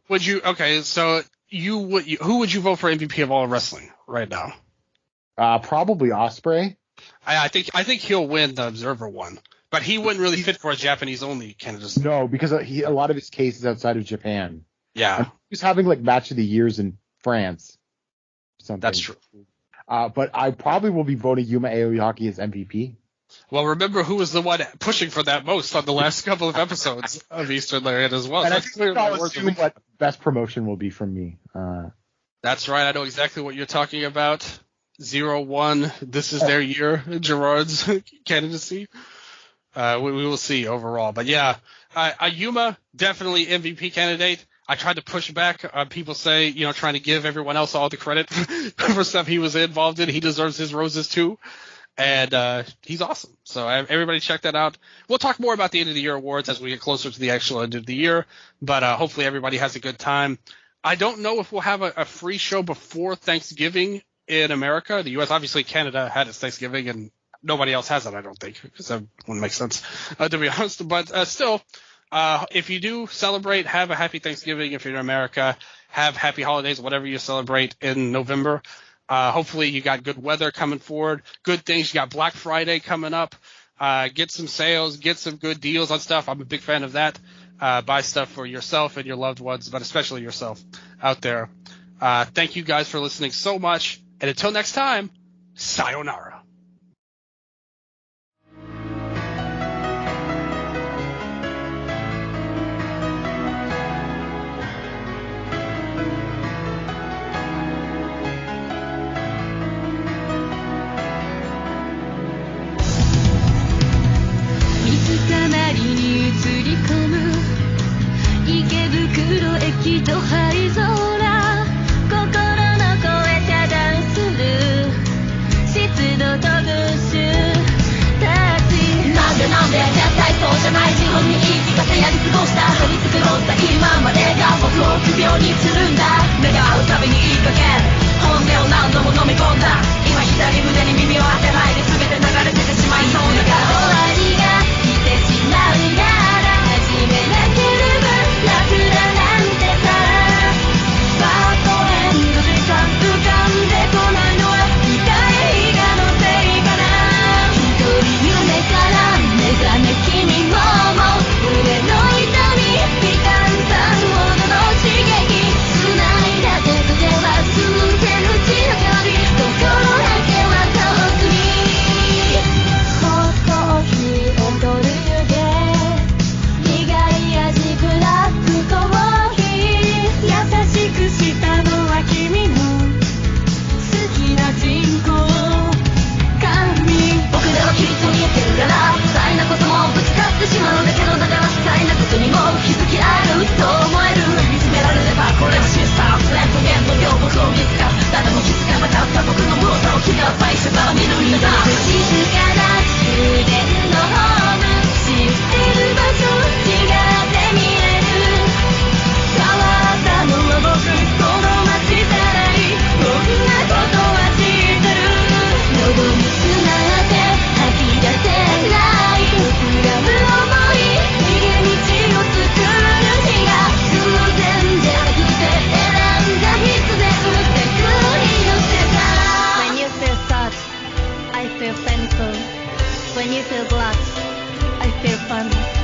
Would you? Okay, so who would you vote for MVP of all of wrestling right now?
Probably Ospreay.
I think he'll win the Observer one, but he wouldn't really fit for a Japanese only candidacy.
No, because a lot of his cases outside of Japan.
Yeah,
and he's having like match of the years in France. Something.
That's true.
But I probably will be voting Yuma Aoyagi as MVP.
Well, remember who was the one pushing for that most on the last couple of episodes of Eastern Lariat as well.
And I think I'll assume what best promotion will be from me.
That's right. I know exactly what you're talking about. 0-1. This is their year, Gerard's candidacy. We will see overall. But yeah, Yuma, definitely MVP candidate. I tried to push back on people say, trying to give everyone else all the credit for stuff he was involved in. He deserves his roses too. And he's awesome. So everybody check that out. We'll talk more about the end of the year awards as we get closer to the actual end of the year. But hopefully everybody has a good time. I don't know if we'll have a free show before Thanksgiving in America. The U.S., obviously Canada had its Thanksgiving and nobody else has it, I don't think, because that wouldn't make sense, to be honest. But still, if you do celebrate, have a happy Thanksgiving. If you're in America, have happy holidays, whatever you celebrate in November. Hopefully you got good weather coming forward, good things. You got Black Friday coming up. Get some sales, get some good deals on stuff. I'm a big fan of that. Buy stuff for yourself and your loved ones, but especially yourself out there. Thank you guys for listening so much. And until next time, sayonara.
駅と灰空心の声遮断する湿度と群衆たちなんで絶対そうじゃない自分に言い聞かせやり過ごした取り繕った今までが僕を臆病にするんだ目が合うたびに言いかけ本音を何度も飲み込んだ今左胸に耳を当てないで全て流れ出てしまいそうだが終わりが来てしまうなら始めなければ楽だなんてさスタートエンドでさ浮かんでこないのは見たい映画のせいかな一人夢から目覚め君も胸の痛み微炭酸ほどの刺激繋いだことでは数千の血の距離心だけは遠くにホットコーヒーを取る湯気苦い味ブラックコーヒー優しくしたのは君の好きな人工甘味僕らは規律を見えてるから些細なこともぶつかってしまうだけどだから些細なことにも気づき合えると思える見つめられればこれは真相レントゲンの両僕を見つか誰も気づかなかった僕の無さを君は最初から見るんだ静かな終電のホーム知ってる場所違って見える変わったのは僕この街さらにこんなことは知ってる喉に詰まって吐き出せない膨らむ想い逃げ道を作る日が偶然じゃなくて選んだ必然で繰り寄せた When you feel sad, I feel painful. When you feel glad, I feel fun.